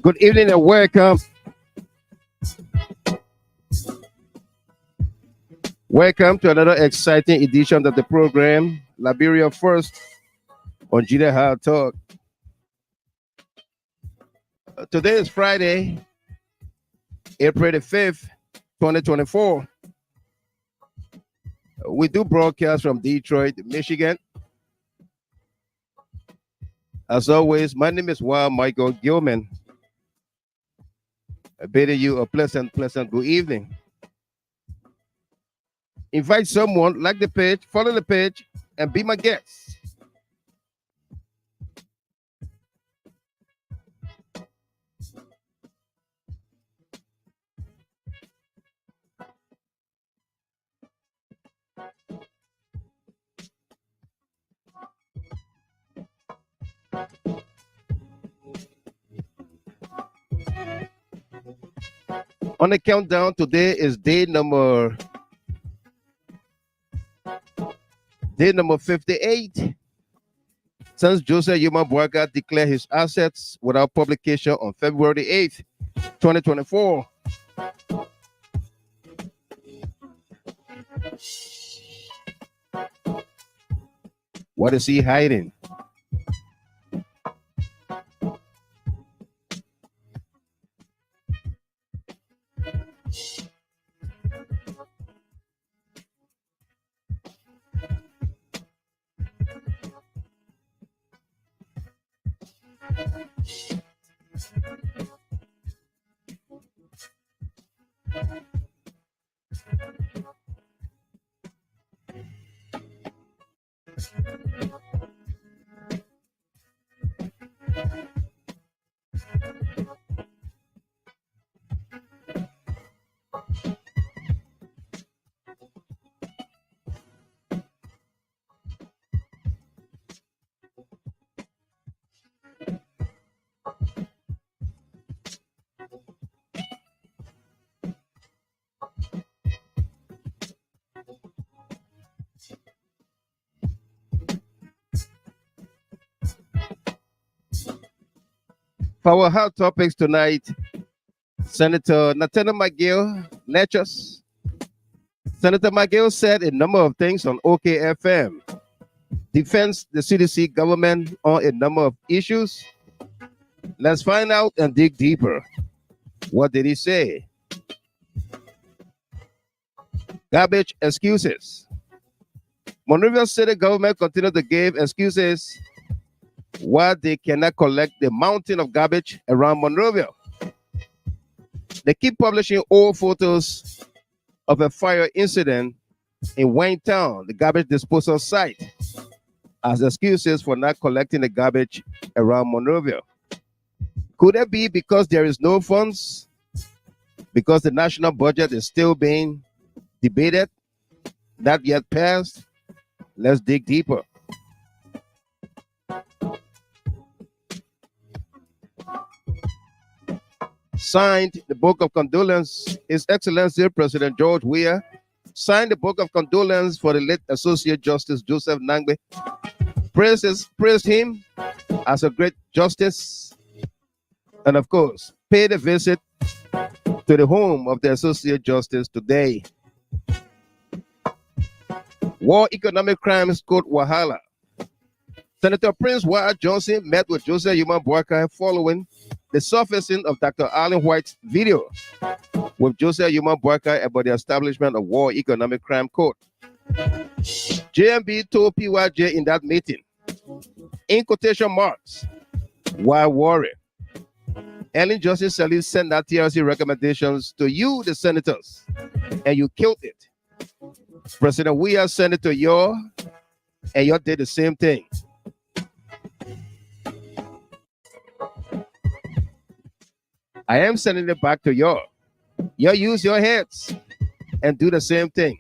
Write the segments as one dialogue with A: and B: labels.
A: Good evening and welcome. Welcome to another exciting edition of the program, Liberia First on GEO Talk. Today is Friday, April the 5th, 2024. We do broadcast from Detroit, Michigan. As always, my name is Michael Gilman. I bid you a pleasant good evening. Invite someone, like the page, follow the page, and be my guest. On the countdown, today is day number 58 since Joseph Yuma Boaga declared his assets without publication on February 8th, 2024. What is he hiding? For our hot topics tonight, Senator Nathaniel McGill lectures. Senator McGill said a number of things on OKFM, defends the CDC government on a number of issues. Let's find out and dig deeper. What did he say? Garbage excuses. Monrovia City Government continues to give excuses why they cannot collect the mountain of garbage around Monrovia. They keep publishing old photos of a fire incident in Whein Town, the garbage disposal site, as excuses for not collecting the garbage around Monrovia. Could it be because there is no funds? Because the national budget is still being debated, not yet passed? Let's dig deeper. Signed the Book of Condolence, His Excellency President George Weah signed the Book of Condolence for the late Associate Justice Joseph Nagbe. Praised him as a great justice, and of course, paid a visit to the home of the Associate Justice today. War Economic Crimes Court Wahala. Senator Prince Weah Johnson met with Joseph Yuma Boakai following the surfacing of Dr. Allen White's video with Joseph Yuma Boakai about the establishment of War Economic Crime Court. JMB told PYJ in that meeting, in quotation marks, why worry? Ellen Johnson Sirleaf sent that TRC recommendations to you, the senators, and you killed it. President Weah sent it to you, and you did the same thing. I am sending it back to you. You use your heads and do the same thing.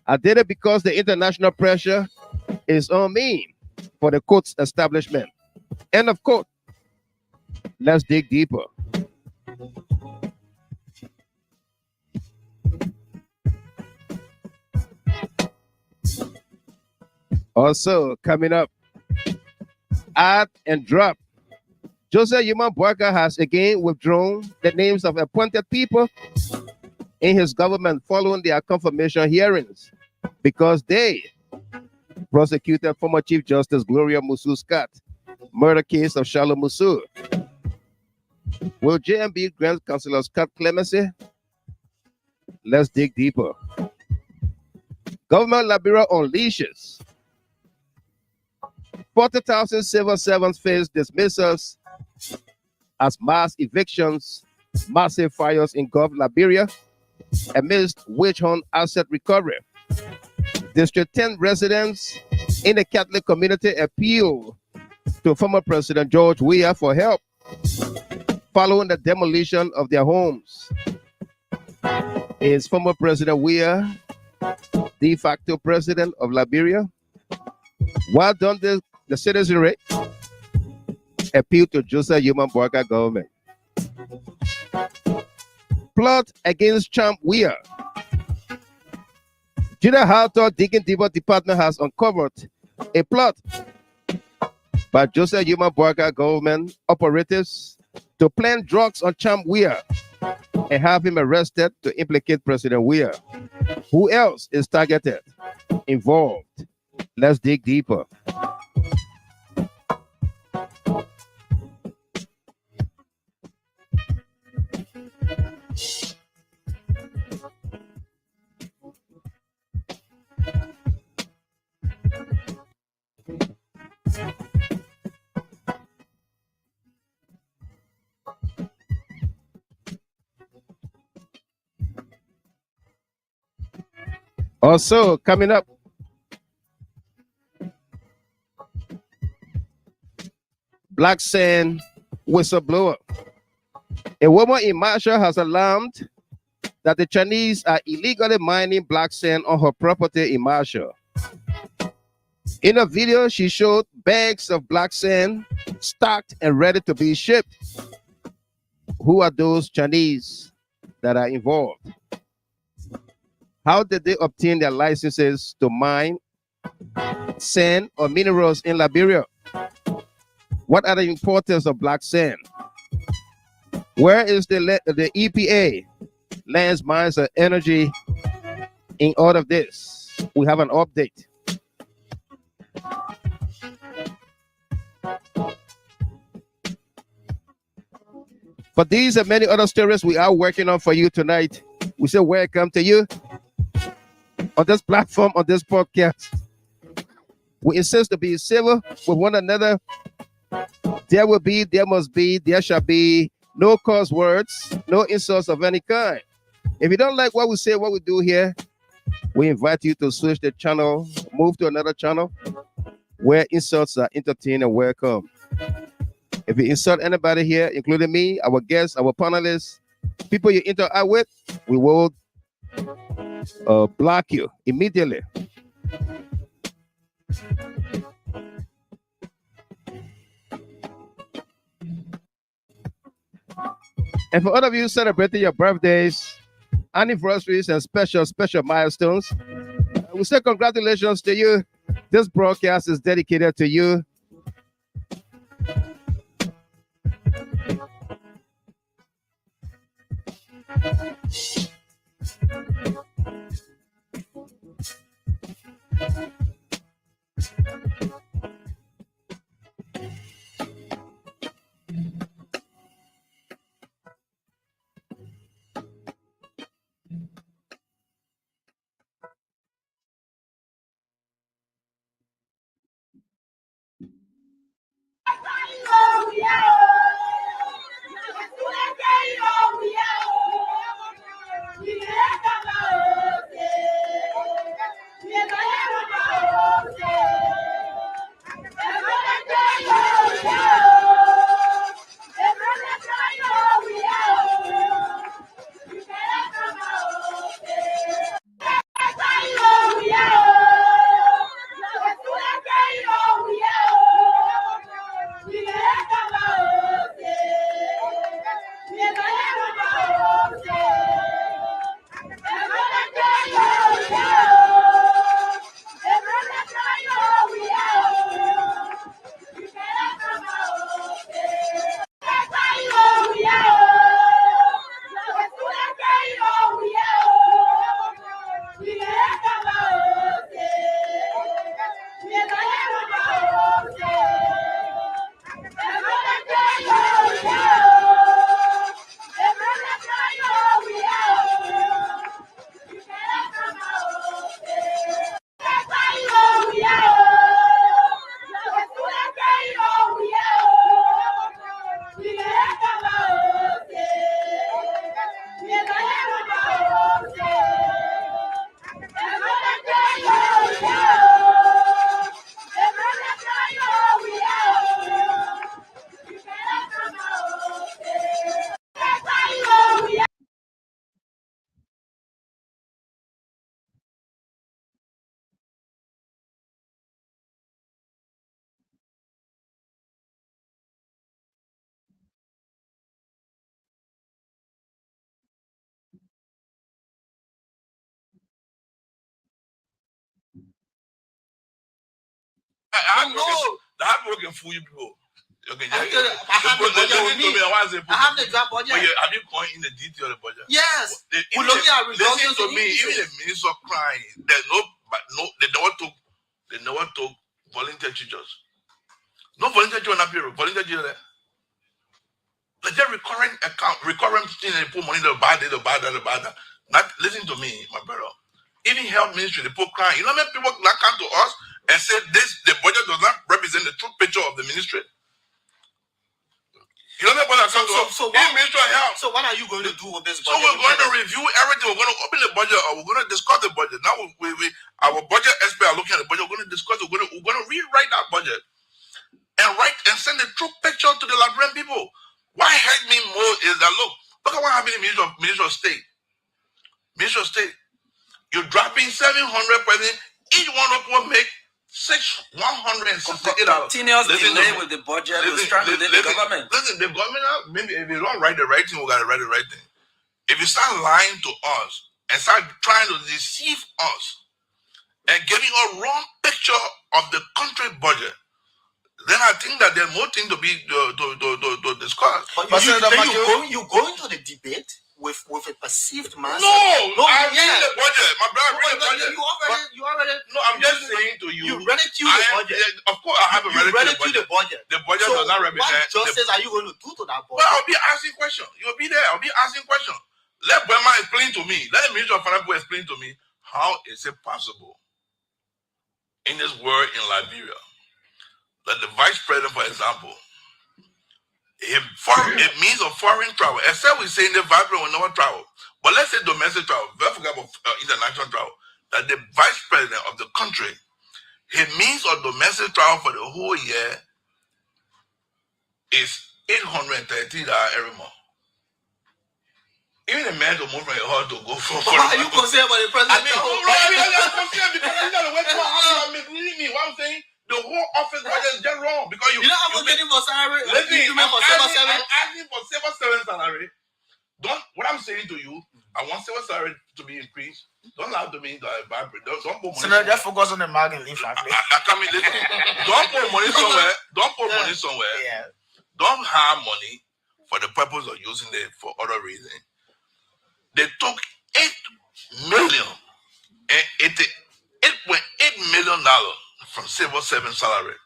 A: I did it because the international pressure is on me for the court's establishment. End of quote. Let's dig deeper. Also, coming up, add and drop. Joseph Yuma Boyka has again withdrawn the names of appointed people in his government following their confirmation hearings because they prosecuted former Chief Justice Gloria Musu Scott murder case of Charlotte Musu. Will JMB grant Councillor Scott clemency? Let's dig deeper. Government Liberia unleashes. 40,000 civil servants face dismissals as mass evictions, massive fires engulf Liberia amidst witch hunt asset recovery. District 10 residents in the Catholic community appeal to former President George Weah for help following the demolition of their homes. Is former President Weah de facto president of Liberia? Why don't the citizenry appeal to Joseph Yuma Boyka government? Plot against Champ Weah. Junior Halter Digging Deeper Department has uncovered a plot by Joseph Yuma Boyka government operatives to plant drugs on Champ Weah and have him arrested to implicate President Weah. Who else is targeted, involved? Let's dig deeper. Also, coming up, Black Sand whistleblower. A woman in Marshall has alarmed that the Chinese are illegally mining black sand on her property in Marshall. In a video, she showed bags of black sand stocked and ready to be shipped. Who are those Chinese that are involved? How did they obtain their licenses to mine sand or minerals in Liberia? What are the importance of black sand? Where is the EPA, Lands, Mines, and Energy in all of this? We have an update. For these and many other stories we are working on for you tonight, we say welcome to you on this platform, on this podcast. We insist to be civil with one another. There will be, there must be, there shall be no curse words, no insults of any kind. If you don't like what we say, what we do here, we invite you to switch the channel, move to another channel where insults are entertained and welcome. If you insult anybody here, including me, our guests, our panelists, people you interact with, we will block you immediately. And for all of you celebrating your birthdays, anniversaries, and special milestones, we say congratulations to you. This broadcast is dedicated to you.
B: I have working for you people. Okay,
C: I have the draft budget.
B: Have you gone in the detail of the budget?
C: Yes.
B: We're looking at reductions to me. Even the minister crying. There's they never took volunteer teachers. No volunteer teacher on that period. Volunteer teacher there. But they're recurrent thing. They put money in the bad, that. Not listen to me, my brother. Even health ministry, they put crying. You know how many people that come to us and say the budget does not represent the true picture of the ministry? You know what I'm saying? So
C: what are you going to do with this budget?
B: So we're going to review everything. We're going to open the budget, or we're going to discuss the budget. Now our budget experts are looking at the budget. We're going to discuss it. We're going to rewrite that budget and send the true picture to the Liberian people. What hurt me more is that look at what happened in Minister of State. Minister of State, you're dropping 700 presidents. Each one of them make $168.
C: Continuous delay with the budget was trying to delay the government.
B: Listen, the government, maybe if you don't write the right thing, we gotta write the right thing. If you start lying to us and start trying to deceive us and giving a wrong picture of the country budget, then I think that there's more things to be to discuss.
C: But you go into the debate with a perceived mass.
B: I read the budget. My brother read the budget.
C: You already.
B: No, I'm just saying to you.
C: You read it to the budget.
B: Of course, I haven't read it to the budget. The budget does not represent.
C: What justice are you going to do to that budget?
B: Well, I'll be asking questions. You'll be there. I'll be asking questions. Let Burma explain to me. Let the Minister of Finance explain to me how is it possible in this world in Liberia that the Vice President, for example, it means of foreign travel, except we say in the Vice President will never travel. But let's say domestic travel, don't forget about international travel, that the Vice President of the country, his means of domestic travel for the whole year is $833 every month. Even a man to move from your heart to go for.
C: Why are you concerned about the president?
B: I'm concerned because you got to wait for how you misleading me. What I'm saying, the whole office budget is just wrong because you.
C: You know I'm getting for salary.
B: Listen, I'm asking for civil servant salary. What I'm saying to you, I want civil salary to be increased. Don't lie to me. Don't put money.
D: So now just focus on the margin leave.
B: I come in. Listen. Don't put money somewhere. Don't put money somewhere.
D: Yeah.
B: Don't have money for the purpose of using it for other reasons. They took $8 million from civil servant salary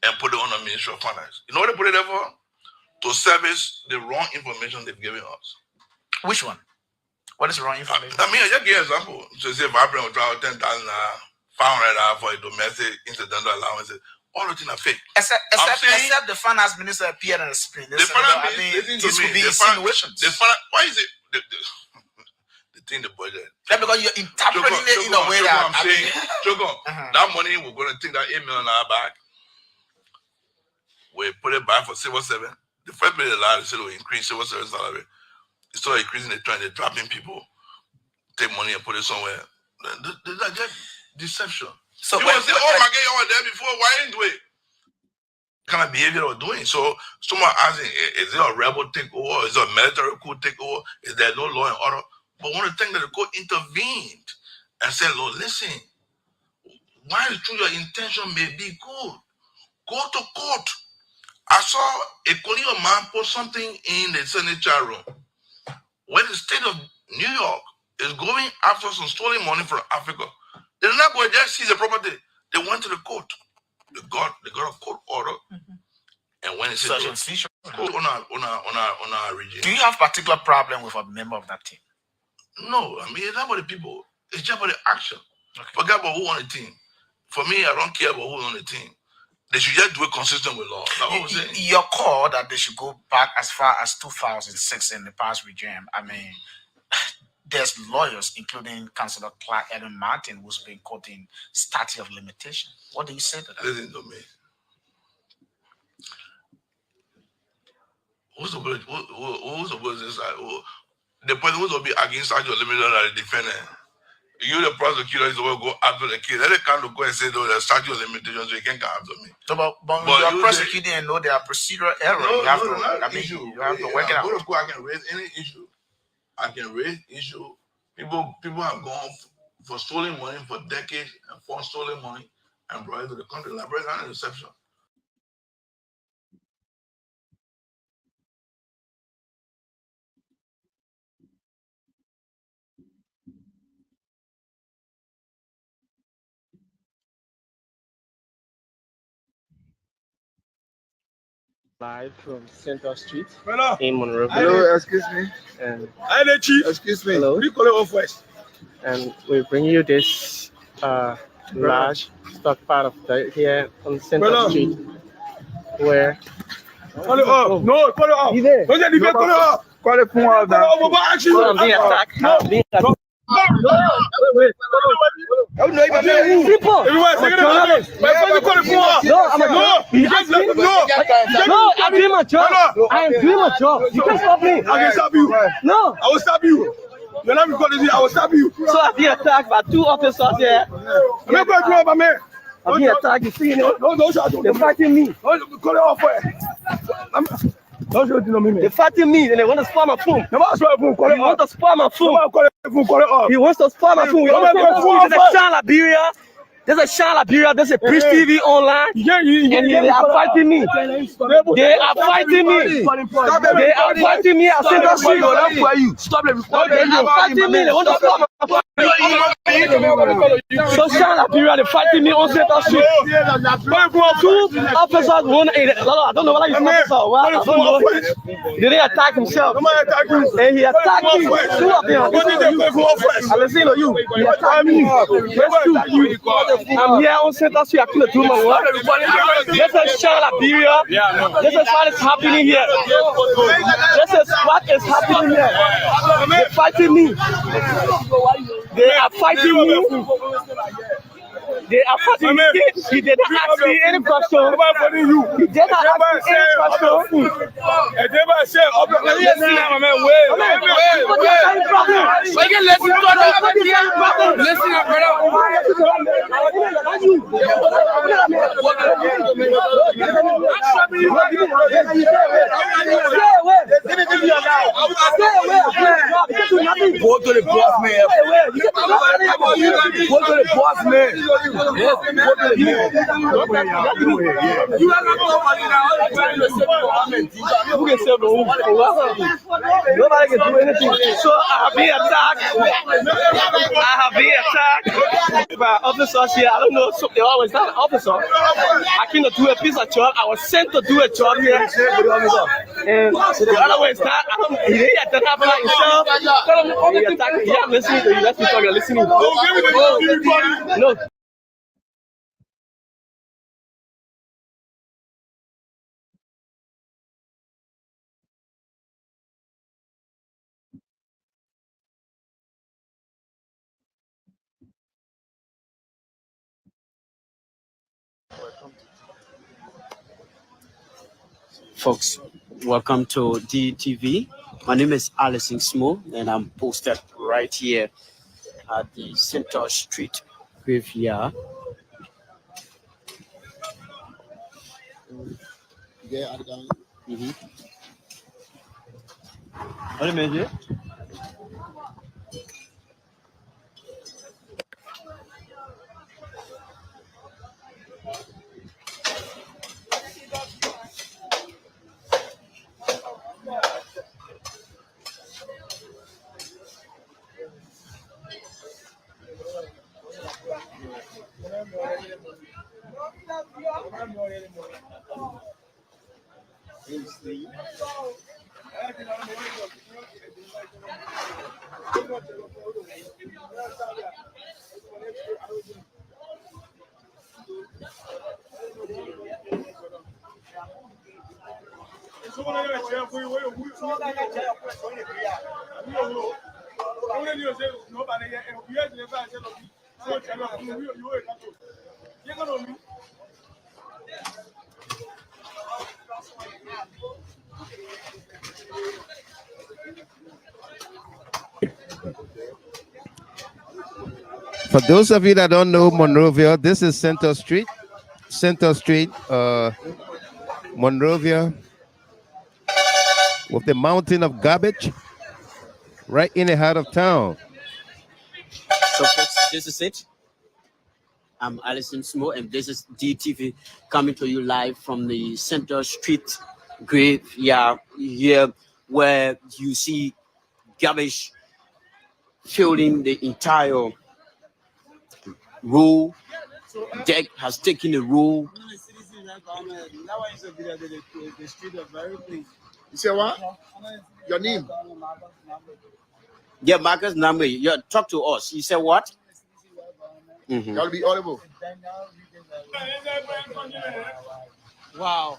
B: and put it on the Ministry of Finance. You know what they put it there for? To service the wrong information they've given us.
D: Which one? What is the wrong information?
B: I just give an example. So say Vibrant will travel $10,000, $500 for a domestic incidental allowances. All the things are fake.
D: Except the finance minister appeared on the screen.
B: This would be
D: insinuations.
B: Why is it the thing the budget?
D: Yeah, because you're interpreting it in a way that
B: I'm saying, that money we're going to take that $8 million back. We put it back for civil servant. The first bill allowed said we increase civil servant salary. Instead of increasing the trend, they're dropping people, take money and put it somewhere. That's just deception. So people say, oh my God, you were there before, why didn't do it? Kind of behavior we're doing. So someone asking, is it a rebel takeover? Is it a military coup takeover? Is there no law and order? But one of the things that the court intervened and said, Lord, listen, while true your intention may be good, go to court. I saw a colleague man put something in the Sanitation room. When the state of New York is going after some stolen money from Africa, they did not go and just seize the property. They went to the court. They got a court order. And when it's on our region.
D: Do you have particular problem with a member of that team?
B: No, I mean, it's not about the people. It's just about the action. Okay. Forget about who on the team. For me, I don't care about who's on the team. They should just do it consistent with law. That's what I'm saying.
D: Your call that they should go back as far as 2006 in the past regime. I mean, there's lawyers, including Councillor Clark Eden Martin, who's been quoting statute of limitation. What do you say to that?
B: Listen to me. Who's supposed to say? The person who's going to be against statute of limitation are the defendant. You, the prosecutor, is going to go after the case. Let the kind of go and say, no, there's statute of limitations, so you can't come after me.
D: So, but you're prosecuting and know there are procedural errors.
B: No,
D: you have to
B: work it out. I can raise any issue. I can raise issue. People have gone for stolen money for decades and for stolen money. and brought into the country. Liberia is not an exception.
E: Live from Center Street in Monrovia.
F: Hello, excuse me.
E: And
F: Excuse me.
E: hello.
F: We call it off west.
E: And we bring you this large stockpile of dirt here on Center Street, where
F: Call it off. No, call it off.
E: you there?
F: Don't let the call it off. Call it from out now.
E: So I'm being attacked. I'm being attacked. Wait. People.
F: Everyone, say it. My friend, you call it from out.
E: No, I'm a
F: No.
E: I'm doing my job. I am doing my job. You can't stop me.
F: I can stop you.
E: No.
F: I will stop you. You're not recording me. I will stop you.
E: So I'm being attacked by two officers here.
F: I'm not going to do it, my man.
E: I'm being attacked. You see,
F: No,
E: they're fighting me.
F: Call it off west. Don't show it to me.
E: They're fighting me and they want to spoil my phone.
F: No, I swear, call
E: He
F: it
E: wants
F: off.
E: to spoil my phone.
F: Call it off.
E: He wants to spoil my phone. There's a Shine Liberia. There's a Shine Liberia. There's a Preach TV online. And they are fighting me. They are fighting me. They are fighting me at Center Street.
F: Stop it.
E: They are fighting me. They want to spoil my phone. So Shine Liberia, they're fighting me on Center Street. Two officers, I don't know whether he's an officer or what. I don't know. They didn't attack himself. And he attacked me. Two of them. I listen to you. He attacked me. I'm here on Center Street. I couldn't do my work. This is Shine Liberia. This is what is happening here. This is what is happening here. They're fighting me. They are fighting me. They are fighting me. He did not ask me any question. He did not ask me any question.
F: Go to the boss man. Go to the boss man. Yes, go to the man. You are not nobody now.
E: Who can save the room? Nobody can do anything. So I have been attacked. I have been attacked by officers here. I don't know. So they always not an officer. I cannot do a piece of job. I was sent to do a job here. And the other way is not. He didn't attack by himself. He attacked me. Yeah, I'm listening to you. That's because you're listening. No.
G: Folks, welcome to DTV. My name is Alison Smo, and I'm posted right here at the Center Street graveyard. What do you mean?
A: For those of you that don't know Monrovia, this is Center Street. Monrovia, with the mountain of garbage right in the heart of town.
G: So folks, this is it. I'm Alison Smo, and this is DTV coming to you live from the Center Street graveyard here, where you see garbage filling the entire row. Deck has taken the row.
F: You say what? Your name?
G: Yeah, Marcus Nagbe, you talk to us. You said what? Mm-hmm.
F: Y'all be audible.
E: Wow.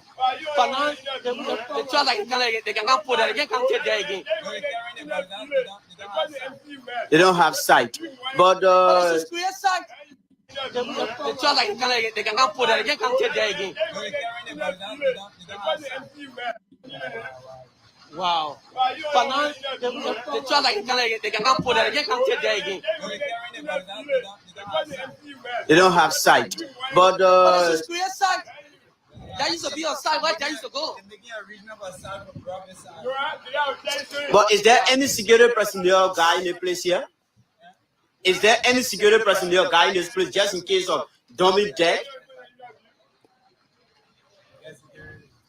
E: But now, the child they can put that, they can't take that again.
G: They don't have sight. But
E: The child they can put that, they can't take that again. Wow. But now, the child they can put that, they can't take that again.
G: they don't have sight. But
E: That used to be on site. Where that used to go?
G: But is there any security personnel guy in the place here? Is there any security personnel guy in this place just in case of dummy death?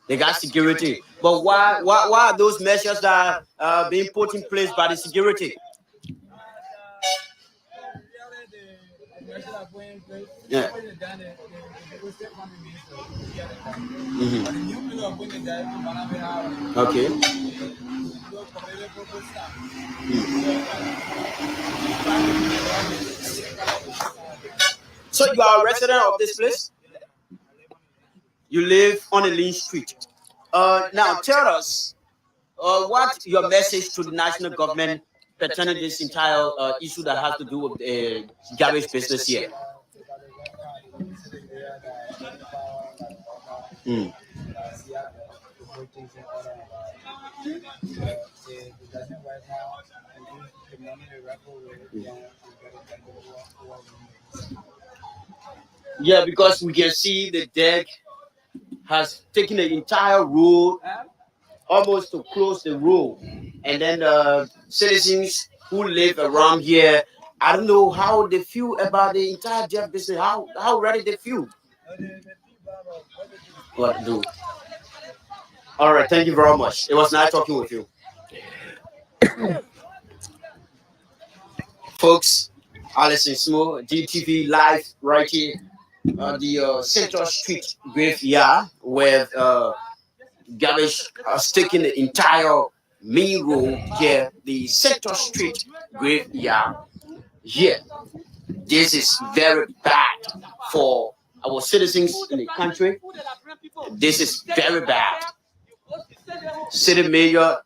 G: They got security. But why are those measures that are being put in place by the security? Yeah. Mm-hmm. Okay. So you are a resident of this place? You live on a lean street. Now tell us what your message to the national government pertaining this entire issue that has to do with the garbage business here. Mm. Yeah, because we can see the deck has taken the entire road almost to close the road, and then citizens who live around here, I don't know how they feel about the entire debt business. How ready they feel. What do? All right, thank you very much. It was nice talking with you, folks. Alison Smo, DTV live right here on the Central Street graveyard, where garbage taking the entire main road here, the Central Street graveyard. Here, this is very bad for our citizens in the country. This is very bad. City mayor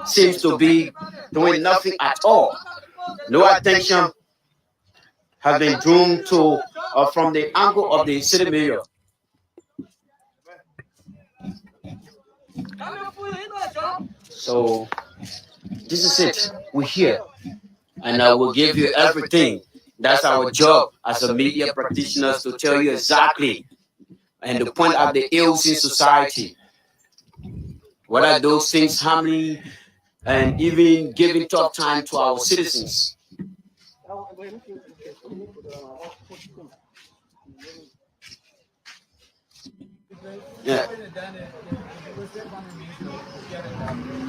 G: seems to be doing nothing at all. No attention has been drawn to from the angle of the city mayor. So this is it. We're here, and I will give you everything. That's our job as a media practitioners, to tell you exactly and to point out the ills in society. What are those things harming and even giving tough time to our citizens? Yeah.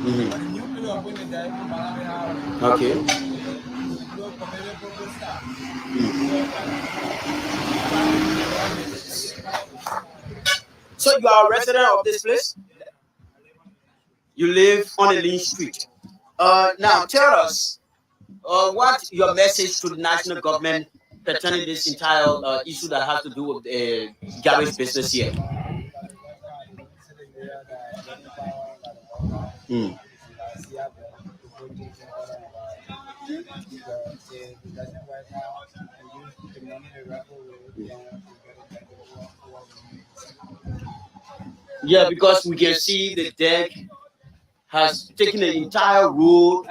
G: Mm-hmm. Okay. So you are a resident of this place? You live on a lean street. Now tell us what your message to the national government pertaining this entire issue that has to do with the garbage business here. Mm. Yeah, because we can see the deck has taken the entire road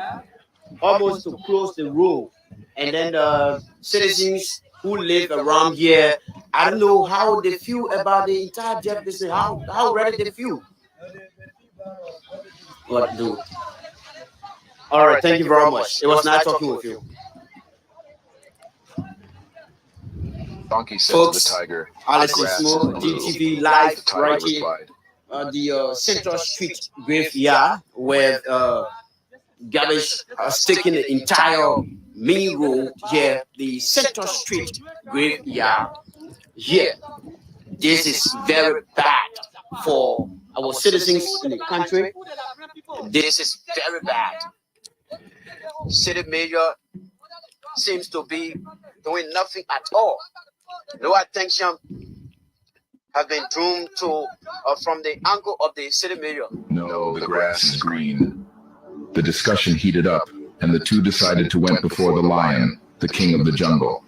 G: almost to close the road, and then citizens who live around here, I don't know how they feel about the entire debt business. How ready they feel. What do? All right, thank you very much. It was nice talking with you.
H: Donkey said
G: Folks,
H: to the tiger,
G: Alison Small, DTV live right here. The Central Street graveyard with garbage taking the entire main road here, the Central Street graveyard here. This is very bad for our citizens in the country. This is very bad. City mayor seems to be doing nothing at all. No attention has been drawn to from the angle of the city mayor.
H: No, the grass is green. The discussion heated up, and the two decided to went before the lion, the king of the jungle.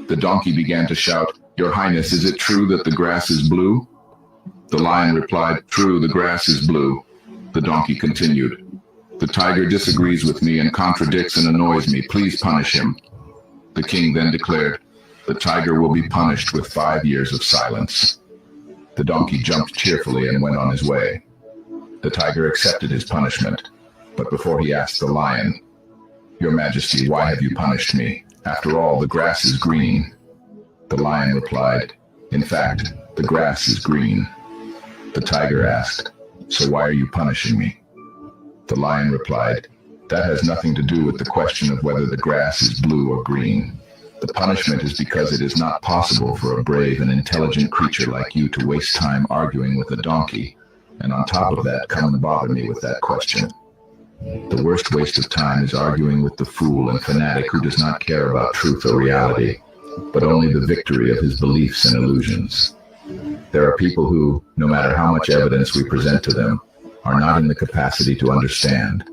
H: The donkey began to shout, "Your Highness, is it true that the grass is blue?" The lion replied, "True, the grass is blue." The donkey continued, "The tiger disagrees with me and contradicts and annoys me. Please punish him." The king then declared, "The tiger will be punished with 5 years of silence." The donkey jumped cheerfully and went on his way. The tiger accepted his punishment, but before he asked the lion, "Your Majesty, why have you punished me? After all, the grass is green." The lion replied, "In fact, the grass is green." The tiger asked, "So why are you punishing me?" The lion replied, "That has nothing to do with the question of whether the grass is blue or green. The punishment is because it is not possible for a brave and intelligent creature like you to waste time arguing with a donkey, and on top of that come and bother me with that question. The worst waste of time is arguing with the fool and fanatic who does not care about truth or reality, but only the victory of his beliefs and illusions. There are people who, no matter how much evidence we present to them, are not in the capacity to understand,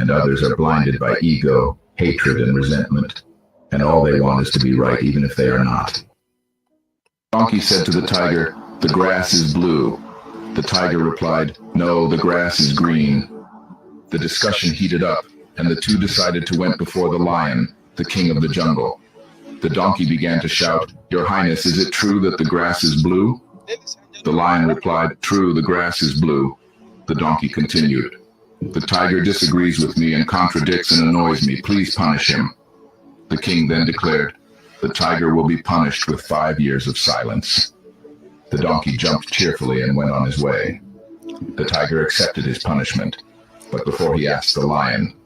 H: and others are blinded by ego, hatred, and resentment, and all they want is to be right even if they are not." Donkey said to the tiger, "The grass is blue." The tiger replied, "No, the grass is green." The discussion heated up, and the two decided to went before the lion, the king of the jungle. The donkey began to shout, "Your Highness, is it true that the grass is blue?" The lion replied, "True, the grass is blue." The donkey continued, "The tiger disagrees with me and contradicts and annoys me. Please punish him." The king then declared, "The tiger will be punished with 5 years of silence." The donkey jumped cheerfully and went on his way. The tiger accepted his punishment, but before he asked the lion,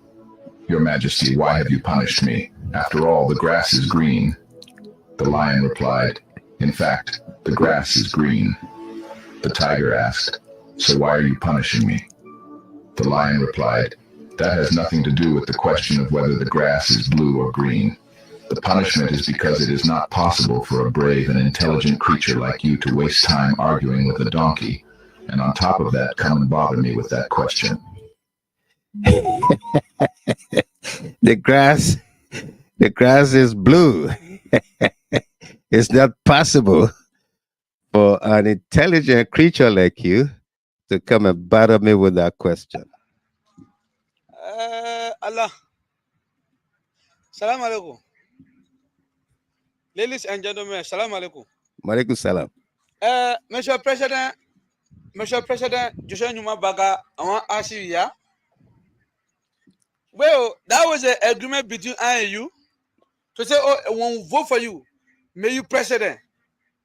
H: "Your Majesty, why have you punished me? After all, the grass is green." The lion replied, "In fact, the grass is green." The tiger asked, "So why are you punishing me?" The lion replied, "That has nothing to do with the question of whether the grass is blue or green. The punishment is because it is not possible for a brave and intelligent creature like you to waste time arguing with a donkey, and on top of that come and bother me with that question."
A: The grass is blue. It's not possible for an intelligent creature like you to come and bother me with that question.
F: Allah. Salam alaikum. Ladies and gentlemen, salam alaikum.
A: Malaikum salam.
F: Mr. President, Joshua Numa Baga, I want to ask you, well, that was an agreement between I and you to say, oh, I won't vote for you. May you president.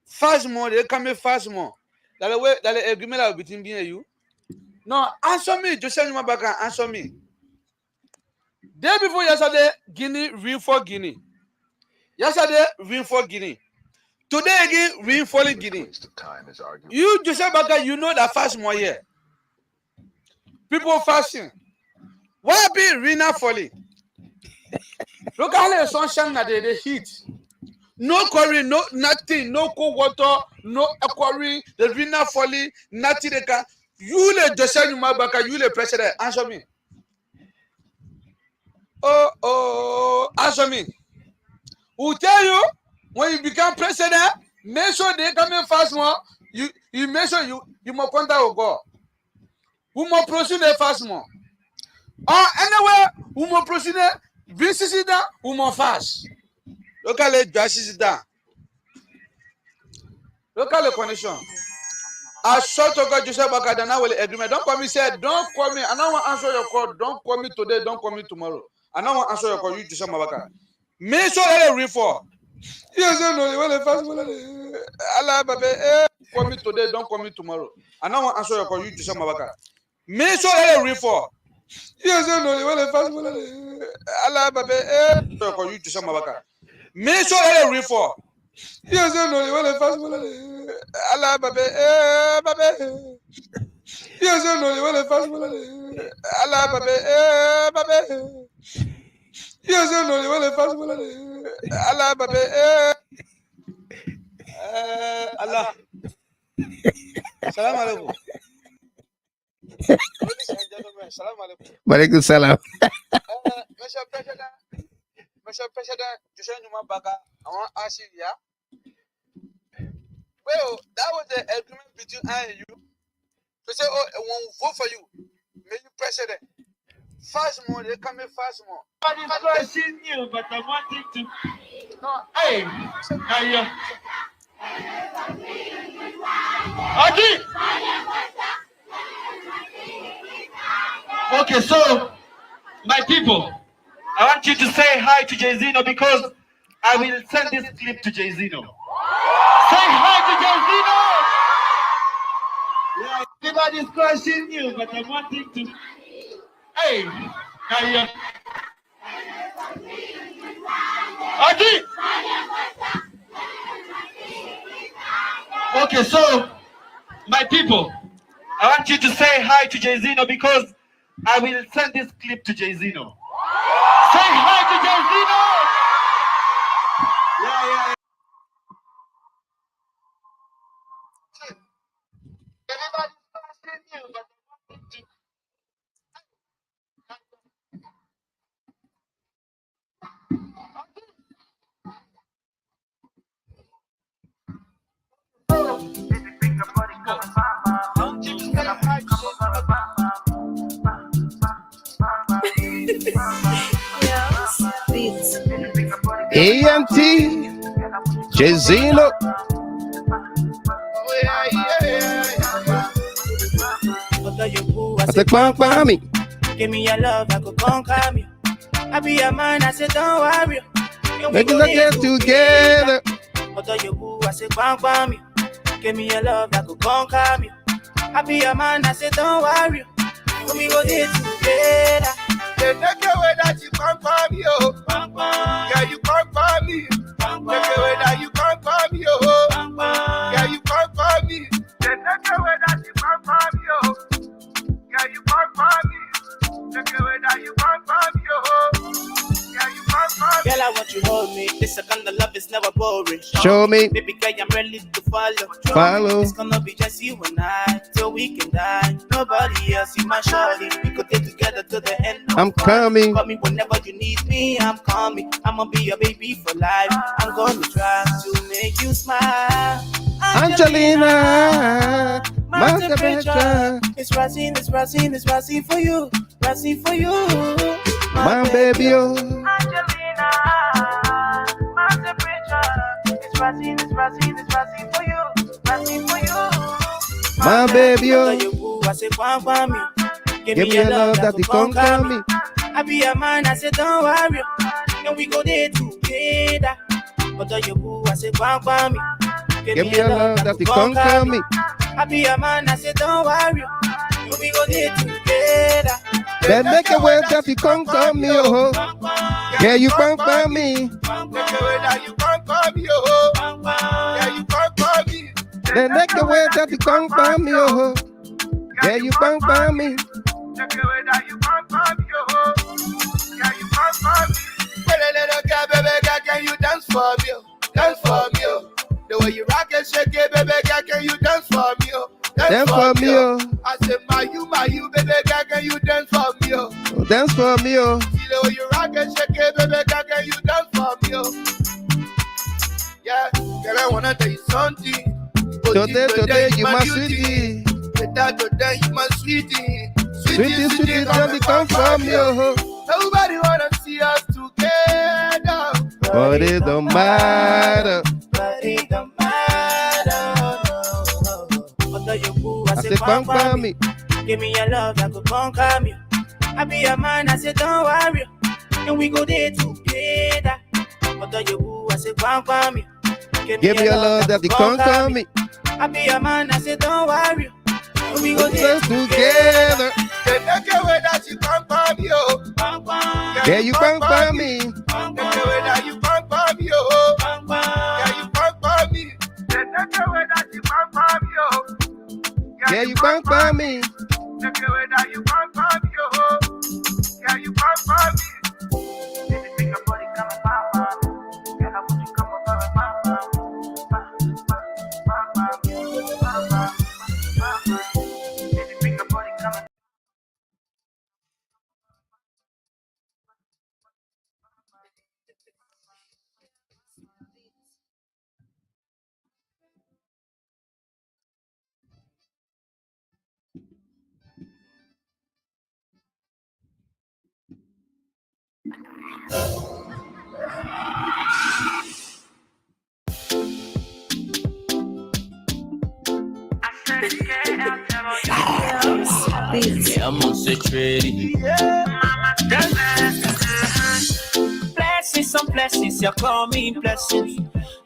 F: Fast more, they come in fast more. That the agreement between me and you. No, answer me, Joshua Numa Baga, answer me. Day before yesterday, Guinea, rain for Guinea. Yesterday, rain for Guinea. Today again, rain for Guinea. You, Joseph Baga, you know that fast more here. People fasting. Why be rain falling? Look at the sunshine that the heat. No quarry, no nothing, no cold water, no quarry, the rain falling, nothing. They can. You le Joseph Baga, you le president. Answer me. Oh, answer me. Who tell you when you become president, make sure they come in fast more. You make sure you must contact with God. Who must proceed fast more? Or anywhere who must proceed, visit that who must fast. Look at the justice down. Look at the condition. I saw to God Joseph Bakadana will agreement. Don't call me, said, don't call me. I don't want to answer your call. Don't call me today, don't call me tomorrow. I don't want to answer your call. You Joseph Mabaka. Make sure that you read for. Yes, no, well, fast, Allah, baby, call me today, don't call me tomorrow. I don't want to answer your call, you to some Mabaka. Me so let read for. Yes, no, well, fast, Allah, baby, call you to some Mabaka. Me so let read for. Yes, no, well, fast, Allah, baby. Yes, no, well, fast, Allah, baby. Yes, no, well, fast, Allah, baby. Allah. Salam alaikum. Ladies and gentlemen, salam alaikum.
A: Walaikum salam.
F: Mr. President, Jose Numa Baga, I want to ask you, yeah? Well, that was the agreement between I and you. To say, oh, I won't vote for you. May you president. Fast more, they come in fast more.
E: I've seen you, but I wanted to. No, hey, okay, so my people, I want you to say hi to Jay Zeno because I will send this clip to Jay Zeno. Say hi to Jay Zeno. Yeah, everybody's crushing you, but I want you to. Hey, okay, so my people, I want you to say hi to Jay Zeno because I will send this clip to Jay Zeno. Say hi to Jay Zeno. Yeah. Everybody's passing you, but I want you to.
A: A&T, Jay Zeno. I said, come me.
I: Give me your love, I could conquer me. I be your man, I said, don't worry.
A: Make us get together.
I: But you boo, I said, conquer me. Give me your love, I could conquer me. I be your man, I said, don't worry. We go there together.
E: They take away that you conquer me, oh. Yeah, you conquer me. Take away that you conquer me, oh. Yeah, you conquer me. They take away that you conquer me, oh. Yeah, you conquer me. Take away that you conquer me, oh. Yeah, you conquer me.
I: Girl, I want you to hold me. This kind of love is never boring.
A: Show me.
I: Baby girl, I'm ready to follow. It's gonna be just you and I till we can die. Nobody else in my shorty. We could stay together to the end.
A: I'm coming.
I: Call me whenever you need me. I'm coming. I'm gonna be your baby for life. I'm gonna try to make you smile.
A: Angelina,
I: my temperature. It's rising, it's rising, it's rising for you. Rising for you.
A: My baby, oh.
I: Angelina, my temperature. It's rising, it's rising, it's rising for you. Rising for you.
A: My baby, oh.
I: I say, me.
A: Give me your love that you conquer me.
I: I be a man, I say, don't worry. And we go there together. But you boo, I say, me.
A: Give me your love that you conquer me.
I: I be a man, I say, don't worry. And we go there together.
A: Then make a way that you conquer me, oh. Yeah, you conquer me.
E: Take away that you conquer me, oh. Yeah, you conquer me.
A: Then make a way that you conquer me, oh. Yeah, you conquer me.
E: Take away that you conquer me, oh. Yeah, you conquer me. Well, a little girl, baby girl, can you dance for me, oh? Dance for me, oh. The way you rock and shake it, baby girl, can you dance for me, oh?
A: Dance for me, oh.
E: I said, my you, baby girl, can you dance for me, oh?
A: Dance for me, oh.
E: See the way you rock and shake it, baby girl, can you dance for me, oh? Yeah, girl, I wanna tell you something.
A: Today, you my sweetie.
E: Today, you my sweetie.
A: Sweetie, don't come from me, oh.
E: Nobody wanna see us together.
A: But it don't matter.
I: But it don't matter.
A: I said, conquer me.
I: Give me your love, I could conquer me. I be your man, I said, don't worry. And we go there together. But you who I say, me.
A: Give me a love that you conquer me.
I: I be a man, I say, don't worry. We go
A: there together.
E: They take away that you conquer me, oh.
A: Yeah, you conquer me.
E: Take away that you conquer me, oh. Yeah, you conquer me. They take away that you conquer me, oh.
A: Yeah, you conquer me.
E: Take away that you conquer me, oh. Yeah, you conquer me. Baby, make your body come and mama. Girl, I want you come over and mama. Baby, make your body come and
I: Yeah, I'm on saturated. Blessings, some blessings, you're coming blessings.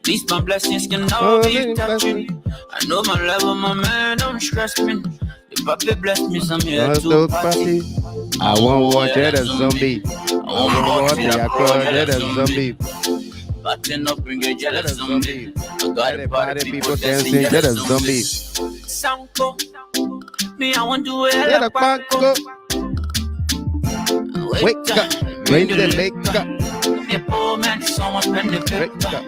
I: These my blessings can all be touching. I know my level, my man, don't stress me. If Papa bless me, some here to party.
A: I won't watch it as zombie. I won't watch it as zombie.
I: Button up, bring a jealous zombie. I got a
A: Party people dancing, that is zombie.
I: Sanko, me, I want to wear
A: Let
I: a
A: a pack go. Wake up, bring the lake up.
I: A poor man, someone spend the
A: Wake
I: paper.
A: up.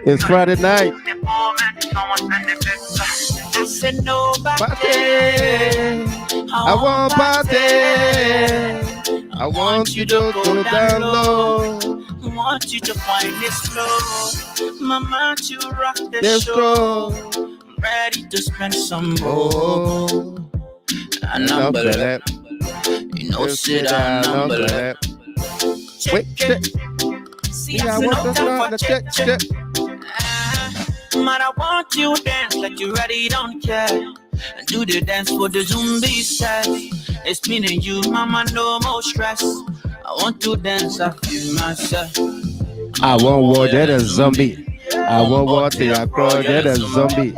A: It's Friday night.
I: A poor man, someone spend the paper. I said no
A: Party. I want party. I want you to go down low.
I: I want you to find this flow. Mama, to rock the
A: Let's
I: show.
A: go.
I: I'm ready to spend some more.
A: Oh,
I: And I'm
A: number
I: you know, sit down, number
A: Wait, check.
I: See,
A: Yeah, I
I: I said
A: want
I: no
A: to
I: time
A: start
I: for
A: the
I: check,
A: check,
I: check.
A: check.
I: Man, I want you dance like you ready, don't care. And do the dance for the zombie style. It's me and you, mama, no more stress. I want to dance, I feel myself.
A: I won't watch it as zombie. I won't watch it across it as zombie.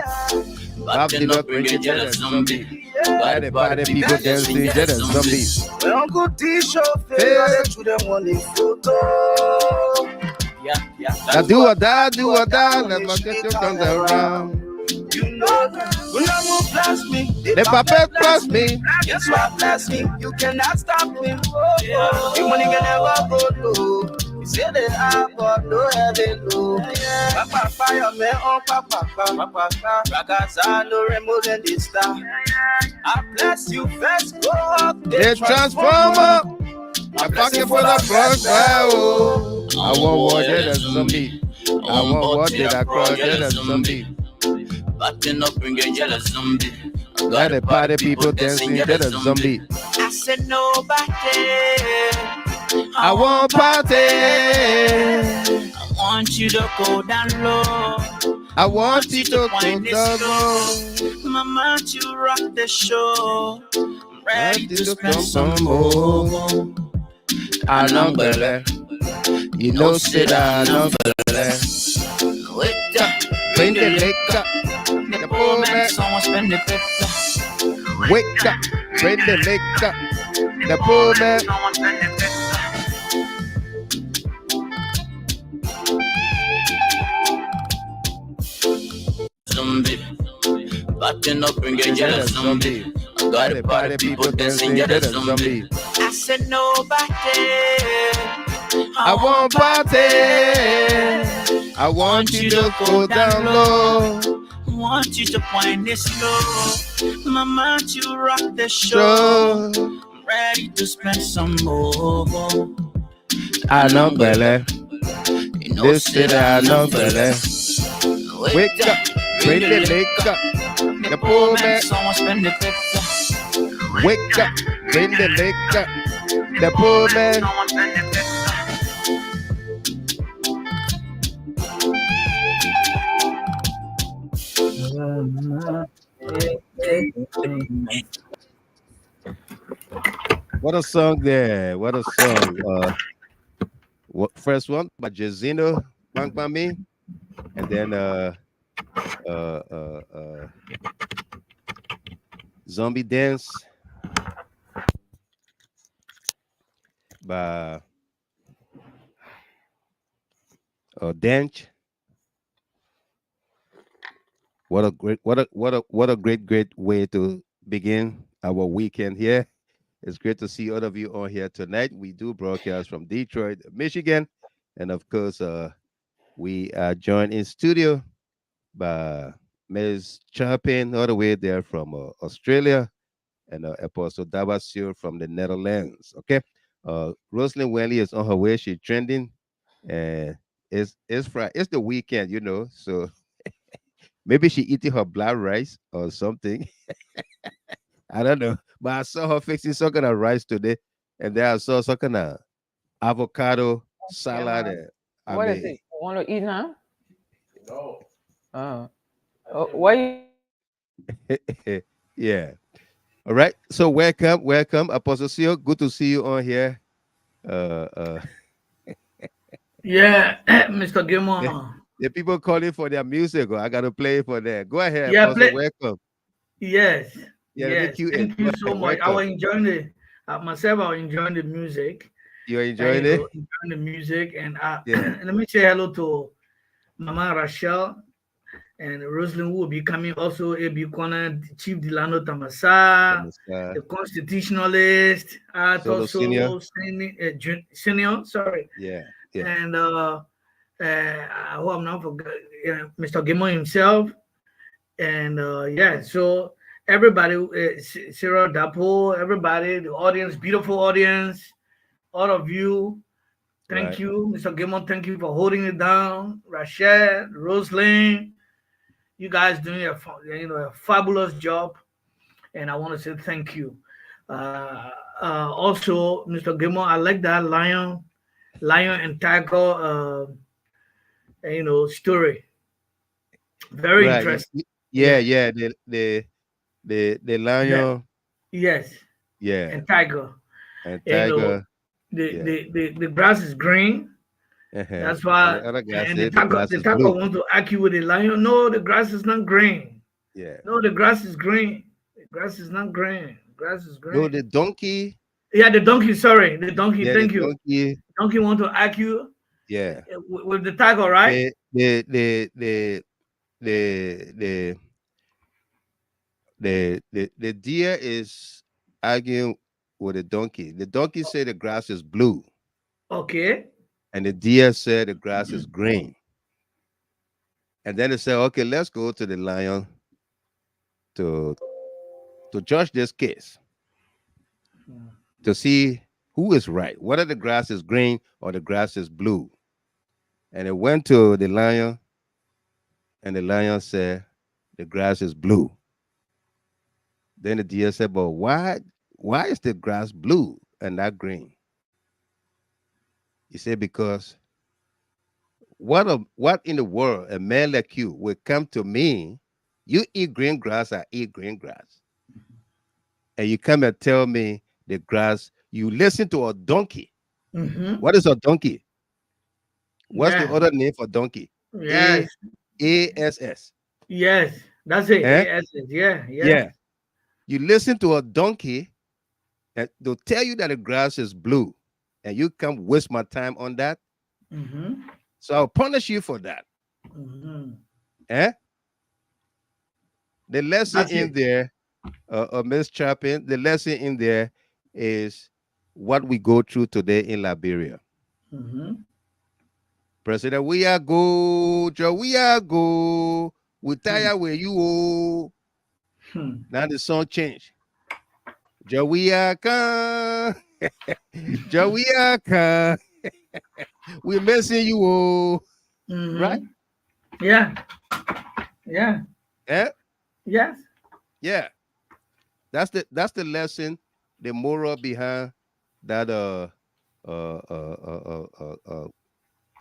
A: I've been up bring it as zombie. Party people dancing, that is zombies.
E: when Uncle T show favor, they them one in photo.
I: Yeah.
A: I do or die, let my get come around.
E: You know, when I move blast me,
A: The puppet plus me.
E: guess what blast me? You cannot stop me. You money can never go low. You say they have, but no heaven low. Papa fire me on papa. Ragazza no remote and this star. I bless you first, go up.
A: The transformer. I pocket for the crossfire. I won't watch it as zombie. I won't watch it across it as zombie.
I: Button up, bring a jealous zombie.
A: Got the party people dancing, that is zombie.
I: I said nobody.
A: I want party.
I: I want you to go down low.
A: I want you to go
I: find this
A: down
I: flow.
A: low.
I: Mama, to rock the show. I'm ready to spend
A: come
I: some
A: more.
I: more.
A: I know better. You know, sit down, no better.
I: Wake up,
A: Bring the liquor.
I: the poor man, someone spend the paper.
A: Wake up, bring the liquor. The poor man.
I: Someone spend the paper. Zombie, button up, bring a jealous zombie. I got a party people dancing, yeah, that's zombie. I said nobody.
A: I want party. I want you to go down low.
I: I want you to find this slow. Mama, to rock the show.
A: Sure.
I: I'm ready to spend some more.
A: I know better.
I: You know,
A: This shit I know better. Wake up, bring the liquor. The poor man.
I: Someone spend the paper.
A: Wake up, bring the liquor. The poor man.
I: Someone spend the paper.
A: What a song there. What a song. First one by Jazino Bankbami, and then Zombie Dance by Dench. What a great way to begin our weekend here. It's great to see all of you on here tonight. We do broadcast from Detroit, Michigan, and of course, we are joined in studio by Ms. Chapin, all the way there from Australia, and Apostle Dabasio from the Netherlands. Okay, Rosalind Wenley is on her way. She's trending, and it's Friday. It's the weekend, you know, so maybe she eating her black rice or something. I don't know, but I saw her fixing some kind of rice today, and then I saw some kind of avocado salad.
J: Yeah, what is it? You want to eat now? No. Why?
A: Yeah. All right. So welcome, Apostle Sio. Good to see you on here.
K: Yeah, Mr. Gilmore.
A: The people calling for their music. I gotta play it for them. Go ahead,
K: Yeah,
A: Apostle. Welcome.
K: Yes.
A: Yeah,
K: yes. Thank you so much. I was enjoying the myself. I was enjoying the music.
A: You're enjoying it?
K: Enjoying the music, and let me say hello to Mama Rachel and Rosalind, who will be coming also. A.B. Kwana, Chief Delano Tamasa, the constitutionalist, also senior. Sorry.
A: Yeah.
K: And who I'm not forgetting, Mr. Gilmore himself, and so everybody, Sarah Dapo, everybody, the audience, beautiful audience, all of you, thank you, Mr. Gilmore, thank you for holding it down. Rashad, Rosalind, you guys doing a fabulous job, and I want to say thank you. Also, Mr. Gilmore, I like that lion and tiger, story. Very interesting.
A: Yeah. The lion.
K: Yes.
A: Yeah.
K: And tiger. The grass is green. That's why. And the tiger want to argue with the lion. No, the grass is not green.
A: Yeah.
K: No, the grass is green. The grass is not green. The grass is green.
A: No, the donkey.
K: Yeah, the donkey. Sorry, the donkey.
A: Yeah,
K: thank
A: the
K: you.
A: Donkey.
K: Donkey want to argue.
A: Yeah.
K: With the tiger, right?
A: The deer is arguing with the donkey. The donkey said the grass is blue.
K: Okay.
A: And the deer said the grass is green. And then they said, okay, let's go to the lion to judge this case, to see who is right, whether the grass is green or the grass is blue. And it went to the lion, and the lion said the grass is blue. Then the deer said, but why is the grass blue and not green? He said, because what in the world a man like you will come to me, you eat green grass, I eat green grass, and you come and tell me the grass, you listen to a donkey.
K: Mm-hmm.
A: What is a donkey? What's the other name for donkey?
K: Yes.
A: ASS.
K: Yes, that's it. ASS. Yeah.
A: You listen to a donkey and they'll tell you that the grass is blue, and you come waste my time on that.
K: Mm-hmm.
A: So I'll punish you for that.
K: Mm-hmm.
A: The lesson in there, Ms. Chapin, the lesson in there is what we go through today in Liberia.
K: Mm-hmm.
A: President Weah go, Weah go, we tired where you go. Now the song changed. Weah come, Weah come. We're missing you, right?
K: Yeah. Yes.
A: Yeah. That's the lesson, the moral behind that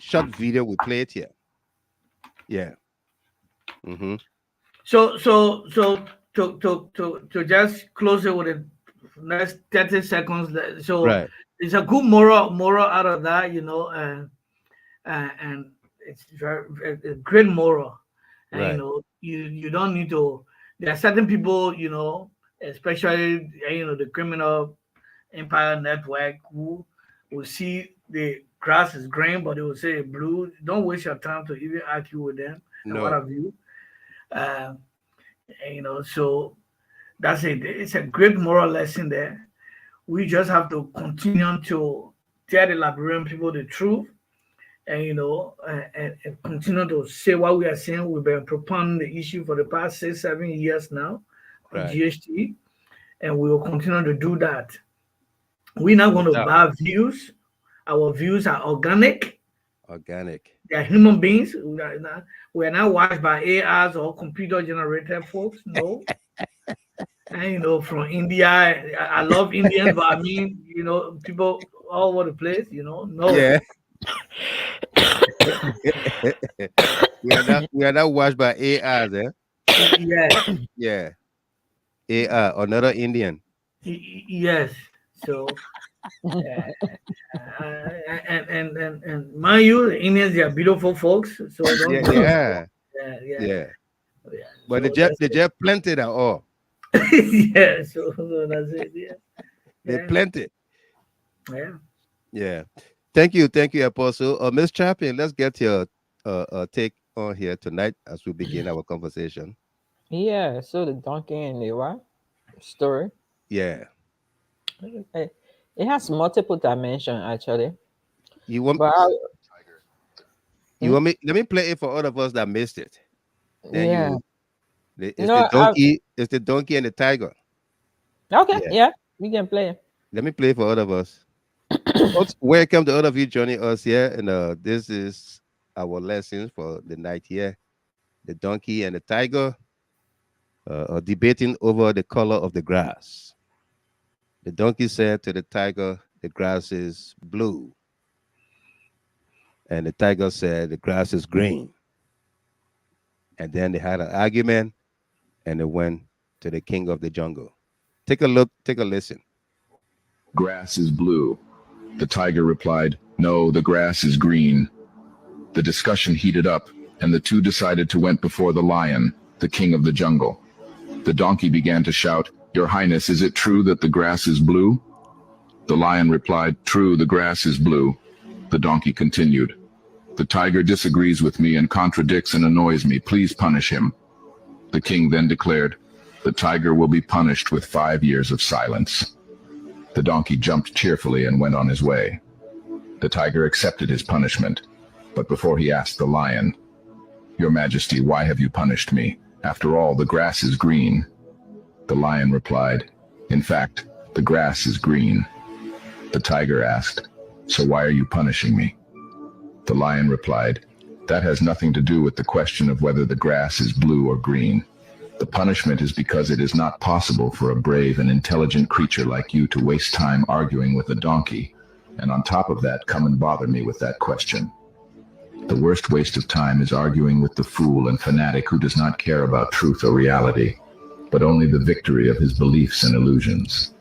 A: short video we played here. Yeah. Mm-hmm.
K: So to just close it with the next 30 seconds. So it's a good moral out of that, and it's a great moral. And
A: Right.
K: you don't need to. There are certain people, especially the criminal empire network, who will see the grass is green, but they will say blue. Don't waste your time to even argue with them and what
A: No.
K: have you. So that's it. It's a great moral lesson there. We just have to continue to tell the Liberian people the truth, and and continue to say what we are saying. We've been propounding the issue for the past 6-7 years now on
A: Right.
K: GHT, and we will continue to do that. We're not going to
A: doubt.
K: buy views. Our views are organic.
A: Organic.
K: They are human beings. We are not watched by AIs or computer generated folks. No. And from India, I love Indians, but I mean, people all over the place. No.
A: Yeah. we are not watched by AI,
K: Yeah.
A: Yeah. AI, another Indian.
K: Yes. So, and mind you, the Indians, they are beautiful folks. So don't.
A: Yeah.
K: Yeah.
A: But
K: So
A: they just plenty at all.
K: yeah. So that's it. Yeah.
A: They plenty.
K: Yeah.
A: Yeah. Thank you, Apostle. Miss Chappin, let's get your take on here tonight as we begin our conversation.
J: Yeah, so the donkey and the what story.
A: Yeah.
J: It has multiple dimensions actually.
A: You want
J: But
A: me? Let me play it for all of us that missed it. Then
J: yeah.
A: It's
J: No,
A: the donkey. It's the donkey and the tiger.
J: Okay, yeah, we can play it.
A: Let me play it for all of us. Welcome to all of you joining us here, and this is our lessons for the night here. The donkey and the tiger are debating over the color of the grass. The donkey said to the tiger, "The grass is blue," and the tiger said, "The grass is green." And then they had an argument, and it went to the king of the jungle. Take a look. Take a listen.
H: Grass is blue. The tiger replied, "No, the grass is green." The discussion heated up, and the two decided to went before the lion, the king of the jungle. The donkey began to shout, "Your Highness, is it true that the grass is blue?" The lion replied, "True, the grass is blue." The donkey continued, "The tiger disagrees with me and contradicts and annoys me. Please punish him." The king then declared, "The tiger will be punished with 5 years of silence." The donkey jumped cheerfully and went on his way. The tiger accepted his punishment, but before he asked the lion, "Your Majesty, why have you punished me? After all, the grass is green." The lion replied, "In fact, the grass is green." The tiger asked, "So why are you punishing me?" The lion replied, "That has nothing to do with the question of whether the grass is blue or green. The punishment is because it is not possible for a brave and intelligent creature like you to waste time arguing with a donkey, and on top of that come and bother me with that question. The worst waste of time is arguing with the fool and fanatic who does not care about truth or reality, but only the victory of his beliefs and illusions.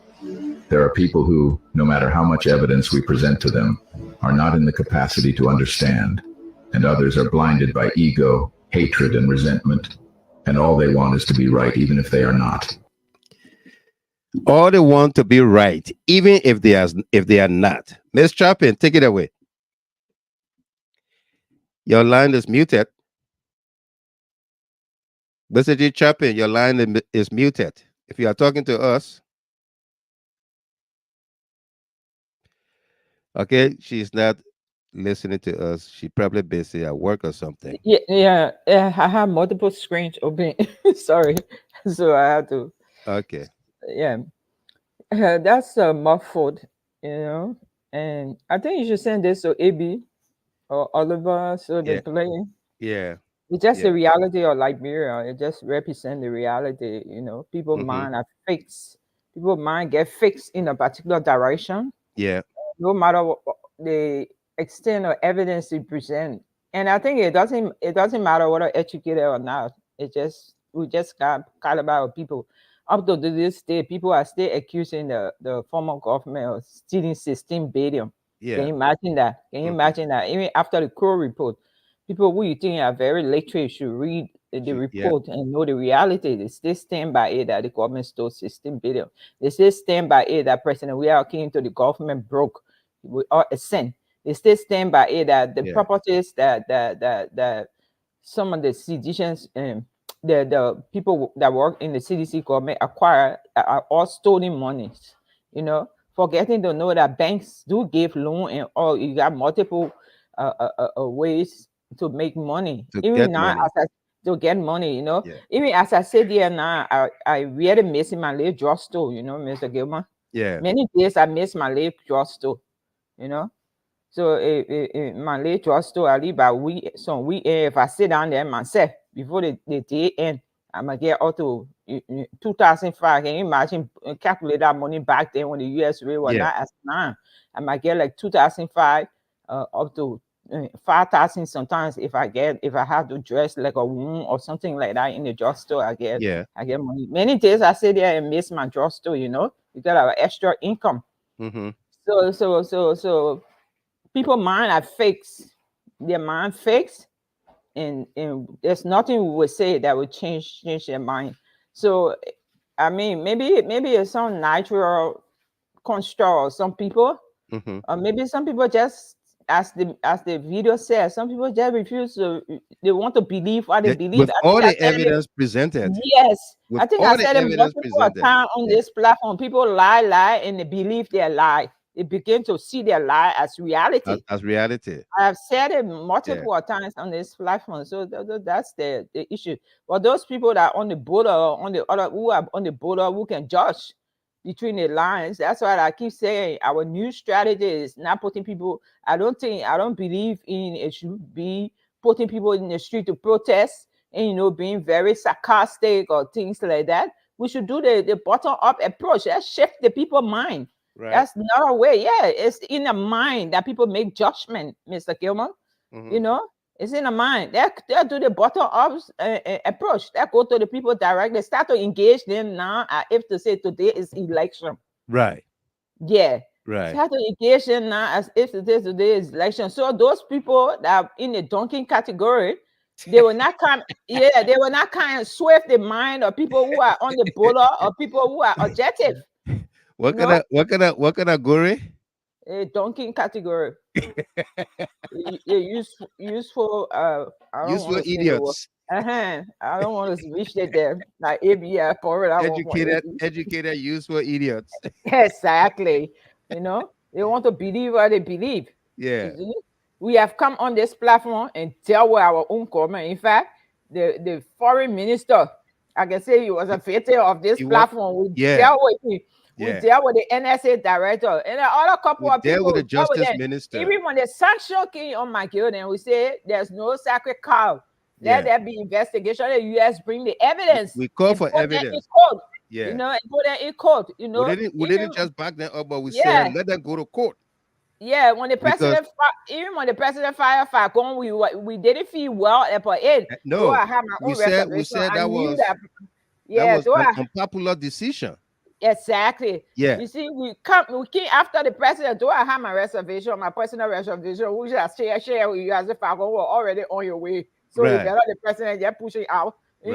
H: There are people who, no matter how much evidence we present to them, are not in the capacity to understand, and others are blinded by ego, hatred, and resentment, and all they want is to be right, even if they are not."
A: All they want to be right, even if they are not. Miss Chappin, take it away. Your line is muted. Mr. G. Chappin, your line is muted. If you are talking to us, okay, she's not listening to us. She's probably busy at work or something.
J: Yeah. I have multiple screens open. Sorry, so I have to.
A: Okay.
J: Yeah, that's muffled, and I think you should send this to AB or Oliver so they play.
A: Yeah.
J: It's just the reality of Liberia. It just represents the reality. People's mind are fixed. People's mind get fixed in a particular direction.
A: Yeah.
J: No matter what the extent of evidence you present, and I think it doesn't matter whether educated or not. We just got caliber of people. up to this day, people are still accusing the former government of stealing 16 billion.
A: Yeah.
J: Can you imagine that? Can you imagine that? Even after the Crow report, people who you think are very literate should read the report and know the reality. They still stand by it that the government stole 16 billion. They still stand by it that President Weah came to the government broke without a cent. They still stand by it that the properties that some of the citizens the people that work in the CDC government acquire are all stolen monies, forgetting to know that banks do give loan and all. You got multiple ways to make money.
A: To
J: Even
A: get
J: now,
A: money.
J: to get money, even as I said here now, I really miss my little drugstore, Mr. Gilman.
A: Yeah.
J: Many days I miss my little drugstore, So my little drugstore, I leave by some weekend. If I sit down there myself before the day end, I'm gonna get up to 2005. Can you imagine? Calculate that money back then when the US rate was not as now. I might get like 2005 up to 5,000 sometimes. If I have to dress like a woman or something like that in the drugstore, I get money. Many days I sit there and miss my drugstore. You got our extra income. So people mind are fixed. Their mind fixed. And there's nothing we would say that would change their mind. So, I mean, maybe it's some natural construct or some people, or maybe some people just, as the video says, some people just refuse to. They want to believe what they believe.
A: With all the evidence presented.
J: Yes,
A: with
J: I think
A: all
J: I
A: the
J: said it
A: evidence
J: multiple
A: presented.
J: times on this platform. People lie, and they believe their lie. They begin to see their lie as reality.
A: As reality.
J: I have said it multiple times on this platform. So that's the issue. But those people that are on the border, who are on the border, who can judge between the lines. That's why I keep saying our new strategy is not putting people. I don't believe in it should be putting people in the street to protest and being very sarcastic or things like that. We should do the bottom up approach. Let's shift the people's mind.
A: Right.
J: That's not a way. Yeah, it's in the mind that people make judgment, Mr. Gilman. It's in the mind. They'll do the bottom up approach. They go to the people directly. Start to engage them now. If to say today is election.
A: Right.
J: Yeah.
A: Right.
J: Start to engage them now as if today is election. So those people that are in the donkey category, they will not come. They will not kind of swift the mind of people who are on the border or people who are objective.
A: What kind of gory?
J: A donkey category. Useful
A: idiots.
J: I don't want to reach it there. Like ABF or
A: educated, useful idiots.
J: Exactly. They want to believe what they believe.
A: Yeah.
J: We have come on this platform and dealt with our own government. In fact, the foreign minister, I can say he was a veteran of this platform. We dealt with him. We dealt with the NSA director and the other couple of people.
A: With the justice minister.
J: Even when the sanction came on McGill, then we say there's no sacred cow. Let there be investigation. The U.S. bring the evidence.
A: We call for evidence.
J: And put them in court.
A: We didn't just back them up, but we said let them go to court.
J: Yeah, when the president, even when the president fired Falcon, we didn't feel well about it.
A: No,
J: I have my own
A: we said that was an unpopular decision.
J: Exactly.
A: Yeah.
J: You see, we came after the president. Do I have my reservation, my personal reservation, which I share with you as if I were already on your way. So you better the president just pushing out. I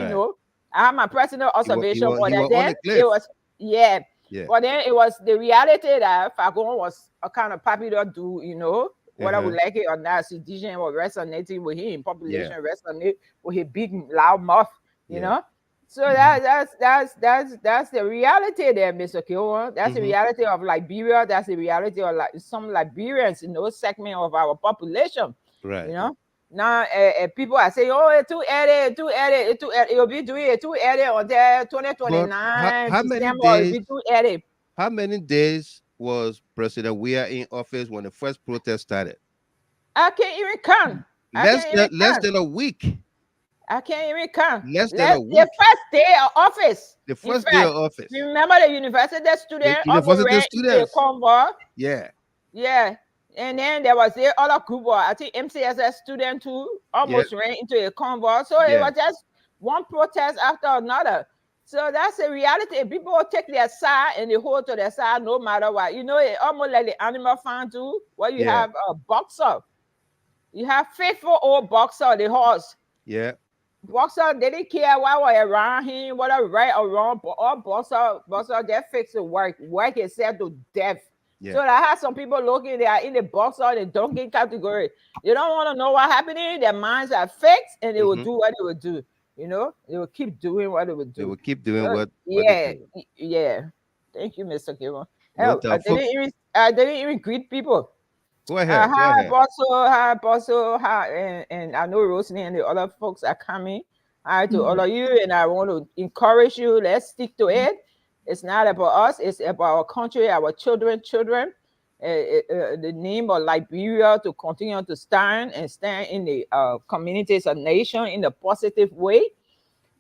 J: have my personal observation, but then it was But then it was the reality that Falcon was a kind of popular dude, whether we like it or not. Sedition was resonating with him, population resonated with his big loud mouth, you know. So that's the reality there, Mr. Kilwan. That's the reality of Liberia. That's the reality of some Liberians in those segment of our population.
A: Right.
J: Now people are saying, "Oh, it's too early. It'll be doing it too early until 2029. December, it'll be too early."
A: How many days was President Weah in office when the first protest started?
J: I can't even count.
A: Less than a week.
J: I can't even count.
A: Less than a week.
J: The first day of office.
A: The first day of office.
J: Remember the university student? The convoy.
A: Yeah.
J: Yeah. And then there was the other group, I think MCSS student too, almost ran into a convoy. So it was just one protest after another. So that's a reality. People take their side and they hold to their side no matter what. You know, it's almost like the animal farm too, where you have a boxer. You have faithful old boxer, the horse.
A: Yeah.
J: Boxer, they didn't care what was around him, whether right or wrong, but all boxer, they fix the work itself to death. Yeah. So I have some people looking, they are in the boxer, the donkey category. They don't want to know what happening. Their minds are fixed and they will do what they will do. You know, they will keep doing what they will do.
A: They will keep doing what
J: yeah. Thank you, Mr. Kevin. I didn't even greet people.
A: Go ahead.
J: And I know Rosalie and the other folks are coming. Hi to all of you, and I want to encourage you. Let's stick to it. It's not about us. It's about our country, our children. The name of Liberia to continue to stand in the communities of nation in a positive way.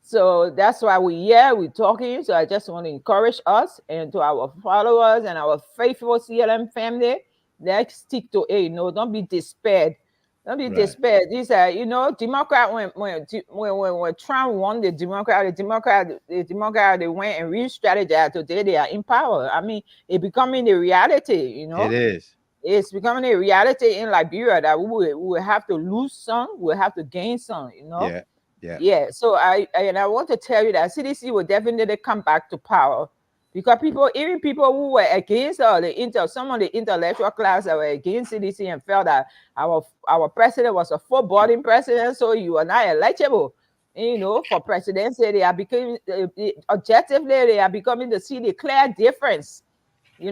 J: So that's why we're talking. So I just want to encourage us and to our followers and our faithful CLM family. Let's stick to it. No, don't be despaired. Don't be despaired. These are, Democrat when Trump won the Democrat, they went and re-strategized. Today they are in power. I mean, it's becoming a reality,
A: It is.
J: It's becoming a reality in Liberia that we will have to lose some, we'll have to gain some, Yeah. So I want to tell you that CDC will definitely come back to power. Because even people who were against some of the intellectual class that were against CDC and felt that our president was a full-bodied president, so you are not electable, for presidency. They are becoming objectively, they are becoming to see the clear difference. They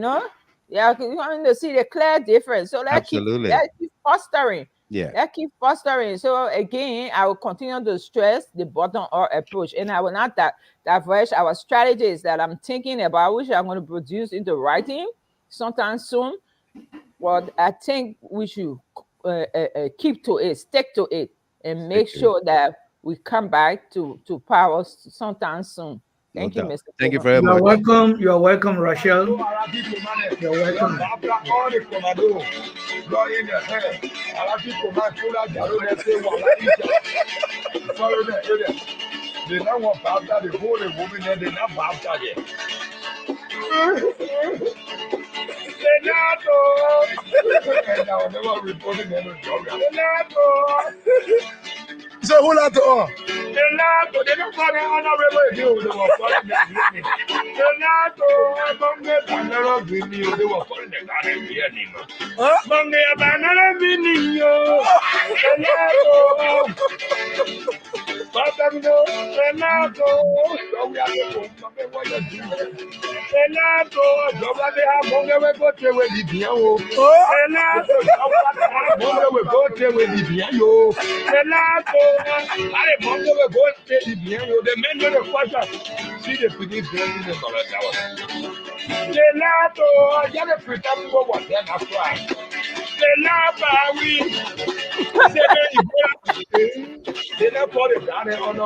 J: are becoming to see the clear difference. So let's keep fostering.
A: Yeah.
J: That keep fostering. So again, I will continue to stress the bottom-up approach, and I will not diverge our strategies that I'm thinking about, which I'm going to produce into writing sometime soon. But I think we should keep to it, stick to it, and make sure that we come back to power sometime soon. Thank you, Mr.
A: Thank you very much.
K: You are welcome, Rachel. You're welcome.
L: They don't want to after the whole woman, and they not after it. So who let go? They don't want to honorable you. They were calling them. They were calling they don't call it down there on the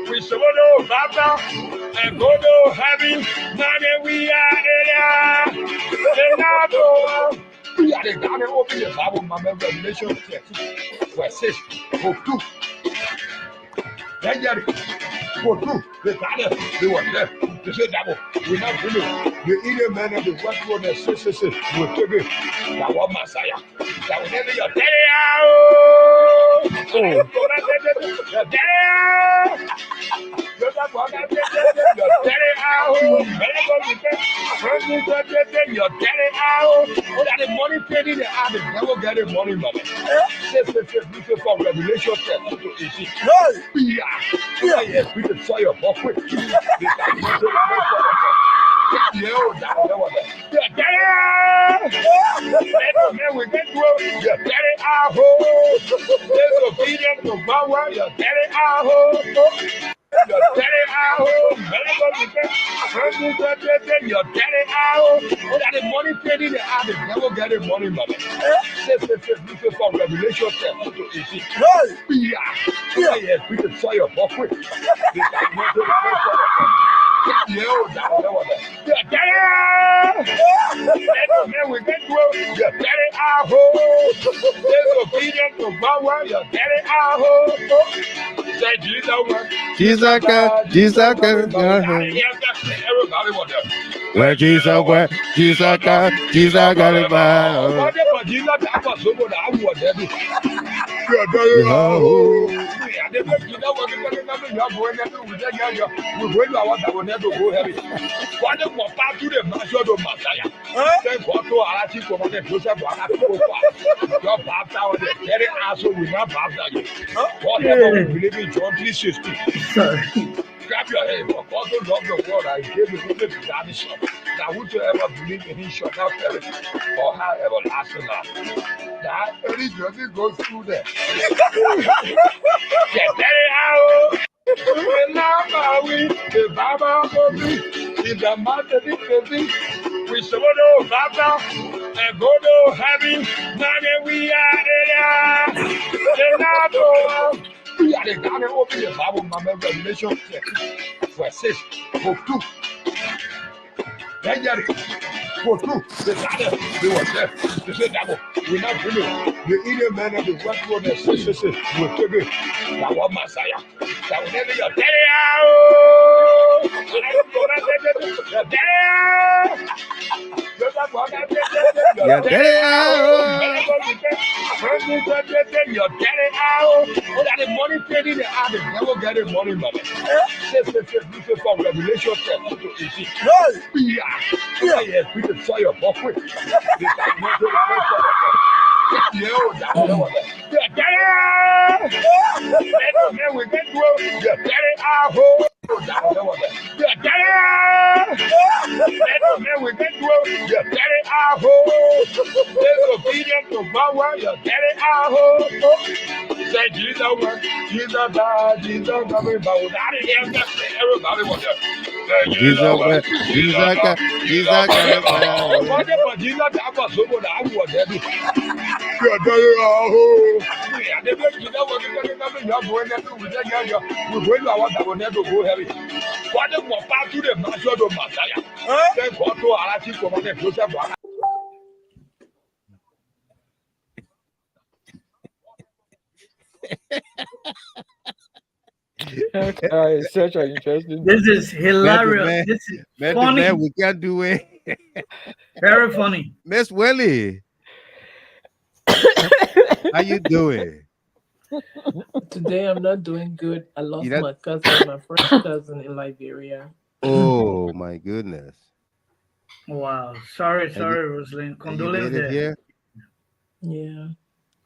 L: we should know Baba and go to heaven. Now we are we are the God open the Bible, my Revelation 13, verse 6. Go through. Go through. They were there. They said that we're not really. The Indian man of the West Road and say, we'll take it. That was Messiah. That was never your daddy. The money paid in the hand, the devil get the money, man. Say, for Revelation 13. Yeah, we can saw your book quick. The money paid in the hand, the devil get the money, man. Say, for Revelation 13. Yeah, we can saw your book quick. We get to your daddy our home. Disobedient to God, your daddy our home. Say Jesus God. Everybody want that.
A: Where Jesus God, Jesus got it by.
L: Jesus got so good. I want that. Grab your head, for God so loved the world and gave his only begotten Son, that whosoever believe in him shall not perish, or have everlasting life. That any journey goes through there. Get very out. The Baba for me, in the mountain, we shall go Baba and go to heaven. Now we are here. We are the God of open the Bible, my Revelation verse 6, book 2. Then get it. Book 2, the God they were there. They said that we're not brilliant. The Indian man of the West Road that says, will take it. That was Messiah. That was never your daddy. Your daddy out. Oh, that the money paid in the art, the devil get the money, mother. This is from Revelation 13. Yes, we can saw your book with. We get to your daddy our home. We get to your daddy our home. Disobedient to God, your daddy our home. Say Jesus God, Jesus God, everybody want that. Jesus God, Jesus God, Jesus God. Jesus God, so good, I want that. Your daddy our home. They make you know what you're going to do. We're going to our that will never go heavy. What the more back to the master of Messiah? Then go to our chief commander, Joseph.
J: Such an interesting.
K: This is hilarious. This is funny.
A: Man, we can't do it.
K: Very funny.
A: Miss Willie, how you doing?
M: Today I'm not doing good. I lost my cousin, my first cousin in Liberia.
A: Oh my goodness.
K: Wow. Sorry, Rosalind. Condolence there.
M: Yeah.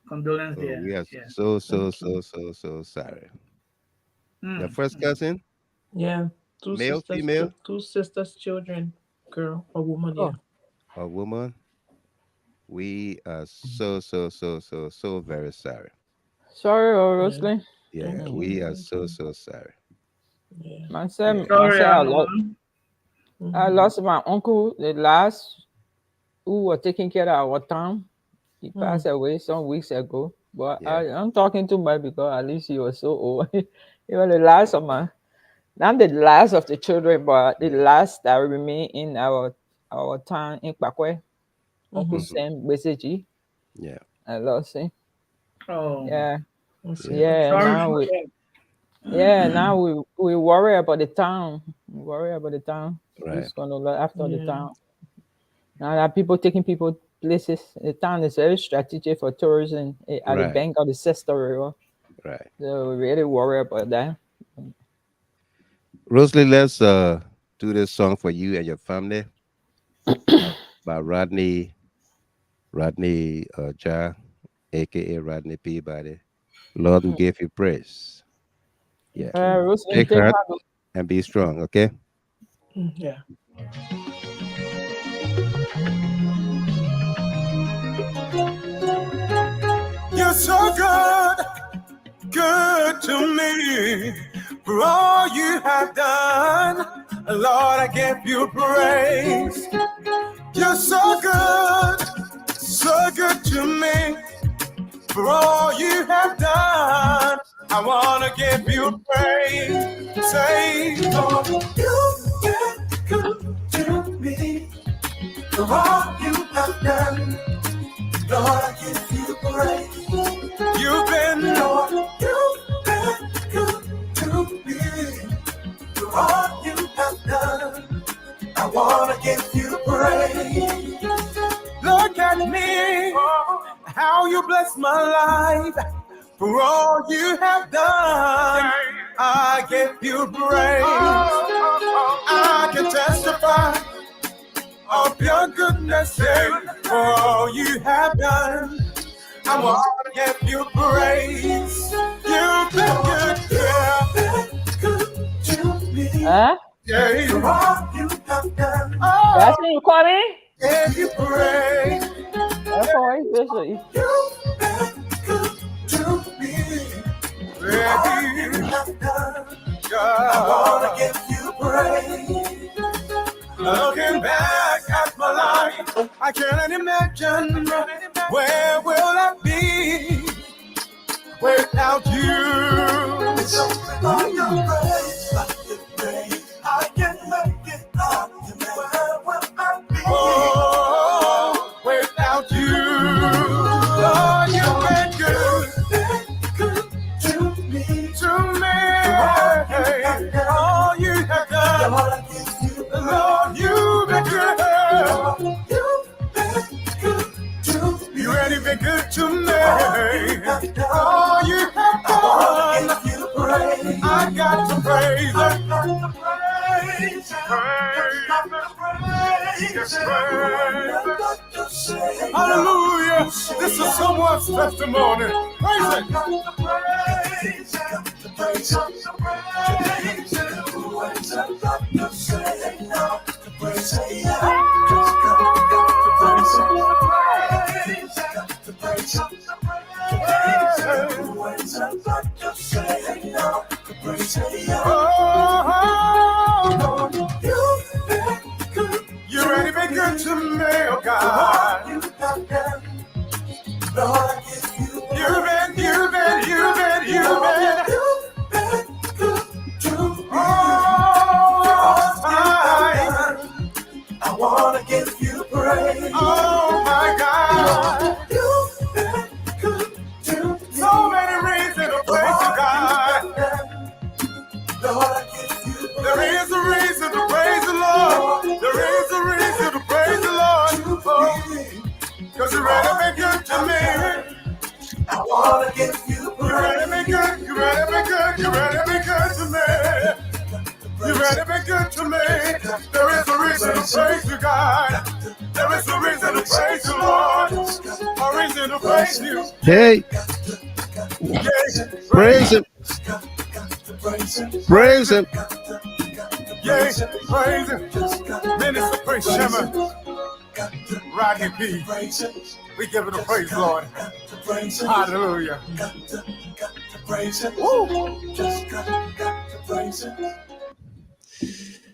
K: Condolence there.
A: We are so sorry. Your first cousin?
M: Yeah.
A: Male, female?
M: 2 sisters, children, girl, a woman. Yeah.
A: A woman. We are so very sorry.
J: Sorry, Rosalind.
A: Yeah, we are so sorry.
M: Yeah.
J: Myself, I lost my uncle, the last who was taking care of our town. He passed away some weeks ago. But I'm talking too much because at least he was so old. He was the last of not the last of the children, but the last that remain in our town in Pakwe. Uncle Sam Beseji.
A: Yeah.
J: I lost him.
K: Oh.
J: Yeah.
K: Yeah.
J: Now we worry about the town. We worry about the town.
A: Right.
J: Who's gonna look after the town? Now that people taking people places, the town is very strategic for tourism at the bank of the Sister River.
A: Right.
J: So we really worry about that.
A: Rosalie, let's do this song for you and your family by Rodney Ja, aka Rodney Peabody. Lord, we give you praise. Yeah. Take heart and be strong, okay?
M: Yeah.
I: You're so good to me for all you have done. Lord, I give you praise. You're so good to me for all you have done. I want to give you praise. Say, Lord, you wanna give you praise. Look at me, how you bless my life. For all you have done, I give you praise. I can testify of your goodness, for all you have done. I want to give you praise. You've been good, to me.
J: Huh?
I: Yeah, for all you have done.
J: That's what you call me?
I: Give you praise.
J: That's all right, Bishop.
I: You've been good to me. Yeah, you have done. God, I want to give you praise. Looking back at my life, I can't imagine where will I be without you. It's only by your grace, I can make it up. Where will I be? Oh, without you. Lord, you've been good to me. All you have done. Lord, you've been good. You really been good to me. All you have done, I got to praise. Hallelujah. This is someone's testimony. Praise it. You really been good to me, oh God. You've been all time. I wanna give you praise. Oh my God. You've been good to me. So many reasons to praise you, God. Lord, I give you praise. There is a reason to praise the Lord. There is a reason to praise the Lord. Because you really been good to me. I wanna give you praise. You really been good. You really been good. You really been good to me. You really been good to me. There is a reason to praise you, God. There is a reason to praise you, Lord. A reason to praise you.
A: Hey, praise him. Praise him.
I: Yeah, praise him. Minister Praise Shema. Rodney P. We give it a praise, Lord. Hallelujah.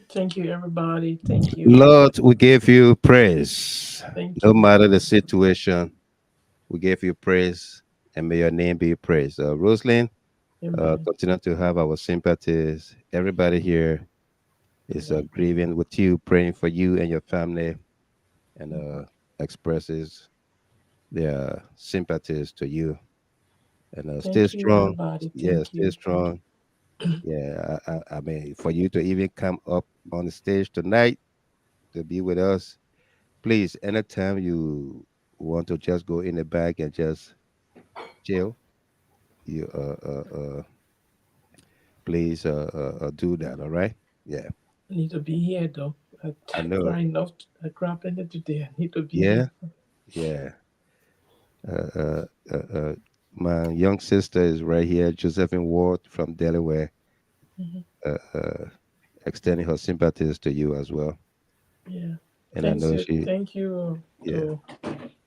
M: Thank you, everybody. Thank you.
A: Lord, we give you praise.
M: Thank
A: No
M: you.
A: matter the situation, we give you praise, and may your name be praised. Rosalind,
M: Amen.
A: continue to have our sympathies. Everybody here is grieving with you, praying for you and your family, and expresses their sympathies to you. And stay
M: Thank you,
A: strong.
M: everybody.
A: Yeah,
M: Thank
A: stay
M: you.
A: strong. Yeah, I mean, for you to even come up on the stage tonight to be with us, please, anytime you want to just go in the back and just chill, you please do that. All right? Yeah,
M: I need to be here, though.
A: I
M: I
A: know.
M: cry enough. I crap in it today. I need to be
A: Yeah,
M: here.
A: yeah. Uh, uh, uh, uh, my young sister is right here, Josephine Ward from Delaware,
M: Mhm.
A: extending her sympathies to you as well.
M: Yeah.
A: And I know she,
M: Thank you
A: yeah,
M: to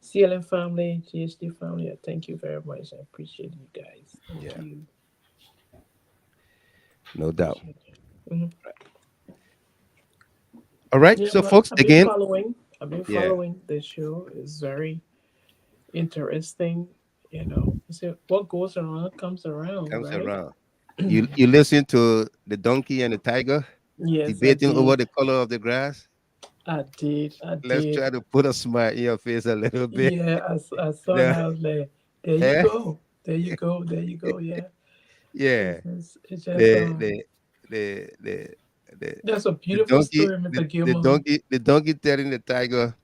M: CLM family, GSD family. Thank you very much. I appreciate you guys. Thank
A: yeah,
M: you.
A: no doubt.
M: Appreciate you. Mhm.
A: All right,
M: Yeah,
A: so
M: but
A: folks, again,
M: I've been
A: yeah,
M: following the show. It's very interesting. So what goes around comes around,
A: comes
M: right?
A: around. You listen to the donkey and the tiger
M: Yes, I
A: debating over
M: did.
A: the color of the grass.
M: I did. I
A: Let's
M: did.
A: try to put a smile in your face a little bit.
M: Yeah, I saw
A: Yeah,
M: that. I was like, there you
A: eh?
M: go. There you go. There you go. Yeah.
A: Yeah.
M: It's just
A: The the the the
M: That's a beautiful story, Mr. Gilmore.
A: The donkey telling the tiger,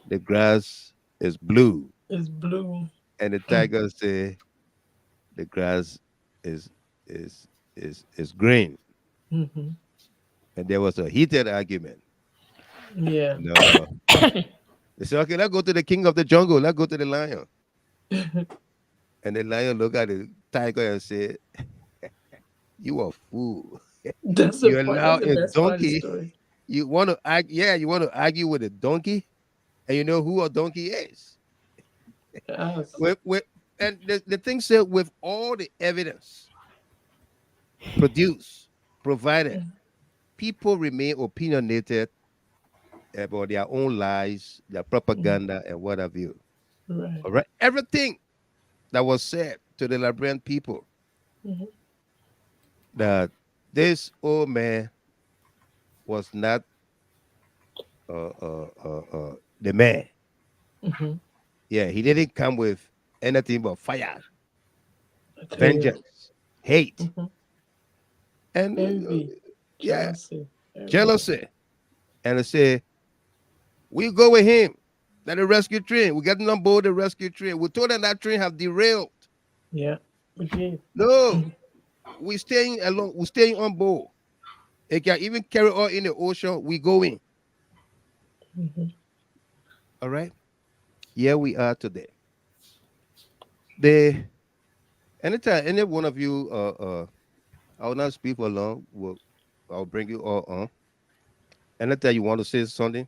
A: the grass is blue.
M: It's blue.
A: And the tiger say, the grass is green.
M: Mm-hmm.
A: And there was a heated argument.
M: Yeah.
A: No. They said, okay, let's go to the king of the jungle. Let's go to the lion. And the lion looked at the tiger and said, you are a fool. You allow a donkey. You want to argue, you want to argue with a donkey, and you know who a donkey is.
M: Yes.
A: And the thing said, with all the evidence provided, people remain opinionated about their own lies, their propaganda, and what have you.
M: Right.
A: All right. Everything that was said to the Liberian people, that this old man was not the man. Yeah, he didn't come with anything but fire, vengeance, hate, and
M: envy,
A: jealousy. And they say, we go with him. That the rescue train. We getting on board the rescue train. We told them that train have derailed.
M: Yeah, we did.
A: No, we staying along. We staying on board. It can even carry on in the ocean. We going. All right. Here we are today. Anytime any one of you, I will not speak for long. I'll bring you all on. Anytime you want to say something,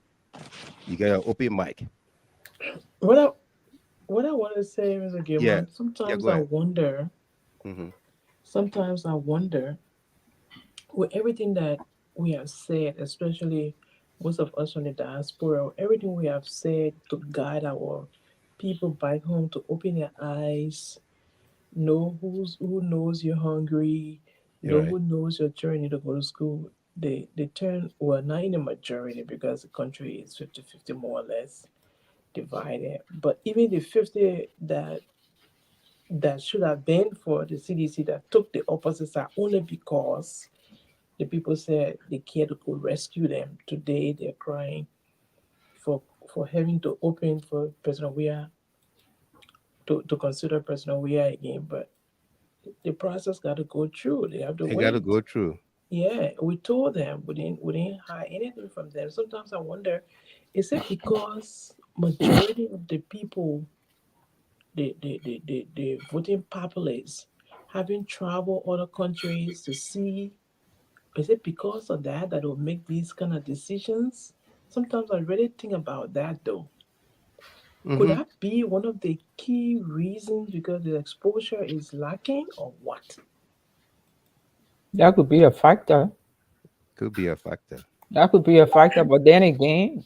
A: you got an open mic.
M: What I want to say, Mr. Gilman, sometimes I wonder. Sometimes I wonder, with everything that we have said, especially most of us from the diaspora, everything we have said to guide our people back home to open their eyes, know who knows you're hungry, who knows your journey to go to school. They turn, well, not in a majority because the country is 50-50 more or less divided. But even the 50 that should have been for the CDC that took the opposite side only because the people said they cared to go rescue them. Today they're crying for having to open for President Weah to consider President Weah again. But the process got to go through. They have to wait.
A: Got to go through.
M: Yeah, we told them we didn't hide anything from them. Sometimes I wonder, is it because majority of the people, the voting populace, having traveled other countries to see, is it because of that will make these kind of decisions? Sometimes I really think about that though. Could that be one of the key reasons because the exposure is lacking or what?
J: That could be a factor.
A: Could be a factor.
J: That could be a factor, but then again,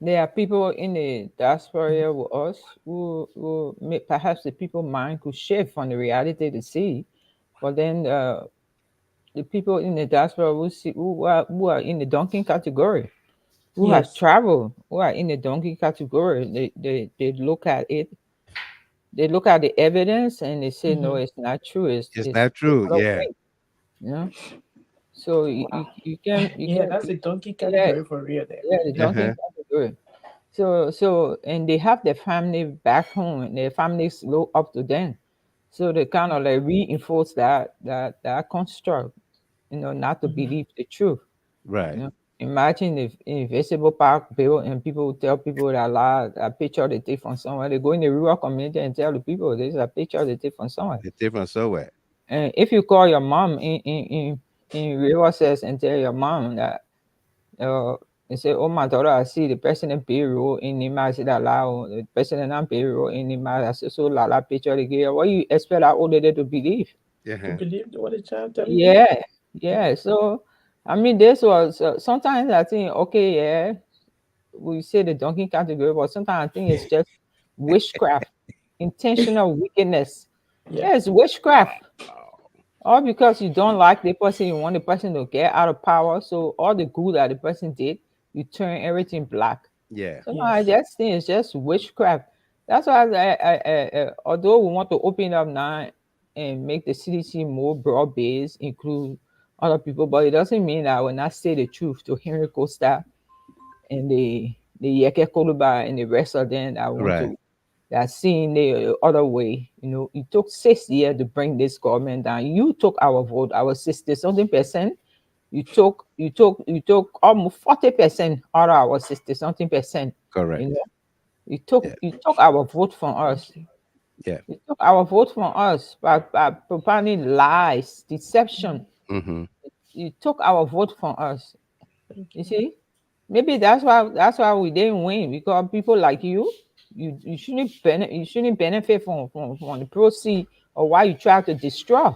J: there are people in the diaspora with us who perhaps the people mind could shift from the reality to see, but then the people in the diaspora who are in the donkey category, who have traveled, who are in the donkey category, they look at it. They look at the evidence and they say, no, it's not true. It's
A: not true. Yeah.
J: You know? So you can
M: that's a donkey category for real there.
J: Yeah, the donkey category. So and they have their family back home and their families look up to them. So they kind of like reinforce that construct, not to believe the truth.
A: Right.
J: You know? Imagine if Invisible Park built and people tell people that a picture they take from somewhere. They go in the rural community and tell the people there's a picture they take from somewhere.
A: They take from somewhere.
J: And if you call your mom in Riverside and tell your mom that they say, oh my daughter, I see the person in payroll in Nima, see that the person in payroll in Nima, I see so la picture they give. What you expect that old lady to believe?
M: To believe what the child telling
J: you? Yeah. So I mean, this was sometimes I think, okay, we say the donkey category, but sometimes I think it's just witchcraft, intentional wickedness. Yeah, it's witchcraft. All because you don't like the person, you want the person to get out of power. So all the good that the person did, you turn everything black.
A: Yeah.
J: So I just think it's just witchcraft. That's why although we want to open up now and make the CDC more broad-based, include other people, but it doesn't mean that I will not say the truth to Henry Costa and the Yeke Koluba and the rest of them that want to, that seeing the other way. You know, it took 6 years to bring this government down. You took our vote, our 60-something%. You took almost 40% out of our 60-something%.
A: Correct.
J: You know, you took our vote from us.
A: Yeah.
J: You took our vote from us by propounding lies, deception. You took our vote from us. You see, maybe that's why we didn't win, because people like you shouldn't benefit from the proceed of what you tried to destroy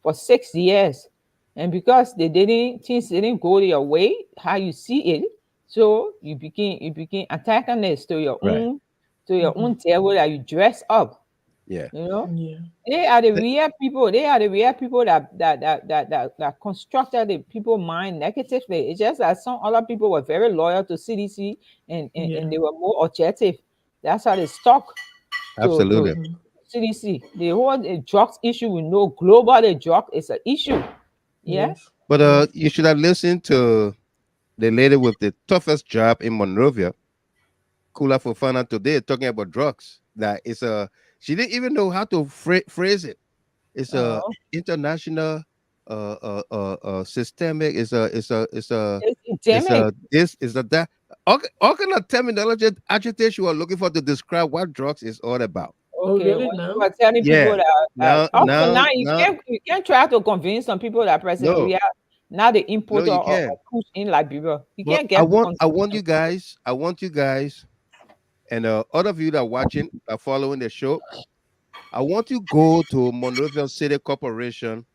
J: for 6 years. And because things didn't go your way, how you see it, so you begin attacking this to your own devil that you dress up.
A: Yeah.
J: You know?
M: Yeah.
J: They are the real people. They are the real people that constructed the people mind negatively. It's just that some other people were very loyal to CDC and they were more objective. That's how they stuck to CDC. The whole drugs issue, we know global the drug is an issue. Yeah.
M: Yes.
A: But you should have listened to the lady with the toughest job in Monrovia, Kula Fofana, today, talking about drugs. That it's she didn't even know how to phrase it. It's a international systemic. It's a this is a that. All kind of terminology agitation you are looking for to describe what drugs is all about.
J: Okay,
M: really?
J: when
M: No?
J: you are telling people that you can't try to convince some people that President Weah not the importer or push in Liberia. You can't get.
A: I want you guys, and all of you that are watching, are following the show. I want you to go to Monrovia City Corporation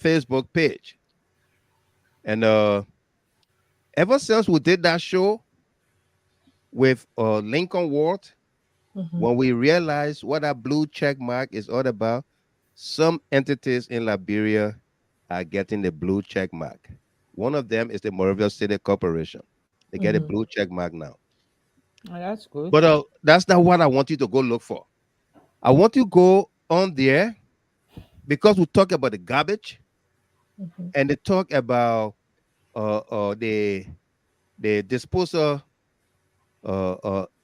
A: Facebook page, and ever since we did that show with Lincoln Ward, when we realized what that blue check mark is all about, some entities in Liberia are getting the blue check mark. One of them is the Monrovia City Corporation. They get a blue check mark now.
J: Oh, that's good.
A: But that's not what I want you to go look for. I want you to go on there, because we talk about the garbage, and they talk about the disposal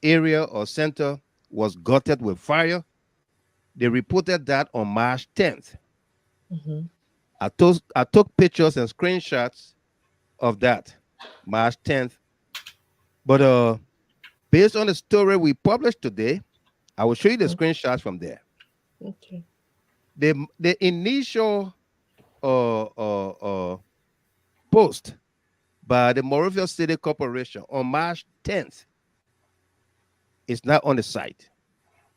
A: area or center was gutted with fire. They reported that on March 10th. I took pictures and screenshots of that March 10th. But based on the story we published today, I will show you the screenshots from there.
M: Okay.
A: The initial post by the Monrovia City Corporation on March 10th is not on the site.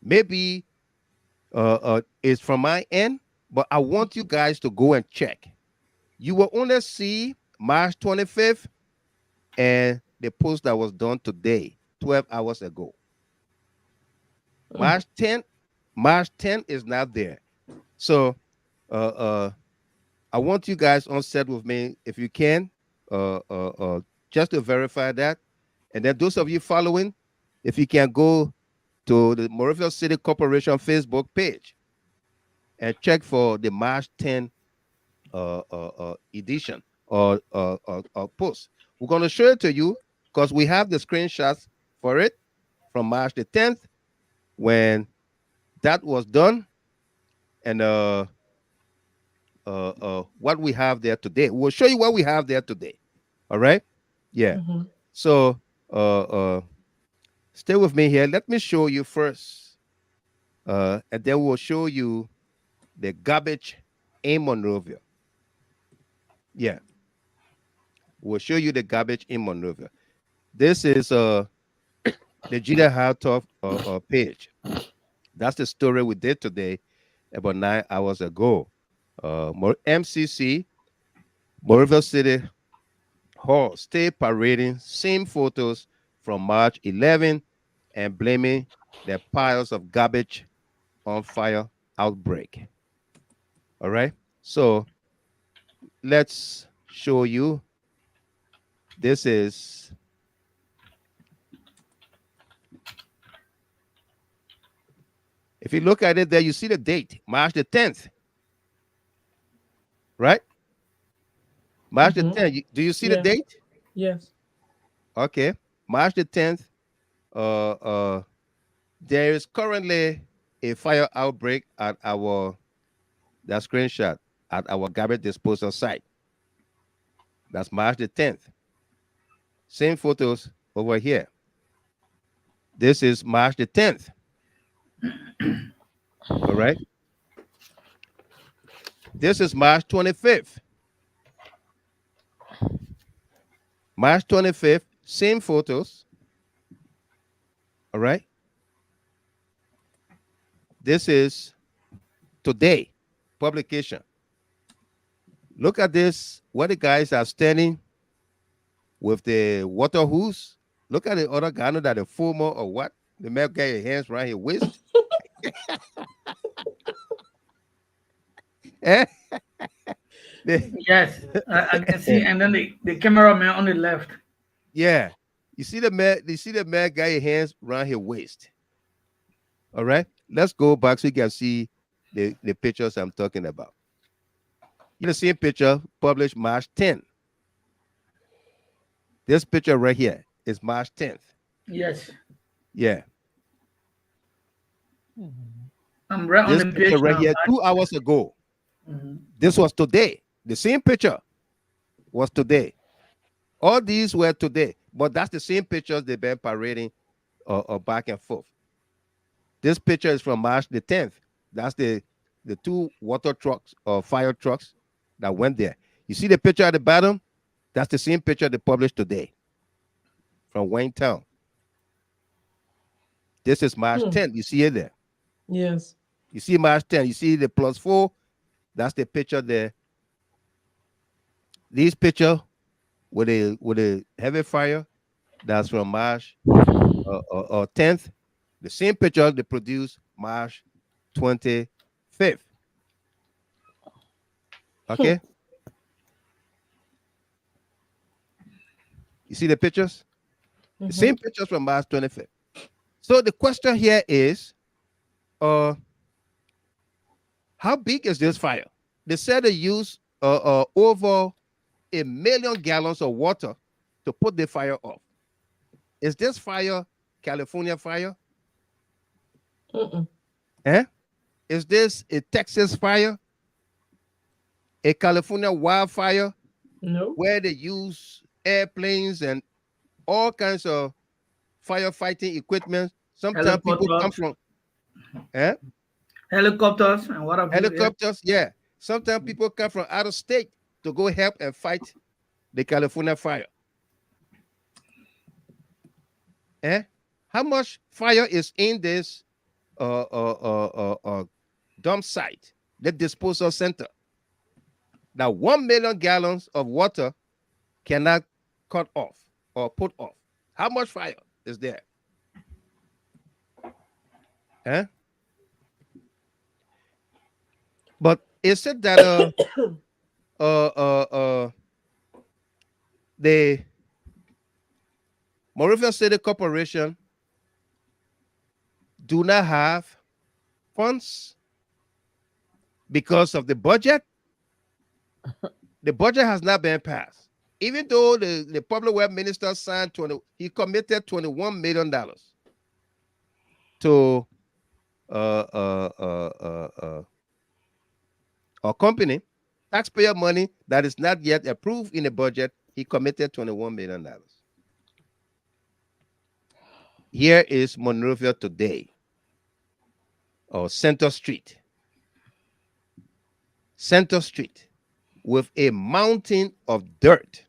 A: Maybe it's from my end, but I want you guys to go and check. You will only see March 25th and the post that was done today, 12 hours ago. March 10th is not there. So I want you guys on set with me if you can, just to verify that. And then those of you following, if you can go to the Monrovia City Corporation Facebook page and check for the March 10 edition or post. We're going to show it to you because we have the screenshots for it from March the 10th when that was done, and what we have there today. We'll show you what we have there today. All right? Yeah. So stay with me here. Let me show you first, and then we'll show you the garbage in Monrovia. Yeah. We'll show you the garbage in Monrovia. This is the Jida Hartov page. That's the story we did today about 9 hours ago. MCC, Monrovia City Hall, stay parading same photos from March 11 and blaming the piles of garbage on fire outbreak. All right, so let's show you. This is if you look at it there, you see the date, March the 10th. right? March the 10th. Do you see the date?
M: Yes.
A: Okay. March the 10th. There is currently a fire outbreak at that screenshot at our garbage disposal site. That's March the 10th. Same photos over here. This is March the 10th. All right. This is March 25th. March 25th, same photos. All right. This is today publication. Look at this. What the guys are standing with the water hose. Look at the other guy, know that the former or what? The man got your hands around his waist.
K: Yes, I can see. And then the cameraman on the left.
A: Yeah. You see the man got your hands around his waist. All right. Let's go back so you can see the pictures I'm talking about. You the same picture published March 10th. This picture right here is March 10th.
K: Yes.
A: Yeah.
K: I'm right on the picture
A: right here 2 hours ago. This was today. The same picture was today. All these were today, but that's the same pictures they've been parading back and forth. This picture is from March the 10th. That's the 2 water trucks or fire trucks that went there. You see the picture at the bottom? That's the same picture they published today from Whein Town. This is March 10th. You see it there?
M: Yes.
A: You see March 10th. You see the +4. That's the picture there. These picture with a heavy fire, that's from March 10th. The same picture they produced March 25th. Okay. You see the pictures? The same pictures from March 25th. So the question here is, how big is this fire? They said they use over 1 million gallons of water to put the fire off. Is this fire California fire? Is this a Texas fire? A California wildfire?
M: No.
A: Where they use airplanes and all kinds of firefighting equipment. Sometimes people come from
K: helicopters and what have
A: helicopters, yeah. Sometimes people come from out of state to go help and fight the California fire. How much fire is in this dump site, the disposal center? Now, 1 million gallons of water cannot cut off or put off. How much fire is there? But it said that the Monrovia City Corporation do not have funds because of the budget. The budget has not been passed. Even though the public works minister signed he committed $21 million to a company, taxpayer money that is not yet approved in the budget. He committed $21 million. Here is Monrovia today, or Center Street. Center Street with a mountain of dirt.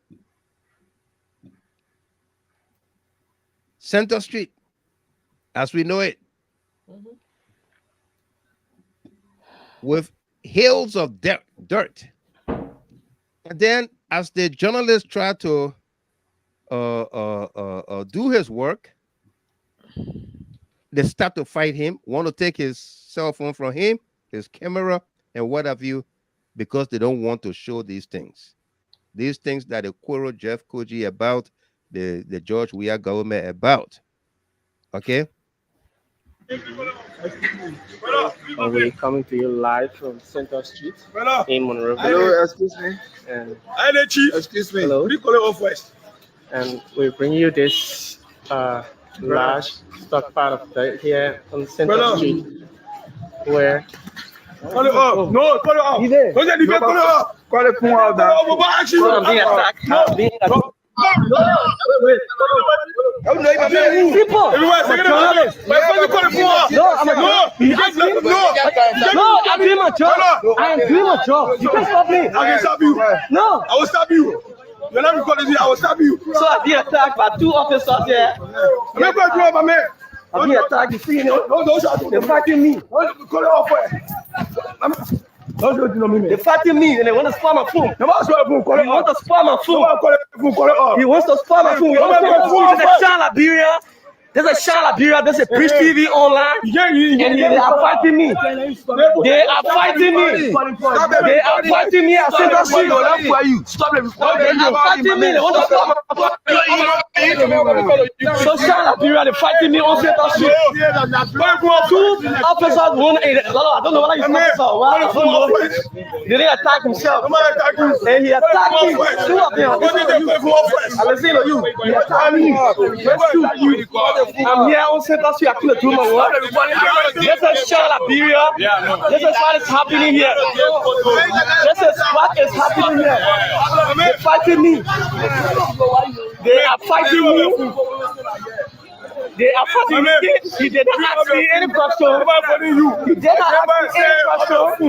A: Center Street, as we know it, with hills of dirt. And then as the journalist tried to do his work, they start to fight him, want to take his cell phone from him, his camera, and what have you, because they don't want to show these things. These things that they quarrel Jeff Koji about, the George Weah government about. Okay?
E: We're coming to you live from Center Street in Monrovia.
L: Hello, excuse me.
E: And
L: Excuse me.
E: hello.
L: You call it off west.
E: And we bring you this large stockpile of dirt here on Center Street, where
L: Call it off. No, call it off.
E: You there?
L: Don't let the call it off. Call it out now.
E: I'm being attacked. I'm being attacked.
L: Wait.
E: People!
L: Everyone, second of
E: No, I'm doing my job. I am doing my job. You can't stop me.
L: I can stop you.
E: No.
L: I will stop you. You're not recording me. I will stop you.
E: So I'm being attacked by two officers here.
L: I'm not going to do it, my man.
E: I'm being attacked. You see,
L: Don't shout.
E: they're fighting me.
L: Call it off. Don't do it to me.
E: They're fighting me and they want to spam my phone.
L: No matter what, call it
E: He wants
L: off.
E: to spam my phone.
L: Call it off.
E: He wants to spam my phone. There's a Shine Liberia. There's a Shine Liberia. There's a Preach TV online. And they are fighting me. They are fighting me. They are fighting me. I said that's you. Stop them. They are fighting me. They want to spam my phone. So Shine Liberia, they're fighting me on Center Street. Two officers, one. I don't know whether he's officer. They didn't attack himself. And he attacked me. Two of them. I listen to you. He attacked me. I'm here on Center Street. I couldn't do my work. This is Shine Liberia. This is what is happening here. This is what is happening here. They're fighting me. They are fighting me. They are fighting me. He did not ask me any question. He did not ask me any question.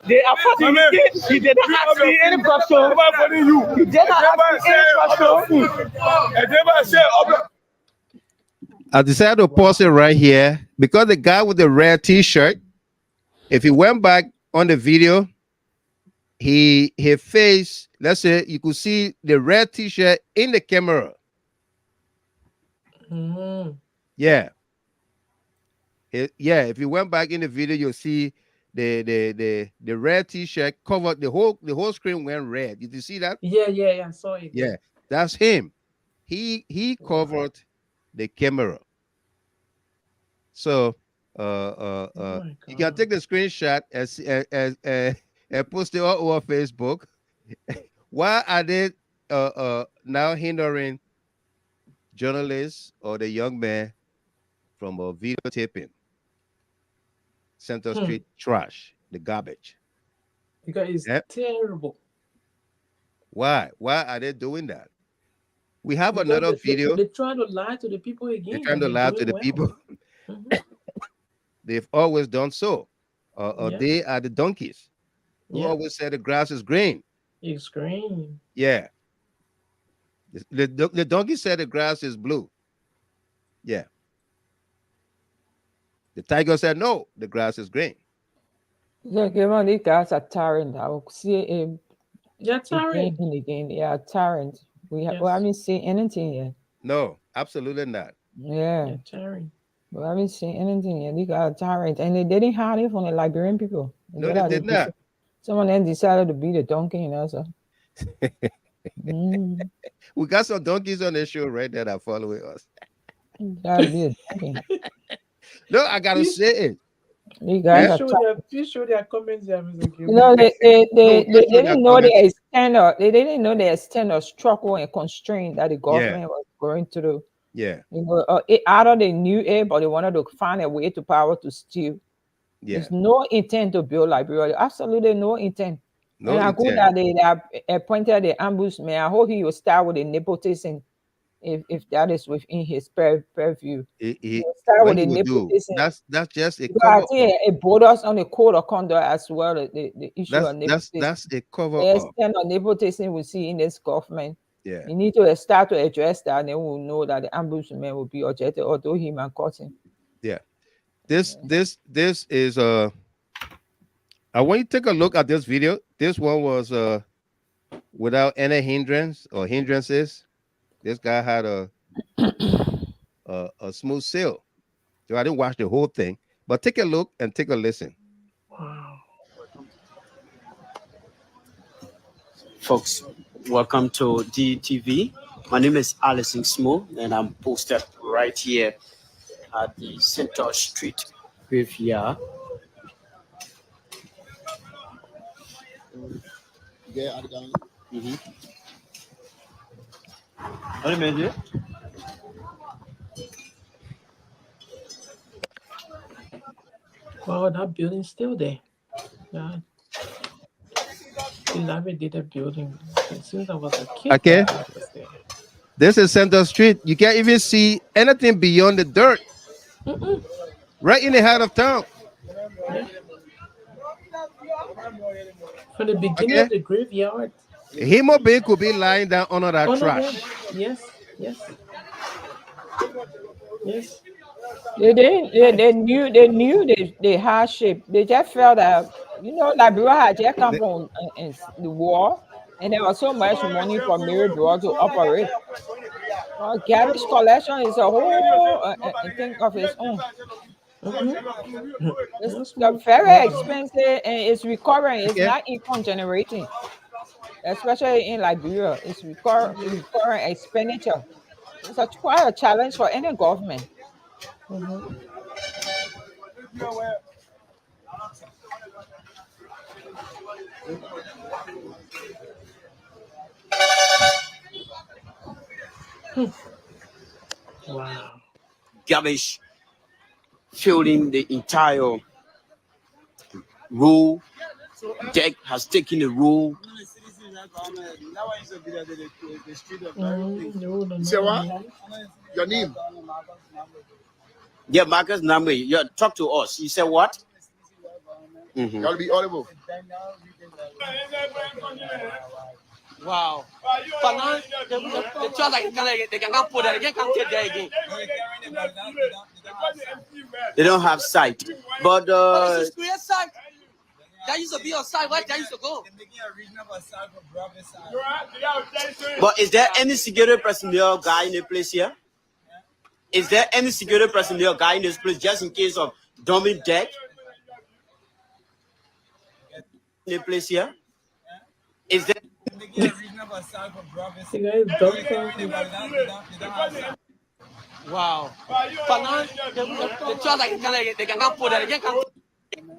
E: They are fighting me. He did not ask me any question. He did not ask me any question.
A: I decided to pause it right here because the guy with the red t-shirt, if he went back on the video, his face, let's say you could see the red t-shirt in the camera. Yeah. If you went back in the video, you'll see the red t-shirt covered the whole screen went red. Did you see that?
M: Yeah, I saw it.
A: Yeah, that's him. He covered the camera. So you can take the screenshot and post it all over Facebook. Why are they now hindering journalists or the young man from videotaping Center Street trash, the garbage?
M: Because it's terrible.
A: Why are they doing that? We have another video.
M: They're trying to lie to the people again.
A: They're trying to lie to the people. They've always done so. They are the donkeys who always say the grass is green.
M: It's green.
A: Yeah. The donkey said the grass is blue. Yeah. The tiger said no, the grass is green.
J: Yeah, these guys are tyrant. I will see him.
M: Yeah, tyrant.
J: Again. Yeah, tyrant. We haven't seen anything yet.
A: No, absolutely not.
J: Yeah.
M: Tyrant.
J: We haven't seen anything yet. These guys are tyrant. And they didn't hide it from the Liberian people.
A: No, they did not.
J: Someone then decided to be the donkey, so.
A: We got some donkeys on the show right there that following us. No, I gotta say it.
M: You guys show their comments there, Mr.
J: You know, they didn't know the extent of the struggle and constraint that the government was going through.
A: Yeah.
J: You know, either they knew it, but they wanted to find a way to power to steal.
A: Yeah.
J: There's no intent to build Liberia. Absolutely no intent.
A: No
J: and I
A: intent.
J: go that they appointed the ambushman. I hope he will start with the nepotism. If that is within his purview, start with the nepotism.
A: That's just a
J: cover. I think it borders on the code of conduct as well. The issue of nepotism.
A: That's a cover.
J: The extent of nepotism we see in this government.
A: Yeah,
J: you need to start to address that, and then we'll know that the ambushman will be objected, although he might caught him.
A: Yeah, this is I want you to take a look at this video. This one was without any hindrances. This guy had a smooth sail. So I didn't watch the whole thing, but take a look and take a listen.
M: Wow.
G: Folks, welcome to DTV. My name is Alison Smo, and I'm posted right here at the Center Street Graveyard.
M: Wow, that building's still there. Yeah. The library did a building. Since I was a kid,
A: Okay.
M: that was there.
A: This is Center Street. You can't even see anything beyond the dirt. Right in the heart of town.
M: Yeah. From the beginning of the graveyard.
A: Himo Bay could be lying down under that trash.
M: Yes, yes. Yes.
J: They knew the hardship. They just felt that, Liberia had just come from the war, and there was so much money for Bureau to operate. Garbage collection is a whole thing of its own. It's very expensive and it's recurring. It's not income generating, especially in Liberia. It's recurring expenditure. It's quite a challenge for any government.
G: Wow. Garbage filling the entire row. Deck has taken the row.
N: Say what? Your name?
G: Yeah, Marcus Nagbe. Yeah, talk to us. You said what?
N: You'll be audible.
E: Wow.
G: They don't have sight. But
E: this is clear sight. That used to be on site. Where that used to go?
G: But is there any security personnel guy in the place here? Is there any security personnel guy in this place just in case of dumping deck? In the place here? Is there?
E: Wow.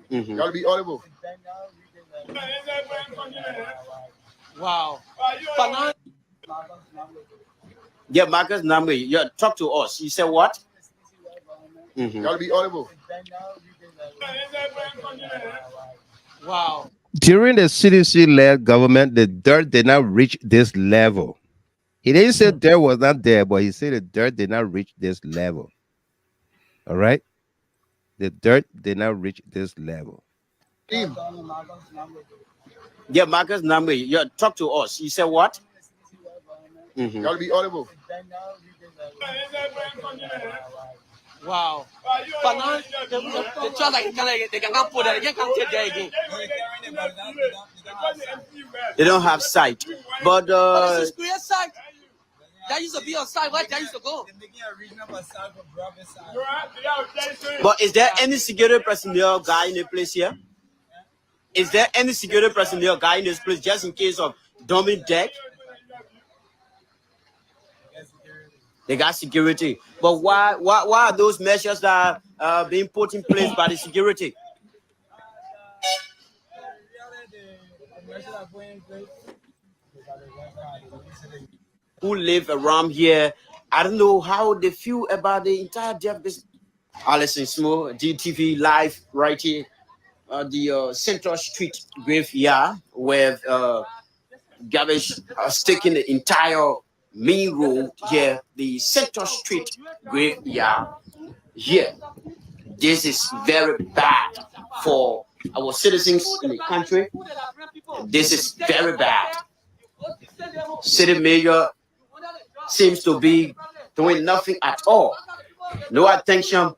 N: You'll be audible.
E: Wow.
G: Yeah, Marcus Nagbe. Yeah, talk to us. You said what?
N: You'll be audible.
E: Wow.
A: During the CDC-led government, the dirt did not reach this level. He didn't say dirt was not there, but he said the dirt did not reach this level. All right? The dirt did not reach this level.
G: Yeah, Marcus Nagbe. Yeah, talk to us. You said what?
N: You'll be audible.
E: Wow.
G: They don't have sight. But
E: this is clear sight. That used to be on site. Where that used to go?
G: But is there any security personnel guy in the place here? Is there any security personnel guy in this place just in case of dumping deck? They got security. But why are those measures that are being put in place by the security? Who live around here, I don't know how they feel about the entire death business. Alison Smo, DTV live right here at the Central Street Graveyard, where garbage taking the entire main road here, the Central Street Graveyard. Here, this is very bad for our citizens in the country. This is very bad. City mayor seems to be doing nothing at all. No attention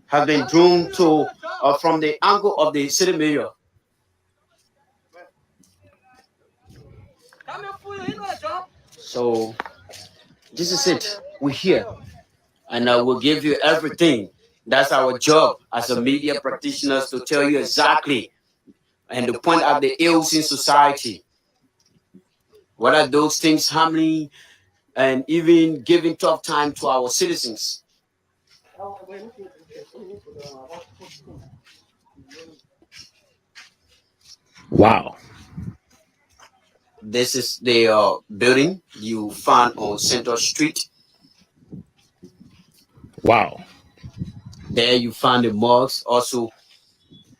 G: has been drawn to from the angle of the city mayor. So this is it. We're here, and we'll give you everything. That's our job as a media practitioners, to tell you exactly and to point out the ills in society. What are those things harming and even giving tough time to our citizens?
A: Wow.
G: This is the building you found on Central Street.
A: Wow.
G: There you find the mosques also.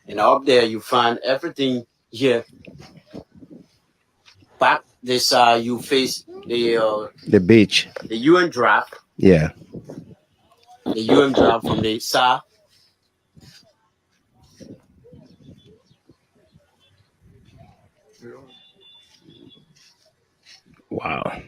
G: And up there you find everything here. Back this you face
A: the beach.
G: The UN draft.
A: Yeah.
G: The UN draft from the south.
A: Wow.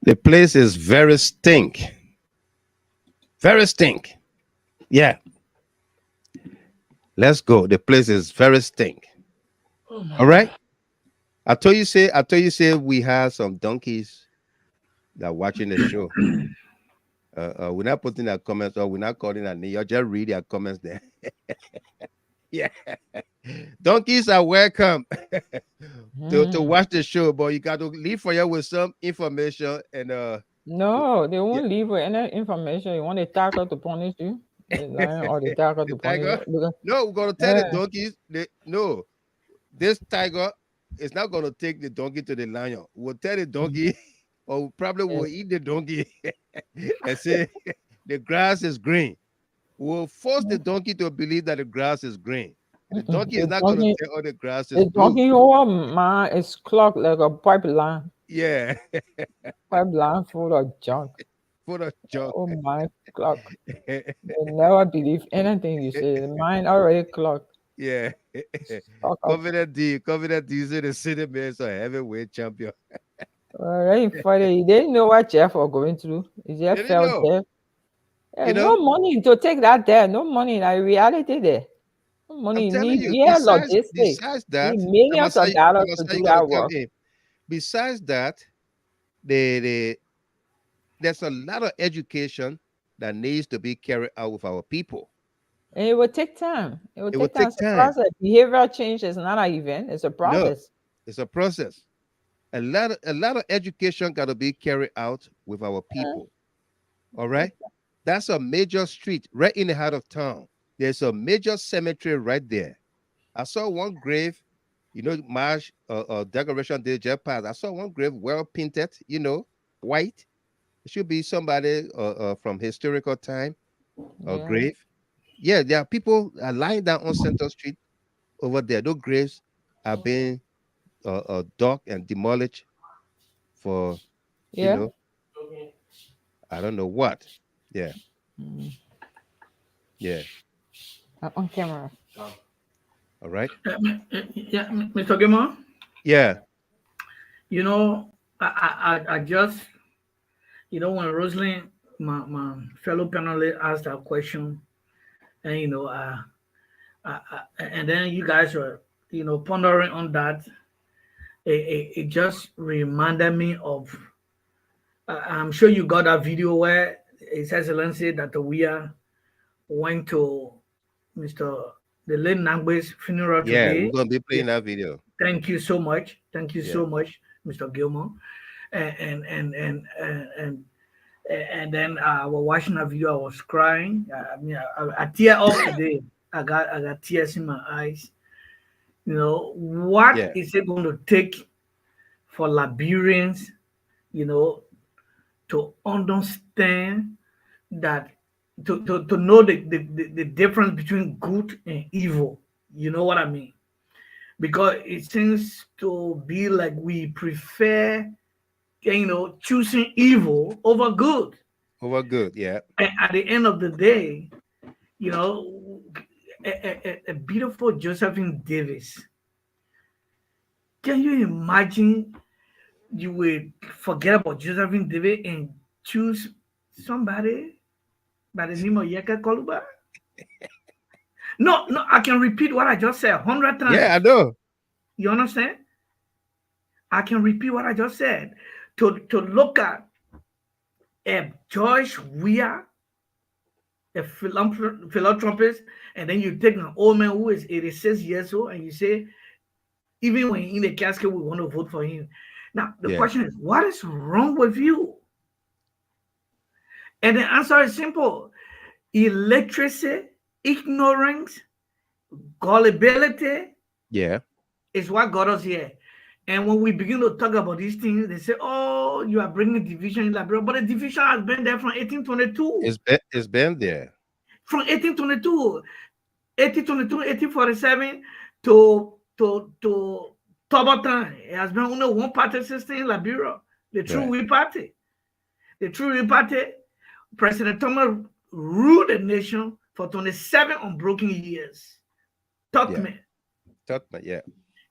A: The place is very stink. Very stink. Yeah. Let's go. The place is very stink. All right. I told you say we have some donkeys that are watching the show. We're not putting our comments or we're not calling a name. You just read their comments there. Yeah. Donkeys are welcome to watch the show, but you got to leave for you with some information and
J: no, they won't leave with any information. You want the tiger to punish you? The lion or the tiger to punish you?
A: No, we're gonna tell the donkeys no, this tiger is not gonna take the donkey to the lion. We'll tell the donkey, or probably we'll eat the donkey and say the grass is green. We'll force the donkey to believe that the grass is green. The donkey is not going to tell all the grass is blue.
J: The donkey, oh man, is clogged like a pipeline.
A: Yeah.
J: Pipeline full of junk.
A: Full of junk.
J: Oh my clock. They never believe anything you say. The mind already clogged.
A: Yeah. Confident D say the city man is a heavyweight champion.
J: Right, Friday, you didn't know what Jeff was going through. Jeff felt Jeff. Yeah, no money to take that there. No money in reality there. No money need logistics.
A: Besides that,
J: millions of dollars to do that work.
A: Besides that, there's a lot of education that needs to be carried out with our people.
J: And it will take time. It will take time. It's a process. Behavioral change is not an event. It's a process.
A: No, it's a process. A lot of education got to be carried out with our people. All right. That's a major street right in the heart of town. There's a major cemetery right there. I saw one grave, March decoration day just passed. I saw one grave well painted, white. It should be somebody from historical time or grave. Yeah, there are people lying down on Central Street over there. Those graves are being dug and demolished for, I don't know what. Yeah. Yeah.
J: On camera.
A: All right.
K: Yeah, Mr. Gilmore.
A: Yeah.
K: I just, when Rosalind, my fellow panelist, asked that question, and and then you guys were, pondering on that. It just reminded me of. I'm sure you got that video where His Excellency Dr. Weah went to the late Nagbe's funeral today.
A: Yeah, we're going to be playing that video.
K: Thank you so much. Thank you so much, Mr. Gilmore. And then I was watching that video. I was crying. I tear up today. I got tears in my eyes. What is it going to take for Liberians, to understand that, to know the difference between good and evil? You know what I mean? Because it seems to be like we prefer, choosing evil over good.
A: Over good, yeah.
K: And at the end of the day, a beautiful Josephine Davis. Can you imagine you would forget about Josephine Davis and choose somebody by the name of Yeka Koluba? No, I can repeat what I just said 100 times.
A: Yeah, I know.
K: You understand? I can repeat what I just said. To look at George Weah a philanthropist, and then you take an old man who is 86 years old, and you say, even when in the casket, we want to vote for him. Now, the question is, what is wrong with you? And the answer is simple. Illiteracy, ignorance, gullibility is what got us here. And when we begin to talk about these things, they say, oh, you are bringing division in Liberia. But the division has been there from 1822.
A: It's been there.
K: From 1822, 1847 to Toba time. It has been only one party system in Liberia, the True Wheat Party. The True Wheat Party, President Thomas ruled the nation for 27 unbroken years. Totman,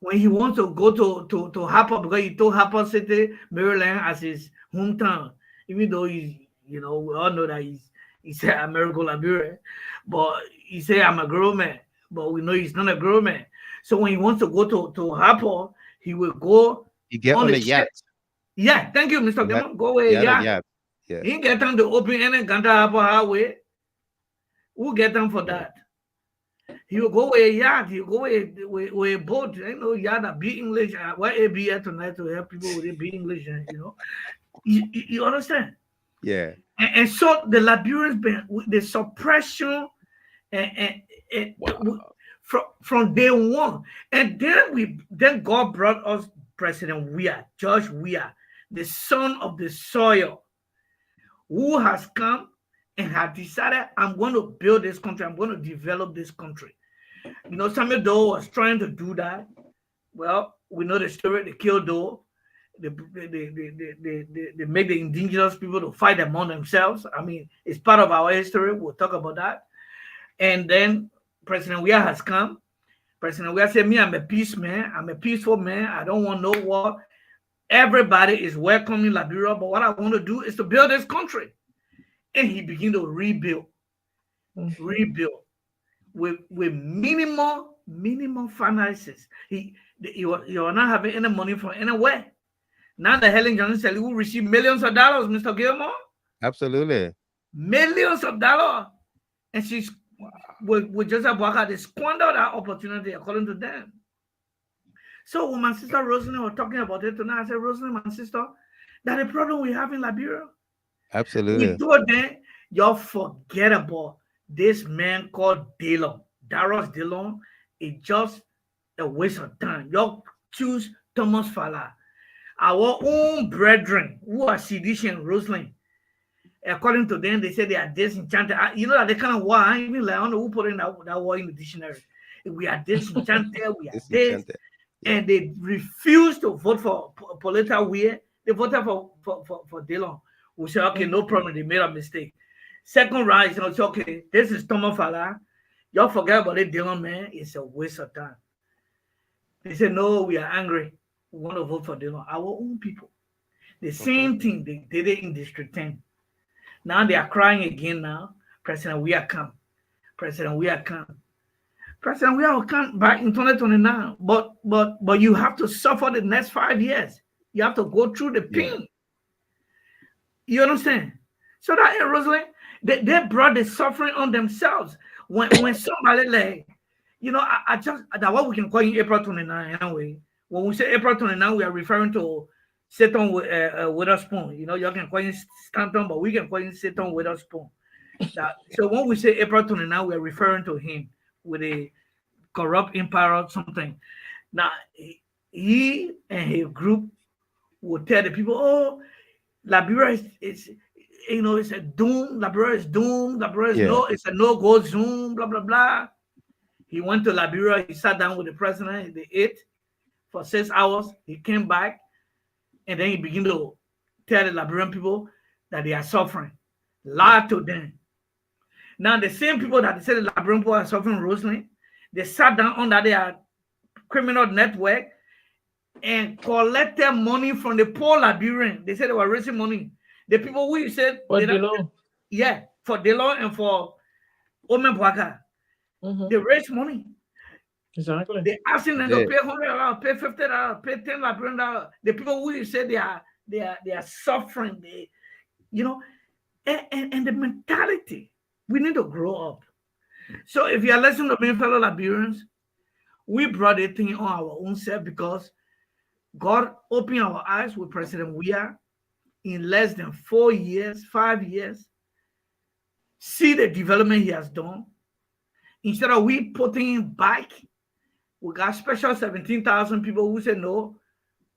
K: when he wants to go to Harper, because he told Harper City, Maryland, as his hometown, even though he's, we all know that he's an American Liberian, but he said, I'm a grown man, but we know he's not a grown man. So when he wants to go to Harper, he will go.
A: He get on the yacht.
K: Yeah, thank you, Mr. Demon. Go away, yeah. He ain't get time to open any Ganta Harper Highway. Who get them for that? He will go with a yacht. He will go with a boat. I know yacht that be English. Why a be here tonight to help people with it be English? You understand?
A: Yeah.
K: And so the Liberians been the suppression from day one, and then God brought us President Weah, George Weah, the son of the soil, who has come and had decided, I'm going to build this country. I'm going to develop this country. Samuel Doe was trying to do that. Well, we know the story. They killed Doe. They make the indigenous people to fight among themselves. I mean, it's part of our history. We'll talk about that. And then President Weah has come. President Weah said, me, I'm a peace man. I'm a peaceful man. I don't want no war. Everybody is welcome in Liberia, but what I want to do is to build this country. And he began to rebuild with minimum finances. He was not having any money from anywhere. Now the Helen Johnson will receive millions of dollars, Mr. Gilmore.
A: Absolutely.
K: Millions of dollars. And she's with Joseph Boaka, they squandered that opportunity according to them. So when my sister Rosalind was talking about it tonight, I said, Rosalind, my sister, that's the problem we have in Liberia.
A: Absolutely.
K: We told them, y'all forget about this man called Dillon. Darius Dillon is just a waste of time. Y'all choose Thomas Fala. Our own brethren who are Sedition, Rosalind. According to them, they say they are disenchanted. You know that they kind of war. I even like, I don't know who put in that war in the dictionary. We are disenchanted, we are this. And they refuse to vote for political Weah. They voted for Dillon. We say, okay, no problem. They made a mistake. Second round, it's okay. This is Thomas Fala. Y'all forget about it, Dillon, man. It's a waste of time. They say, no, we are angry. We want to vote for Dillon. Our own people. The same thing they did it in District 10. Now they are crying again now. President Weah come. President Weah come. President Weah will come back in 2029. But you have to suffer the next 5 years. You have to go through the pain. Yeah. You understand? So that Rosalind, they brought the suffering on themselves. When somebody like, I just that what we can call in April 29 anyway. When we say April 29, we are referring to Satan Witherspoon. You can call him Stanton, but we can call him Satan Witherspoon. So when we say April 29, we are referring to him with a corrupt empire or something. Now he and his group will tell the people, oh, Liberia is it's a doom. Liberia is doomed. Liberia is it's a no-go zone, blah, blah, blah. He went to Liberia. He sat down with the president. They ate for 6 hours. He came back. And then he began to tell the Liberian people that they are suffering. Lie to them. Now, the same people that they said the Liberian people are suffering, Rosalind, they sat down under their criminal network and collected money from the poor Liberian. They said they were raising money. The people who said for Dillon and for Omen Bwaka, they raised money.
M: Exactly.
K: They asking them to pay $100, pay $50, pay $10 Liberian. The people who say they are suffering, and the mentality We need to grow up. So if you are listening to me, fellow Liberians, we brought a thing on our own self because God opened our eyes with President Weah in less than 4 years, 5 years. See the development he has done. Instead of we putting him back, we got special 17,000 people who said no.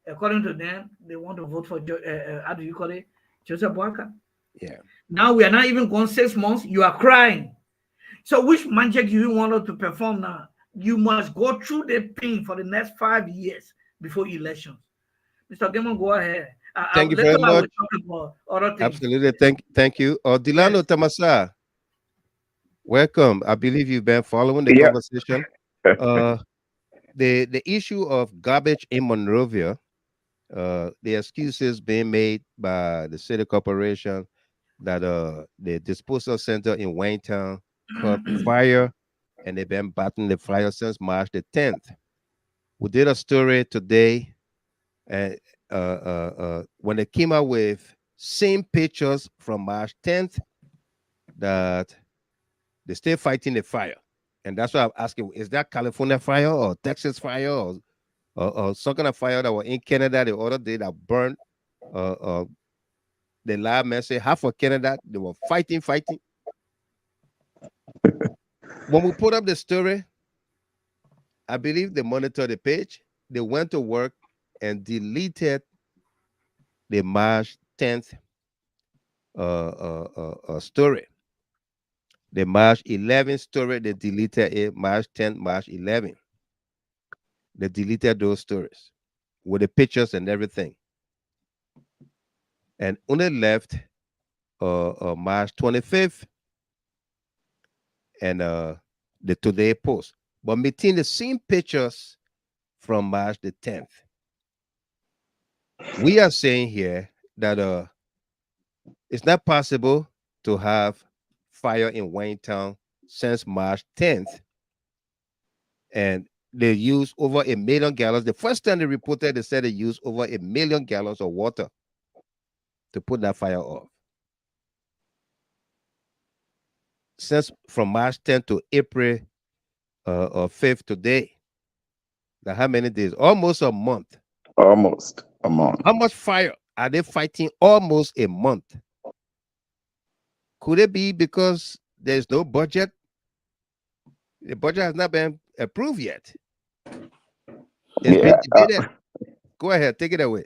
K: According to them, they want to vote for, how do you call it? Joseph Boakai.
A: Yeah.
K: Now we are not even gone 6 months. You are crying. So which magic do you want us to perform now? You must go through the pain for the next 5 years before elections. Mr. Gemon, go ahead.
A: Thank you very much.
K: Other things.
A: Absolutely. Thank you. Delano Tamasa, welcome. I believe you've been following the conversation. The issue of garbage in Monrovia, the excuses being made by the city corporation that the disposal center in Whein Town caught fire, and they've been battling the fire since March the 10th. We did a story today, and when they came out with same pictures from March 10th, that they're still fighting the fire. And that's why I'm asking, is that California fire or Texas fire or some kind of fire that were in Canada the other day that burned the lab message, half of Canada, they were fighting. When we put up the story, I believe they monitored the page. They went to work and deleted the March 10th story. The March 11th story, they deleted it. March 10th, March 11th. They deleted those stories with the pictures and everything. And only left March 25th and the Today Post. But meeting the same pictures from March the 10th. We are saying here that it's not possible to have fire in Whein Town since March 10th. And they used over 1 million gallons. The first time they reported, they said they used over 1 million gallons of water to put that fire off. Since from March 10th to April 5th today. Now, how many days? Almost a month.
O: Almost a month.
A: How much fire are they fighting? Almost a month. Could it be because there's no budget? The budget has not been approved yet. It's been debated. Go ahead, take it away.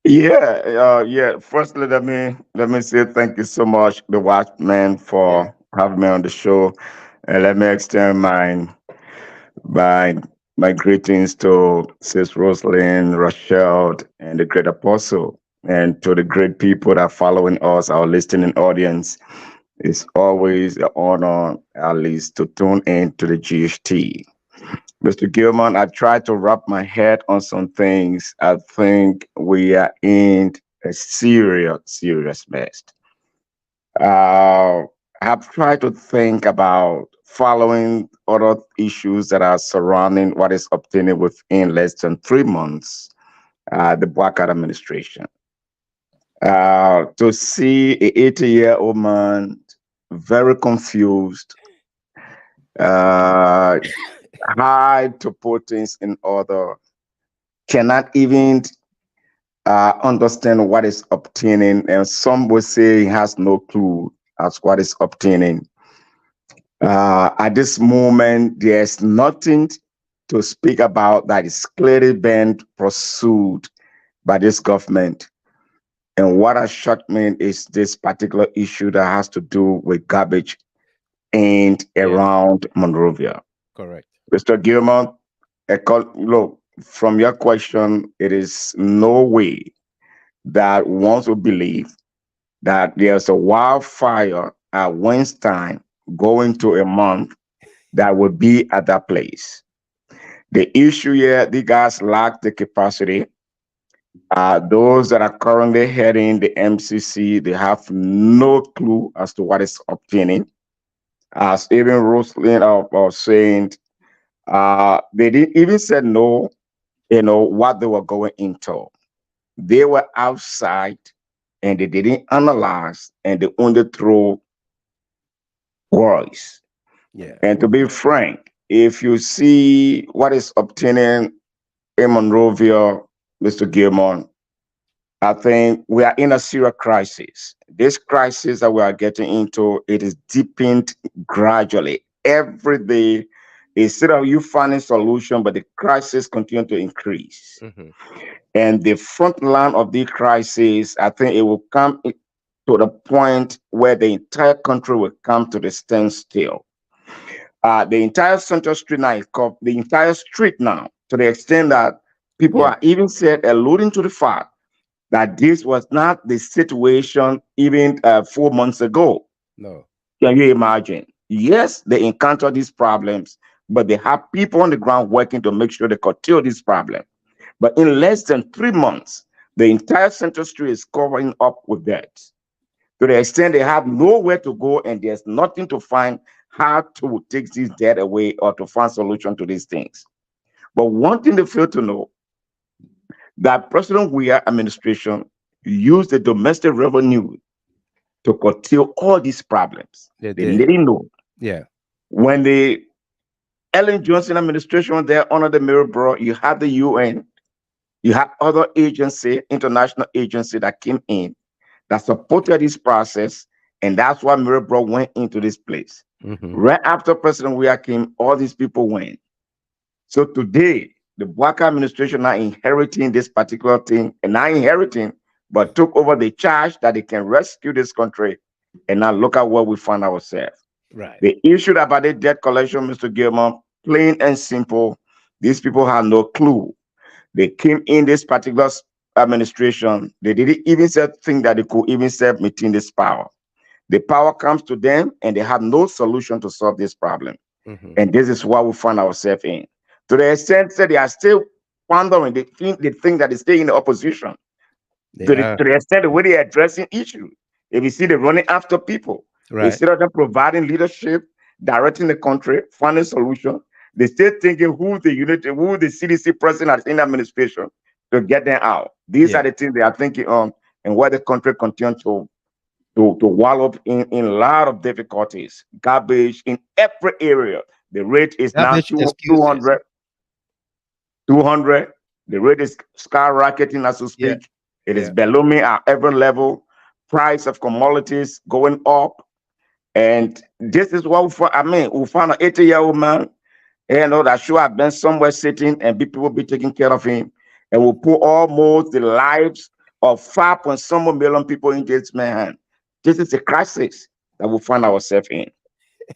O: Yeah. Firstly, let me say thank you so much, the Watchman, for having me on the show, and let me extend my greetings to Sis Rosalind, Rochelle, and the Great Apostle, and to the great people that are following us, our listening audience. It's always an honor, at least, to tune in to the GHT. Mr. Gilman, I tried to wrap my head on some things. I think we are in a serious mess. I have tried to think about following other issues that are surrounding what is obtained within less than 3 months, the Boakai administration. To see an 80-year-old man very confused, hard to put things in order, cannot even understand what is obtaining, and some will say he has no clue as what is obtaining. At this moment, there's nothing to speak about that is clearly being pursued by this government. And what has shocked me is this particular issue that has to do with garbage and around Monrovia.
A: Correct.
O: Mr. Gilman, look, from your question, it is no way that one would believe that there's a wildfire at Whein Town going to a month that would be at that place. The issue here, the guys lack the capacity. Those that are currently heading the MCC, they have no clue as to what is obtaining. As even Rosalind was saying, they didn't even say no, what they were going into. They were outside and they didn't analyze, and they only throw voice.
A: Yeah.
O: And to be frank, if you see what is obtaining in Monrovia, Mr. Gilmore, I think we are in a serious crisis. This crisis that we are getting into, it is deepened gradually. Every day, instead of you finding solution, but the crisis continue to increase. And the front line of the crisis, I think it will come to the point where the entire country will come to the standstill. The entire Central Street now is called the entire street now, to the extent that people are even said, alluding to the fact that this was not the situation even 4 months ago.
A: No.
O: Can you imagine? Yes, they encounter these problems, but they have people on the ground working to make sure they curtail this problem. But in less than 3 months, the entire Central Street is covering up with that. To the extent they have nowhere to go and there's nothing to find how to take this debt away or to find solution to these things. But one thing they fail to know, that President Weah administration used the domestic revenue to curtail all these problems. They didn't know.
A: Yeah.
O: When the Ellen Johnson administration was there under the mirror, bro, you had the UN, you had other agency, international agency that came in that supported this process, and that's why Mirabro went into this place. Right after President Weah came, all these people went. So today, the Bwaka administration are inheriting this particular thing, and not inheriting, but took over the charge that they can rescue this country. And now look at where we find ourselves.
A: Right.
O: The issue about the debt collection, Mr. Gilmore, plain and simple, these people have no clue. They came in this particular administration, they didn't even think that they could even serve meeting this power. The power comes to them and they have no solution to solve this problem. And this is what we find ourselves in. To the extent that they are still pondering, they think that they stay in the opposition. To the extent the way they are addressing issues. If you see they're running after people, instead of them providing leadership, directing the country, finding solution, they still thinking who the CDC president in administration to get them out. These are the things they are thinking on, and where the country continues to wallow in a lot of difficulties. Garbage in every area. The rate is now 200. The rate is skyrocketing as we speak. It is ballooning at every level. Price of commodities going up. And this is what we found an 80-year-old man, that should have been somewhere sitting and people will be taking care of him. And we'll put almost the lives of 5.some million people in this man's hand. This is a crisis that we find ourselves in.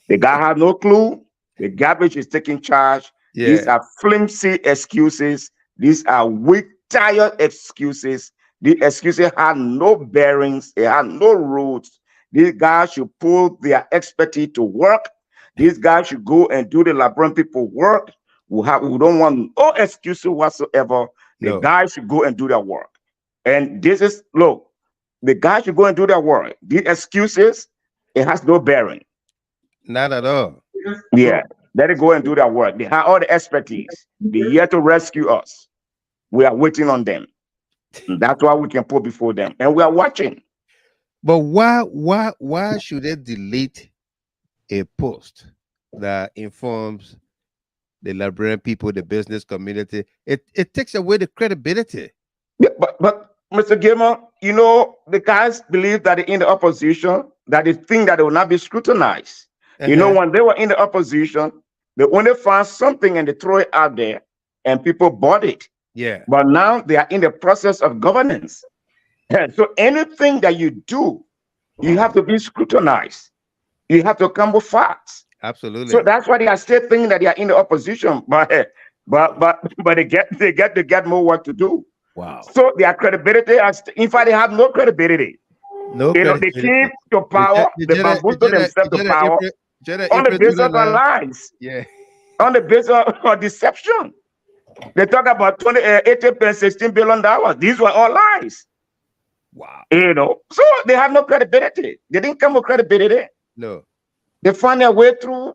O: The guy has no clue. The garbage is taking charge. These are flimsy excuses. These are weak, tired excuses. The excuses have no bearings. They have no roots. These guys should pull their expertise to work. These guys should go and do the Liberian people work. We don't want no excuses whatsoever. The guys should go and do their work. And this is, look, the guys should go and do their work. The excuses, it has no bearing.
A: Not at all.
O: Yeah, let it go and do their work. They have all the expertise. They're here to rescue us. We are waiting on them. And that's why we can put before them. And we are watching.
A: But why should they delete a post that informs the Liberian people, the business community? It takes away the credibility.
O: Yeah, but Mr. Gamer, the guys believe that in the opposition, that they think that they will not be scrutinized. When they were in the opposition, they only found something and they throw it out there and people bought it.
A: Yeah.
O: But now they are in the process of governance. So anything that you do, you have to be scrutinized. You have to come with facts.
A: Absolutely.
O: So that's why they are still thinking that they are in the opposition, but they get more work to do.
A: Wow.
O: So their credibility, in fact, they have no credibility. They came to power, they bamboozled themselves to power on the basis of lies.
A: Yeah.
O: On the basis of deception. They talk about 16 billion dollars. These were all lies.
A: Wow.
O: So they have no credibility. They didn't come with credibility.
A: No.
O: They find their way through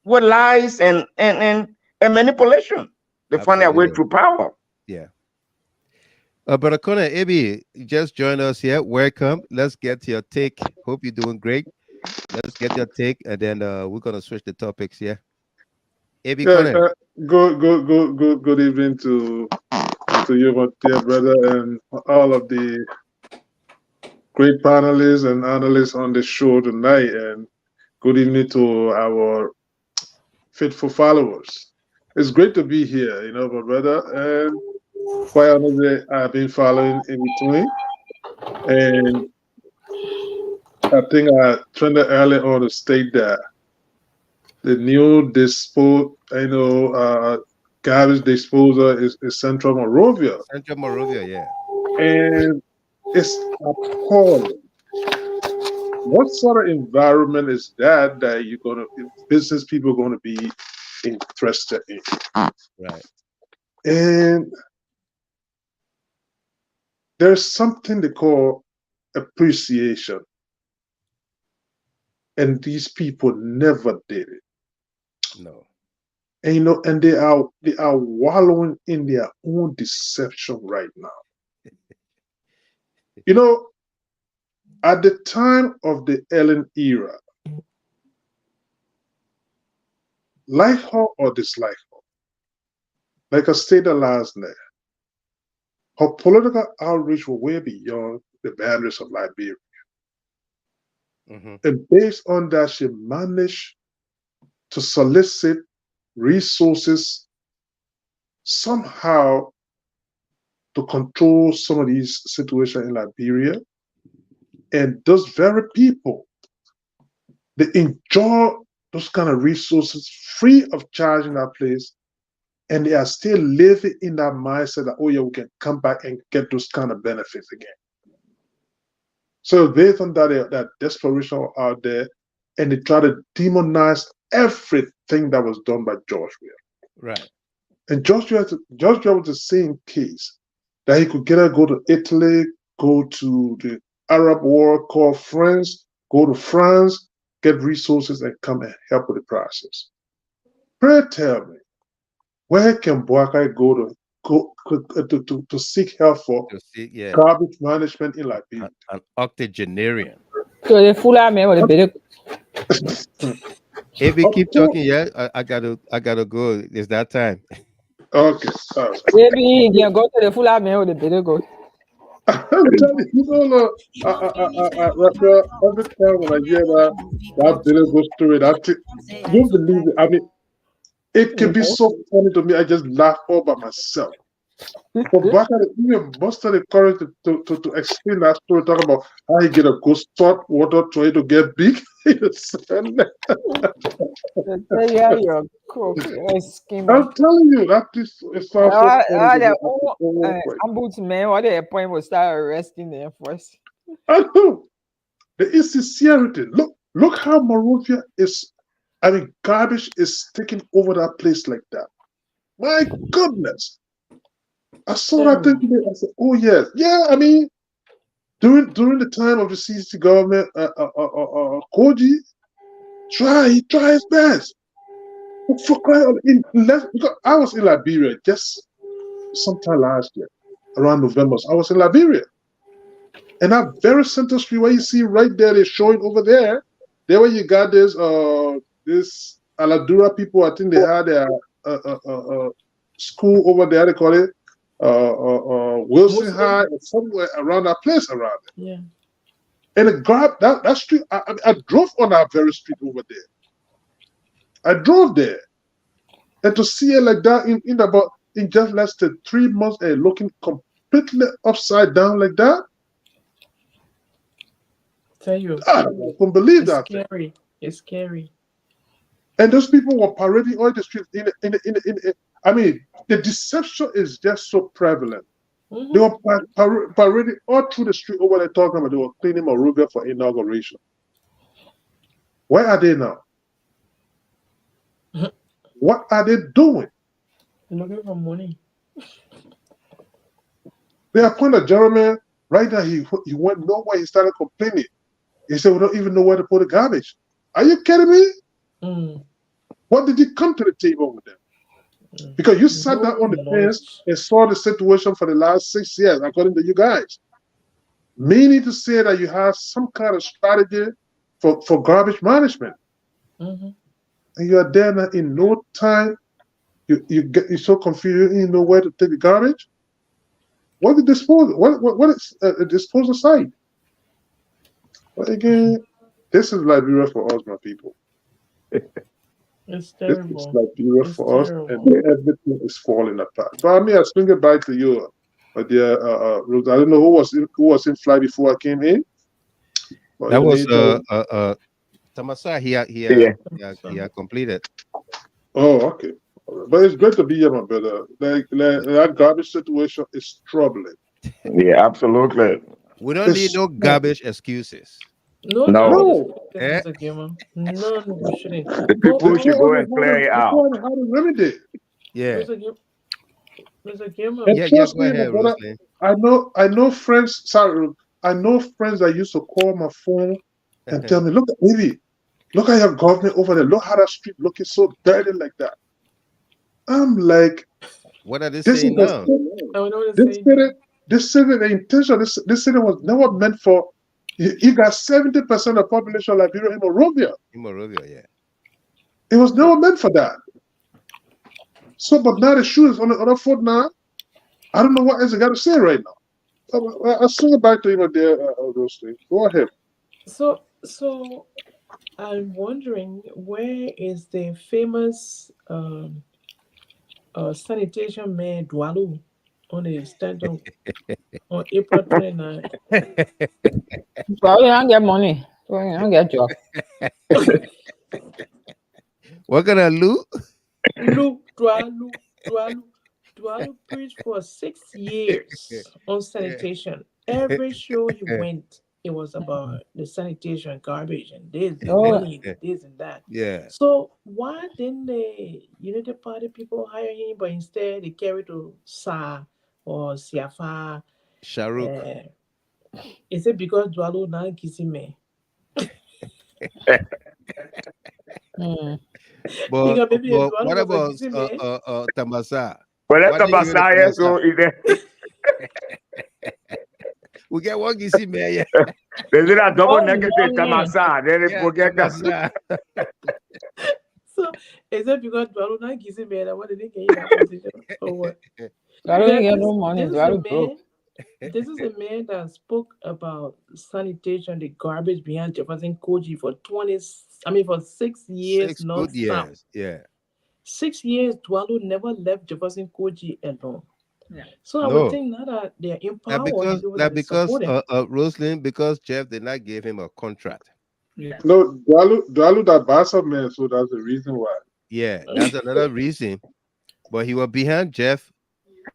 O: with lies and manipulation. They find their way through power.
A: Yeah. But Akona, Ebi, you just joined us here. Welcome. Let's get your take. Hope you're doing great. let's get your take, and then we're gonna switch the topics. Yeah. AB
P: Good evening to you, my dear brother, and all of the great panelists and analysts on the show tonight, and good evening to our faithful followers. It's great to be here, my brother, and quite honestly, I've been following in between, and I think I trended early on to state that the new garbage disposal is Central Monrovia.
A: Central Monrovia, yeah.
P: And it's appalling. What sort of environment is that business people are going to be interested in?
A: Right.
P: And there's something they call appreciation. And these people never did it.
A: No.
P: And and they are wallowing in their own deception right now. At the time of the Ellen era, like her or dislike her, like I stated last night, her political outreach was way beyond the boundaries of Liberia.
A: Mm-hmm.
P: And based on that, she managed to solicit resources somehow to control some of these situations in Liberia. And those very people, they enjoy those kind of resources free of charge in that place. And they are still living in that mindset that, oh yeah, we can come back and get those kind of benefits again. So based on that desperation out there, and they try to demonize everything that was done by George Weah.
A: Right.
P: And George Weah was the same case, that he could go to Italy, go to the Arab world, call friends, go to France, get resources, and come and help with the process. Pray tell me, where can Boakai go to seek help for garbage management in Liberia?
A: An octogenarian.
J: So the full man with a bit.
A: If we keep talking, I gotta go. It's that time.
P: Okay.
J: Maybe you can go to the full man with a bit of go.
P: I'm telling you, Russia, every time when I hear that Billy Go story, you believe it. I mean, it can be so funny to me. I just laugh all by myself. But back at it, even mustered the courage to explain that story, talking about how he get a good salt water try to get big. I'm telling you, that is sounds so funny.
J: Ombudsman, what the point will start arresting them first.
P: I know the insincerity. Look how Monrovia is. I mean, garbage is taking over that place like that. My goodness. I saw that thing today. I said, "Oh yes, yeah." I mean, during the time of the CDC government, Koji tried his best. For crying because I was in Liberia just sometime last year, around November. I was in Liberia, and that very center street where you see right there, they're showing over there. There where you got this Aladura people. I think they had their school over there. They call it. Wilson High, or somewhere around that place around it.
M: Yeah.
P: And it grabbed that street. I drove on that very street over there. I drove there. And to see it like that in just less than 3 months and looking completely upside down like that.
M: Tell you,
P: I couldn't believe that.
M: It's scary. It's scary.
P: And those people were parading on the street I mean, the deception is just so prevalent. Mm-hmm. They were parading all through the street over there talking about they were cleaning Monrovia for inauguration. Where are they now? What are they doing?
M: They're looking for money.
P: They appointed a gentleman right now. He went nowhere. He started complaining. He said, "We don't even know where to put the garbage." Are you kidding me?
M: Mm.
P: What did you come to the table with them? Because you sat down on the fence and saw the situation for the last 6 years, according to you guys. Meaning to say that you have some kind of strategy for garbage management.
M: Mm-hmm.
P: And you are there now in no time. You're so confused. You know where to take the garbage. What the disposal? What is a disposal site? But again, this is Liberia for us, my people.
M: It's terrible.
P: This is Liberia for us, and everything is falling apart. But I mean, I swing it back to you, my dear Rose. I don't know who was in flight before I came in.
A: That was Tamasa. He had completed.
P: Oh, okay. But it's great to be here, my brother. Like that garbage situation is troubling.
O: Yeah, absolutely.
A: We don't need no garbage excuses.
M: No.
O: No,
M: we shouldn't.
O: the people should go and clear it out.
P: How to remedy?
A: Yeah.
M: Mr. Gamer.
P: And
A: Yeah,
P: trust
A: go
P: me,
A: ahead,
P: brother,
A: Roslyn.
P: I know friends. Sorry, I know friends that used to call my phone and tell me, look at your government over there. Look how that street looking so dirty like that. I'm like,
A: what are they saying now?
P: This city, the intention, this city was never meant for. You got 70% of the population of Liberia in Monrovia.
A: In Monrovia, yeah.
P: It was never meant for that. So, but now the shoe is on the other foot now. I don't know what else I got to say right now. I'll swing it back to you, my dear Rosalie. Go ahead.
M: So I'm wondering, where is the famous sanitation man Dwalu on the stand on April 29th?
J: Well, you don't get money. So you don't get job.
A: What kind of loot?
M: Dwalu preached for 6 years on sanitation. Every show he went, it was about the sanitation, garbage, and this, and money, and this and that.
A: Yeah.
M: So why didn't the Unity Party people hire him, but instead they carry to Sa or Siafa?
A: Shahrukh.
M: Is it because Dwalu now kissing me?
A: But what about Tamasa?
O: Well, that's Tamasa, so
A: we get one kissing me. Yeah.
O: There's a double negative Tamasa. Then they forget that.
M: So is it because Dwalu now kissing me? What did they get in that position or what?
J: Dwalu get no money.
M: This is a man that spoke about sanitation, the garbage behind Jefferson Koji for 6 years.
A: 6 good years. Yeah.
M: 6 years, Dwalu never left Jefferson Koji alone.
K: Yeah.
M: So I would think now that they're empowered.
A: Rosalind, because Jeff did not give him a contract.
K: Yeah.
P: No, Dwalu that bastard man, so that's the reason why.
A: Yeah, that's another reason. But he was behind Jeff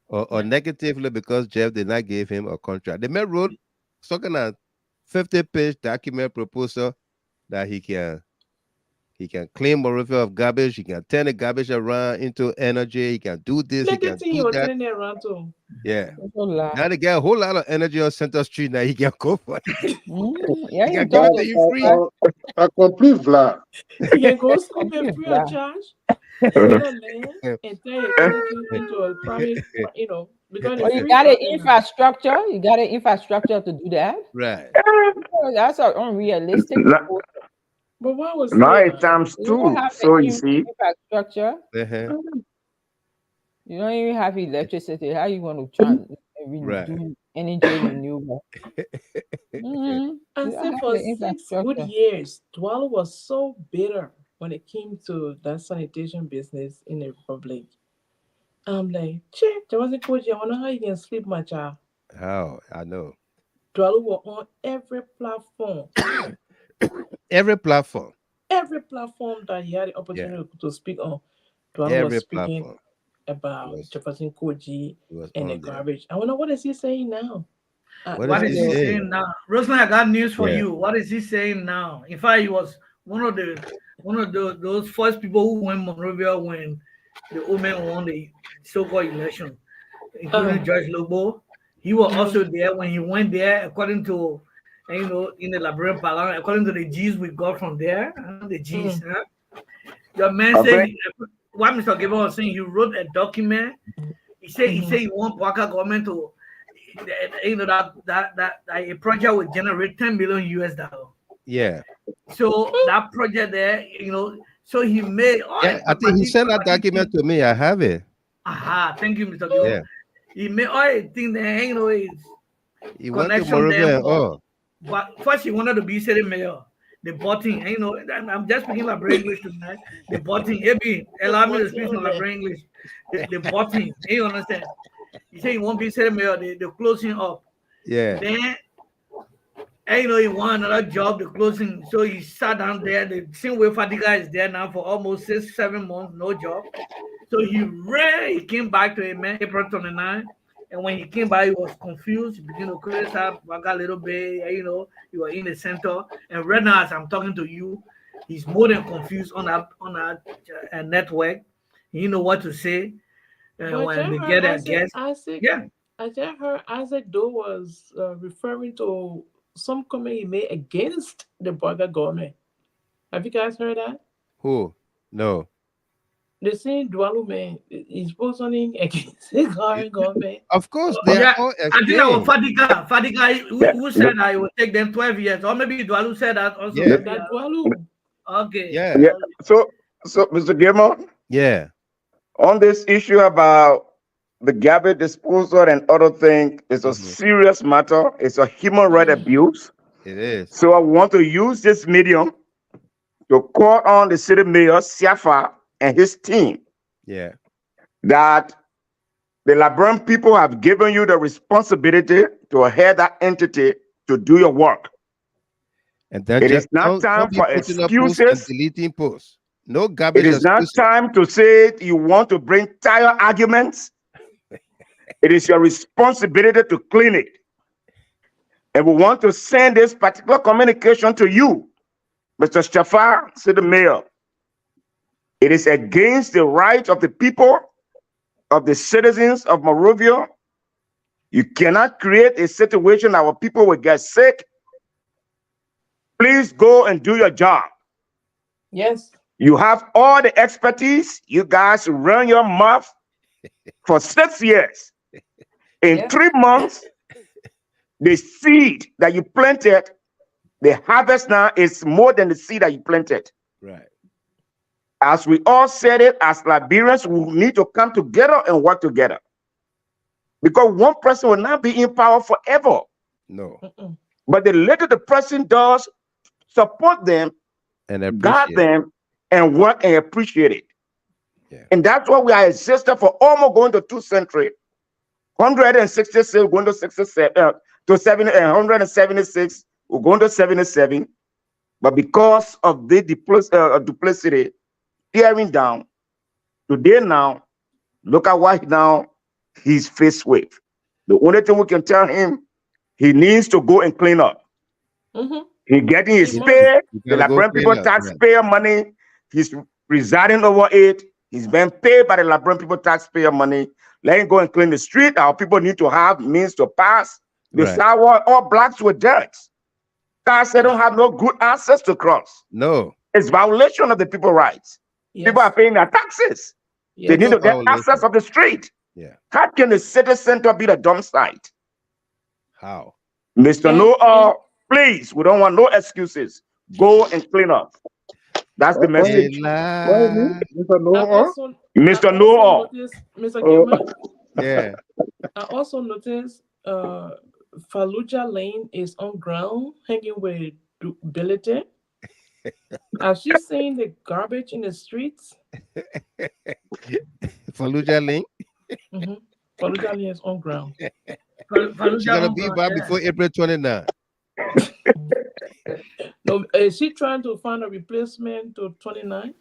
A: or negatively because Jeff did not give him a contract. The man wrote something a 50-page document proposal that he can clean Monrovia of garbage. He can turn the garbage around into energy. He can do this. He can do that. Yeah. Now they get a whole lot of energy on Center Street. Now he can go for it.
J: Yeah,
A: he can give it to you free.
P: A complete Vlad.
M: You can go school free of charge. And turn it into a private, because
J: you got an infrastructure. You got an infrastructure to do that.
A: Right.
J: That's unrealistic.
M: But what was
O: now it's times 2, so you see
J: infrastructure. You don't even have electricity. How you going to do energy renewable?
M: And so for 6 good years, Dwalu was so bitter when it came to that sanitation business in the Republic. I'm like, check, there was a coach. I wonder how you can sleep, my child.
A: Oh, I know.
M: Dwalu was on every platform.
A: Every platform
M: that he had the opportunity to speak on, Dwalu was speaking about Jefferson Koji and the garbage. I wonder, what is he saying now?
K: What is he saying now? Rosemary, I got news for you. What is he saying now? In fact, he was one of those first people who went Monrovia when the women won the so-called election, including George Lobo. He was also there when he went there, according to, in the Liberian Parliament, according to the G's we got from there, the G's. Your man said, what Mr. Gabriel was saying, he wrote a document. He said he want Waka government to, that a project would generate $10 billion US.
A: Yeah.
K: So that project there, so he made.
A: I think he sent that document to me. I have it.
K: Aha, thank you, Mr. Gil.
A: Yeah.
K: He made all the things there,
A: He went to Monrovia.
K: But first he wanted to be city mayor. The botting, I'm just speaking Liberian English tonight. The botting, allow me to speak some Liberian English. The botting, you understand? He said he won't be city mayor. They're closing up.
A: Yeah.
K: Then, he won another job. The closing, so he sat down there. The same way Fadiga is there now for almost 6-7 months, no job. So he came back to April 29. And when he came by, he was confused. He began to criticize Baga a little bit. He was in the center. And right now, as I'm talking to you, he's more than confused on that network. He know what to say. When they get their guests.
M: I just heard Isaac Doe was referring to some comment he made against the Baga government. Have you guys heard that?
A: Who? No.
M: The same Dwalume is posing against the current government.
A: Of course, they are all
K: I think that was Fadiga who said that it would take them 12 years. Or maybe Dwalu said that also.
M: Yeah. That Dwalu.
K: Okay.
O: Yeah. So Mr. Gilmore.
A: Yeah.
O: On this issue about the garbage disposal and other things, it's a serious matter. It's a human right abuse.
A: It is.
O: So I want to use this medium to call on the city mayor, Siafa, and his team.
A: Yeah.
O: That the Liberian people have given you the responsibility to head that entity to do your work.
A: And that
O: it is not time for excuses.
A: Deleting posts. No garbage.
O: It is not time to say you want to bring tire arguments. It is your responsibility to clean it. And we want to send this particular communication to you, Mr. Shafar, city mayor. It is against the right of the people, of the citizens of Monrovia. You cannot create a situation our people will get sick. Please go and do your job.
M: Yes.
O: You have all the expertise. You guys run your mouth for 6 years. In 3 months, the seed that you planted, the harvest now is more than the seed that you planted.
A: Right.
O: As we all said it, as Liberians, we need to come together and work together. Because one person will not be in power forever.
A: No.
O: But the little the person does, support them,
A: and
O: guard them, and work and appreciate it.
A: Yeah.
O: And that's why we are existing for almost going to 2 centuries. 166 going to 67 to 176, we're going to 77. But because of the duplicity tearing down, today now, look at what now he's faced with. The only thing we can tell him, he needs to go and clean up. He's getting his pay, the Liberian people taxpayer money. He's residing over it. He's been paid by the Liberian people taxpayer money. Let him go and clean the street. Our people need to have means to pass. The sidewalk, all blocks with dirt. Cars, they don't have no good access to cross.
A: No.
O: It's violation of the people's rights.
M: Yes.
O: People are paying their taxes.
M: Yes.
O: They need to get access of the street.
A: Yeah.
O: How can the city center be the dump site?
A: How?
O: Mr. Noah, please, we don't want no excuses. Go and clean up. That's the message.
P: Mr. Noah?
O: Mr. Noah.
M: Mr. Gilman,
A: yeah.
M: I also noticed Fallujah Lane is on ground hanging with Billete. Are she seeing the garbage in the streets?
A: Fallujah Lane?
M: Fallujah Lane is on ground.
A: She's gonna be back before April 29.
M: No, is she trying to find a replacement to 29?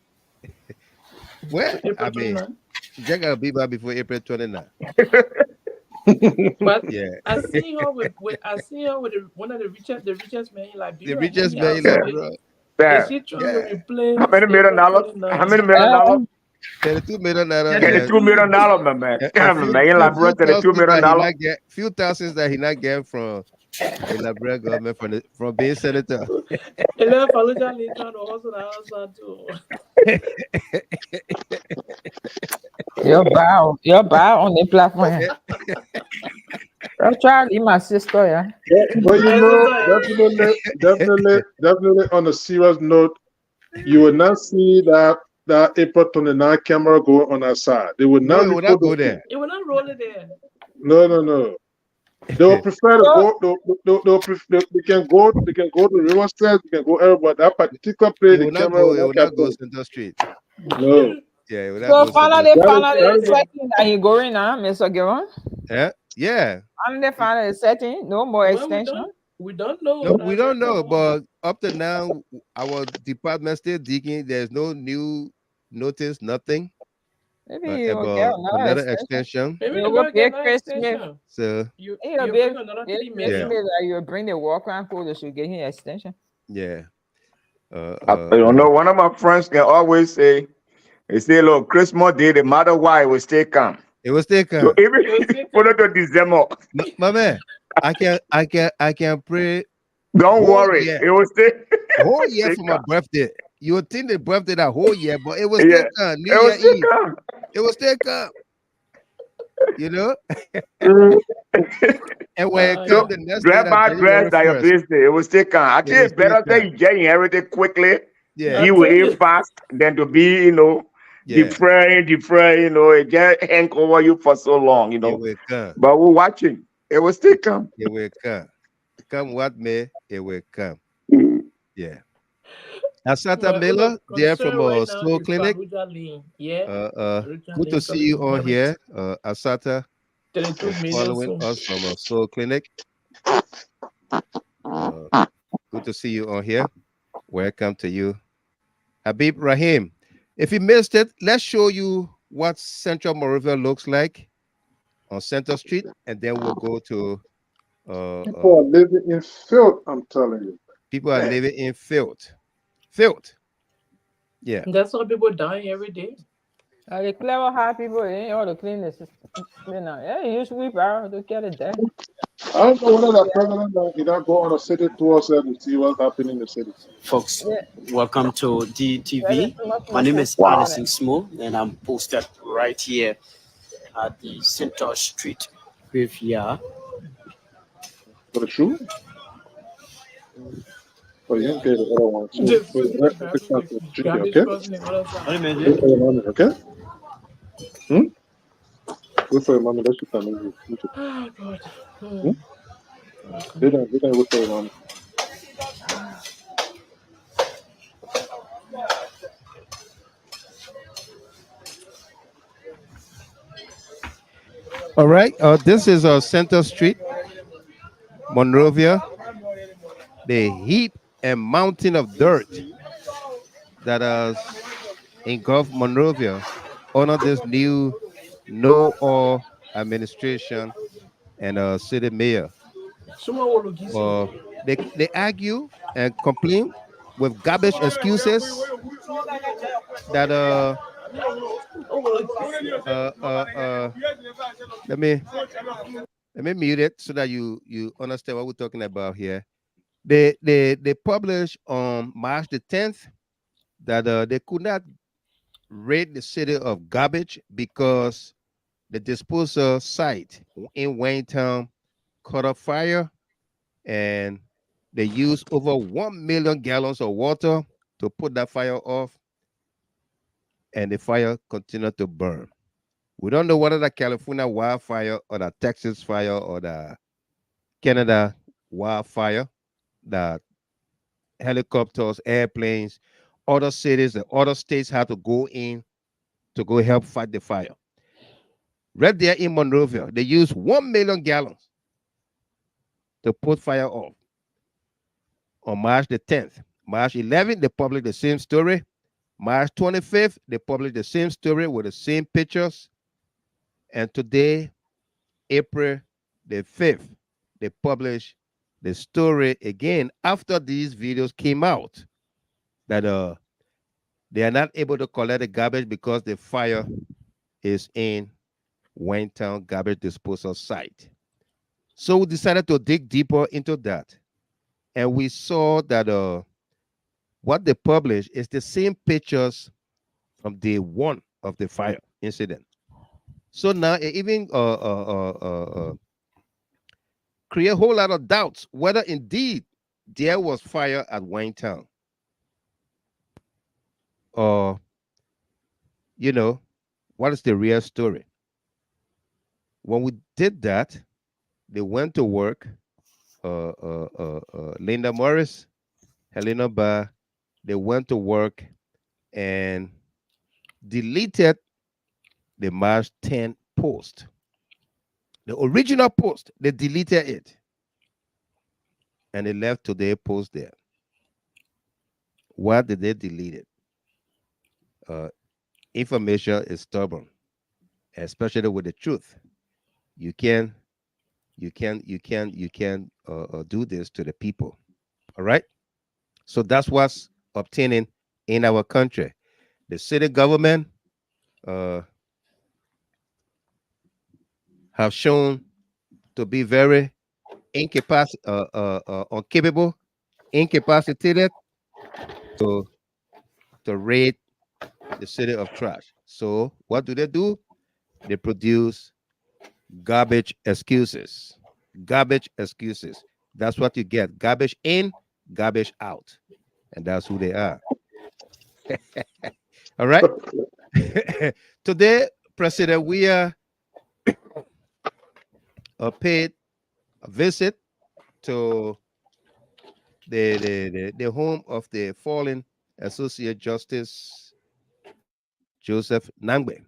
A: Well,
M: April
A: I mean,
M: 29?
A: she's gonna be back before April 29.
M: But
A: yeah,
M: I see her with one of the richest men in Liberia.
A: the richest man in Liberia.
M: Is she trying to replace?
O: How many million dollars? How many million dollars?
A: $32 million.
O: $32 million, my man. In Liberia, $32 million.
A: Few thousands that he not getting from the Liberia government from being senator.
M: Hello, Fallujah Lane trying to hustle the outside too.
J: You're bow on the platform. Actually, my sister, yeah.
P: But you know, definitely on a serious note, you will not see that April 29 camera go on our side. They will
A: No,
P: not
A: it will not go there.
M: It will not roll it there.
P: No. They will prefer to go. They can go. They can go to Riverside. They can go everywhere. That particular place,
A: It
P: the
A: will not
P: camera
A: go.
P: will
A: It
P: not
A: will not go
P: capture.
A: Center Street.
P: No.
A: Yeah, it will not
J: So
A: go
J: finally,
A: Center Street.
J: setting that he going now, Mr. Giron.
A: Yeah.
J: And they finally setting, no more extension.
M: We don't know.
A: No, we don't know, but up to now, our department still digging. There's no new notice, nothing.
J: Maybe you will get
A: another extension.
M: Maybe
J: you will pay Chris Smith.
A: So
M: you
J: bring
M: another 3
J: Chris
M: million.
J: Smith, you bring the walk around code, should get him extension.
A: Yeah.
O: You know, one of my friends can always say, they say, look, Christmas Day, no matter why, it will stay calm.
A: It will stay calm.
O: So even follow to December.
A: My man, I can pray.
O: Don't worry, it will stay.
A: Whole year for my birthday. You would think the birthday that whole year, but it was still calm. New Year Eve. It was still calm. You know? And when it comes the next day,
O: grandma dress that your birthday, it will still calm. I think it's better that you get inherited quickly.
A: Yeah.
O: You will age fast than to be, you know, deferring, you know, it just hang over you for so long, you know.
A: It will come.
O: But we're watching. It will still come.
A: It will come. Come what may, it will come. Yeah. Asata Miller, there from Soul Clinic. Good to see you on here. Asata following us from Soul Clinic. Good to see you on here. Welcome to you. Habib Rahim. If you missed it, let's show you what Central Monrovia looks like on Center Street, and then we'll go to
P: people are living in filth, I'm telling you.
A: People are living in filth. Filth. Yeah.
M: That's why people dying every day.
J: The clever hard people, they all the clean the system. You know, yeah, you sweep out to get it done.
P: I don't know whether the president did not go on a city tour to see what's happening in the city.
G: Folks, welcome to DTV. My name is Anderson Small, and I'm posted right here at the Center Street graveyard.
P: For the shoe? Oh, you can get the other one too. Okay? Wait for your mommy. Let's shoot that movie.
M: Oh, God.
P: They don't wait for your mommy.
A: All right. This is Center Street, Monrovia. The heap and mountain of dirt that has engulfed Monrovia under this new no-all administration and city mayor. They argue and complain with garbage excuses that let me mute it so that you understand what we're talking about here. They published on March the 10th that they could not rid the city of garbage because the disposal site in Whein Town caught a fire, and they used over 1 million gallons of water to put that fire off, and the fire continued to burn. We don't know whether the California wildfire or the Texas fire or the Canada wildfire, that helicopters, airplanes, other cities, and other states had to go in to go help fight the fire. Right there in Monrovia, they used 1 million gallons to put fire off. On March the 10th, March 11th, they published the same story. March 25th, they published the same story with the same pictures. And today, April the 5th, they published the story again after these videos came out that they are not able to collect the garbage because the fire is in Whein Town garbage disposal site. So we decided to dig deeper into that. And we saw that what they published is the same pictures from day one of the fire incident. So now even create a whole lot of doubts whether indeed there was fire at Whein Town. Or, what is the real story? When we did that, they went to work. Linda Morris, Helena Barr, they went to work and deleted the March 10 post. The original post, they deleted it. And they left today's post there. Why did they delete it? Information is stubborn, especially with the truth. You can do this to the people. All right. So that's what's obtaining in our country. The city government have shown to be very incapable, incapacitated to raid the city of trash. So what do? They produce garbage excuses. Garbage excuses. That's what you get. Garbage in, garbage out. And that's who they are. All right. Today, President Weah paid a visit to the home of the fallen Associate Justice Joseph Nagbe.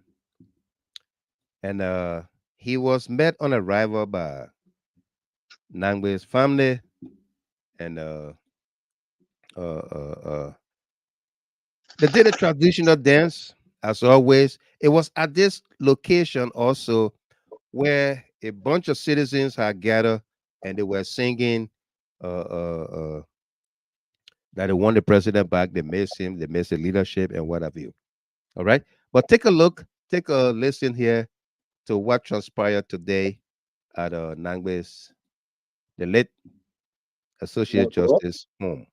A: And he was met on arrival by Nagbe's family, and they did a traditional dance as always. It was at this location also where a bunch of citizens had gathered and they were singing that they want the president back, they miss him, they miss the leadership and what have you. All right. But take a listen here to what transpired today at Nagbe's, the late Associate Justice home.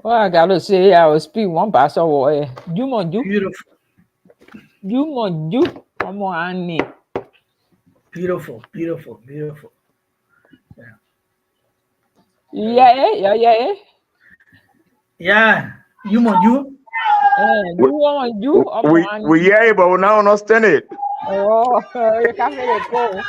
J: Well, I gotta say, I will speak one pastor boy. You want you?
K: Beautiful.
J: You want you? Come on, Annie.
K: Beautiful, beautiful, beautiful.
J: Yeah.
K: Yeah. You want you?
J: You want you?
O: We hear it, but we now understand it.
J: Oh, you can't let it go.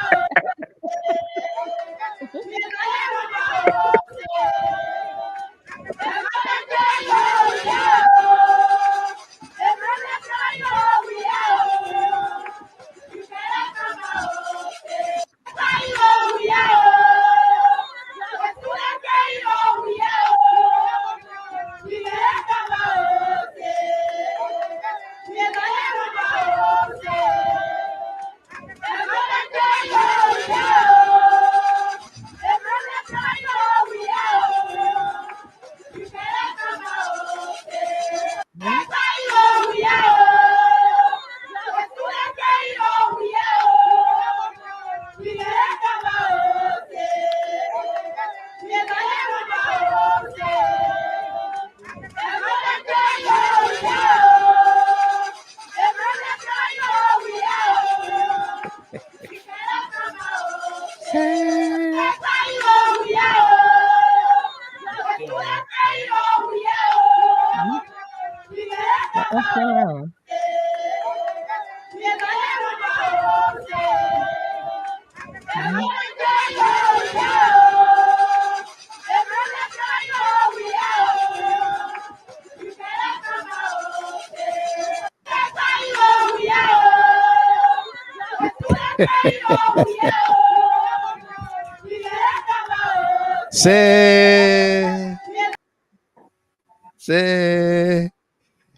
A: Say,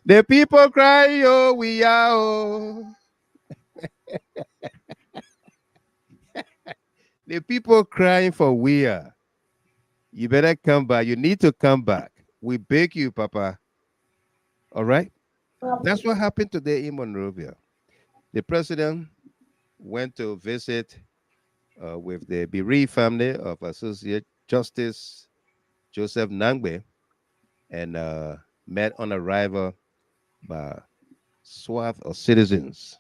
A: the people cry, oh, we are, oh. The people crying for Weah. You better come back. You need to come back. We beg you, Papa. All right? That's what happened today in Monrovia. The president went to visit with the bereaved family of Associate Justice Joseph Nagbe and met on arrival by swath of citizens,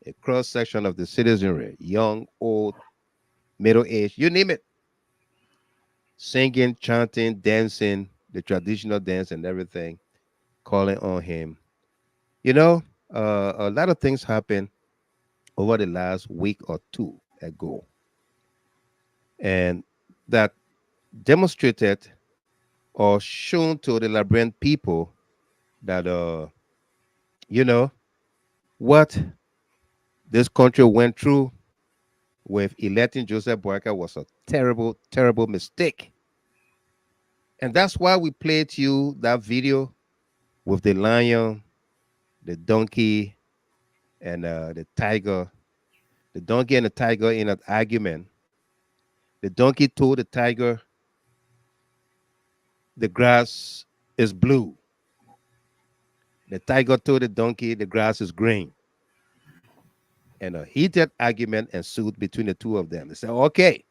A: a cross-section of the citizenry, young, old, middle-aged, you name it, singing, chanting, dancing, the traditional dance and everything, calling on him. You know, a lot of things happened over the last week or two ago, and that demonstrated or shown to the Liberian people that, you know, what this country went through with electing Joseph Boakai was a terrible, terrible mistake. And that's why we played you that video with the lion, the donkey, and the tiger. The donkey and the tiger in an argument. The donkey told the tiger, the grass is blue. The tiger told the donkey, the grass is green. And a heated argument ensued between the two of them. They said, okay,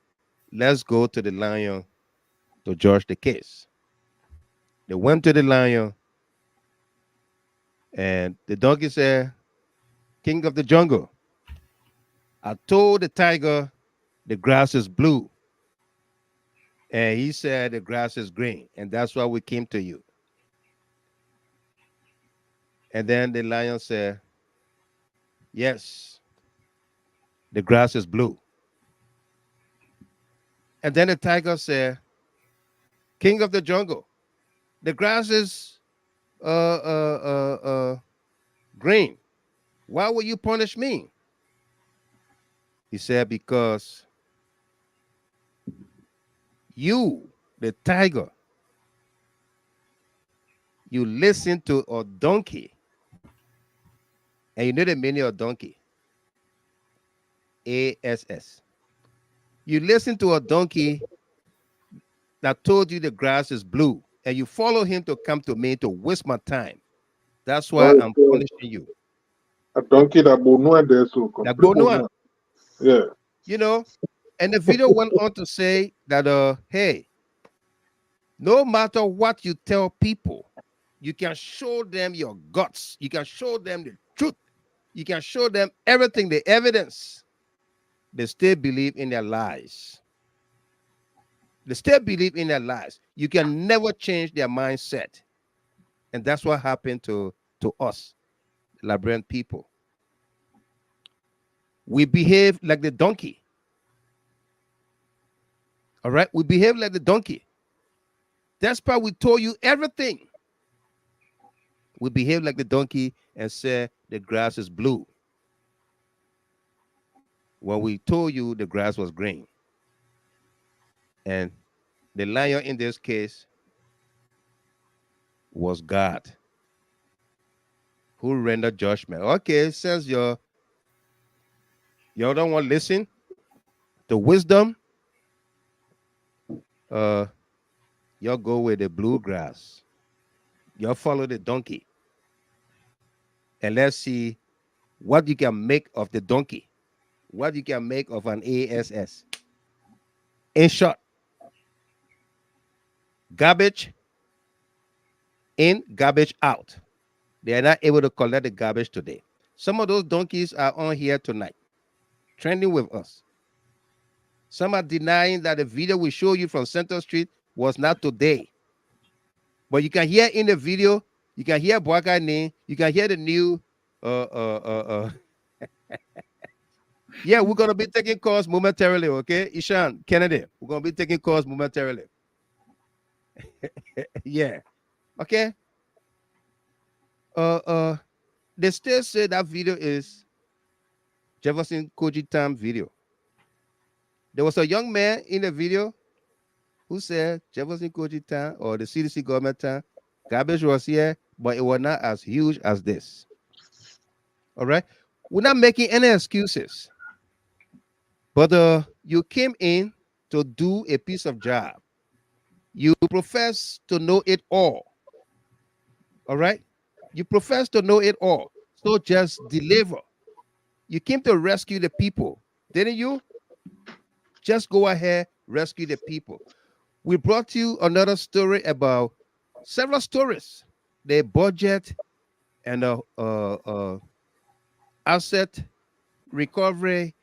A: let's go to the lion to judge the case. They went to the lion, and the donkey said, King of the jungle, I told the tiger the grass is blue. And he said the grass is green, and that's why we came to you. And then the lion said, yes, the grass is blue. And then the tiger said, King of the jungle, the grass is green. Why will you punish me? He said, because you, the tiger, you listen to a donkey. And you know the meaning of donkey? ASS. You listen to a donkey that told you the grass is blue, and you follow him to come to me to waste my time. That's why I'm punishing you.
P: A donkey that Bono there, so yeah.
A: You know, and the video went on to say that hey, No matter what you tell people, you can show them your guts. You can show them the truth. You can show them everything, the evidence. They still believe in their lies. They still believe in their lies. You can never change their mindset. And that's what happened to us, Liberian people. We behave like the donkey. All right? We behave like the donkey. That's why we told you everything. We behave like the donkey and say the grass is blue, when we told you the grass was green. And the lion in this case was God, who rendered judgment. Okay, since you don't want to listen to wisdom, you'll go with the blue grass. You'll follow the donkey. And let's see what you can make of the donkey, what you can make of an ASS. In short, garbage in, garbage out. They are not able to collect the garbage today. Some of those donkeys are on here tonight, trending with us. Some are denying that the video we show you from Central Street was not today. But you can hear in the video, you can hear Boakai name, you can hear the new yeah, we're gonna be taking calls momentarily, okay? Ishan, Kennedy, we're gonna be taking calls momentarily. Yeah. Okay. They still say that video is Jefferson Koji Tam video. There was a young man in the video who said Jefferson Koji Tam or the CDC government time, garbage was here, but it was not as huge as this. All right. We're not making any excuses. But you came in to do a piece of job. You profess to know it all. All right? You profess to know it all. So just deliver. You came to rescue the people, didn't you? Just go ahead, rescue the people. We brought you another story about several stories. The budget and asset recovery,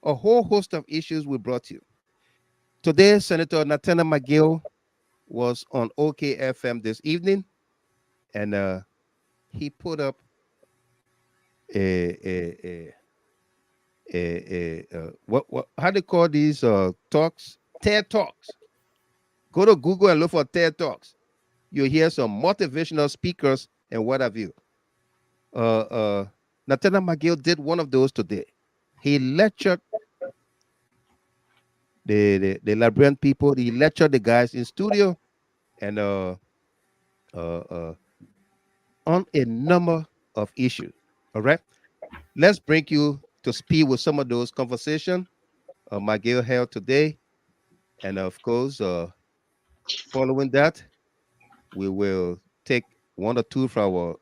A: a whole host of issues we brought you. Today, Senator Nathaniel McGill was on OKFM this evening, and he put up what how do they call these talks? TED Talks. Go to Google and look for TED Talks. You'll hear some motivational speakers and what have you. Nathaniel McGill did one of those today. He lectured the Liberian people. He lectured the guys in studio, and on a number of issues. All right, let's bring you to speed with some of those conversations McGill held today, and of course, following that, we will take one or two from our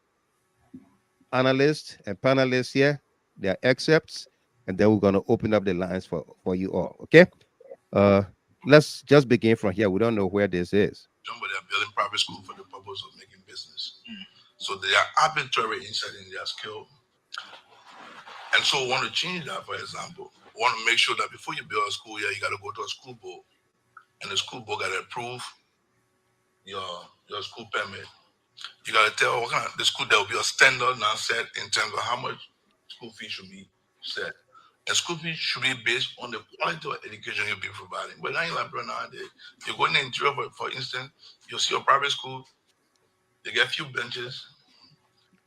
A: analysts and panelists here, their excerpts, and then we're going to open up the lines for you all. Okay, let's just begin from here. We don't know where this is.
B: Somebody are building private school for the purpose of making business. So they are arbitrary inside in their skill. And so we want to change that, for example. We want to make sure that before you build a school here, you got to go to a school board. And the school board got to approve your school permit. You got to tell what kind of the school, there will be a standard now set in terms of how much school fees should be set. And school fees should be based on the quality of education you'll be providing. But now in Liberia nowadays, you go in the interior, for instance, you'll see a private school, they get a few benches,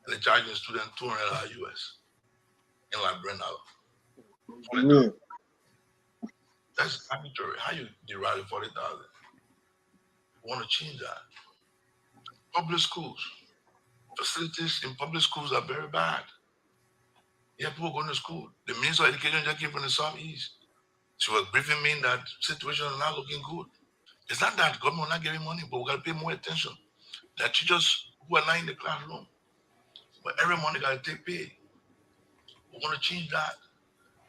B: and they charge the student $200 US in Liberia now. That's arbitrary. How you derive 40,000? We want to change that. Public schools, facilities in public schools are very bad. Yeah, people going to school. The Minister of Education just came from the Southeast. She was briefing me that situation is not looking good. It's not that government not getting money, but we got to pay more attention. There are teachers who are not in the classroom, but every money got to take pay. We want to change that.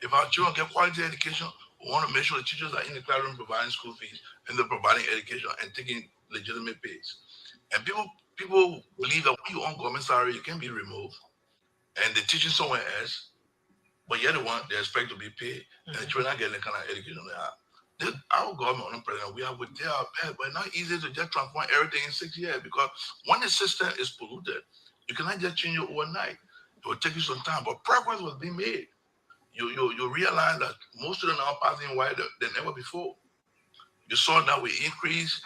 B: If our children get quality education, we want to make sure the teachers are in the classroom providing school fees and they're providing education and taking legitimate pays. And people believe that when you own government salary, you can be removed, and they're teaching somewhere else, but you're the one they expect to be paid, and you're not getting the kind of education they have. Our government, president, we are with their pay, but not easy to just transform everything in 6 years, because when the system is polluted, you cannot just change it overnight. It will take you some time, but progress was being made. You realize that most students are passing wider than ever before. You saw that we increased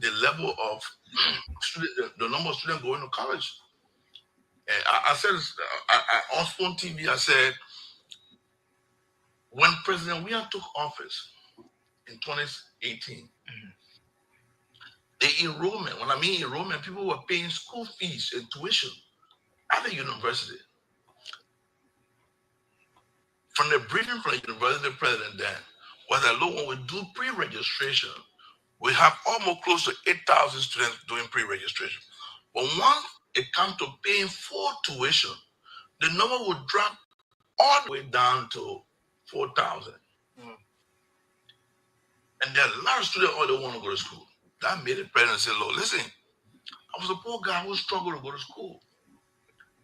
B: the level of the number of students going to college. And I said on Spoon TV, I said, when President Weah took office in 2018, the enrollment, when I mean enrollment, people were paying school fees and tuition at the university. From the briefing from the university president then, was that look, when we do pre-registration, we have almost close to 8,000 students doing pre-registration. But once it comes to paying full tuition, the number would drop all the way down to 4,000. And there are a lot of students who don't want to go to school. That made the president say, look, listen, I was a poor guy who struggled to go to school.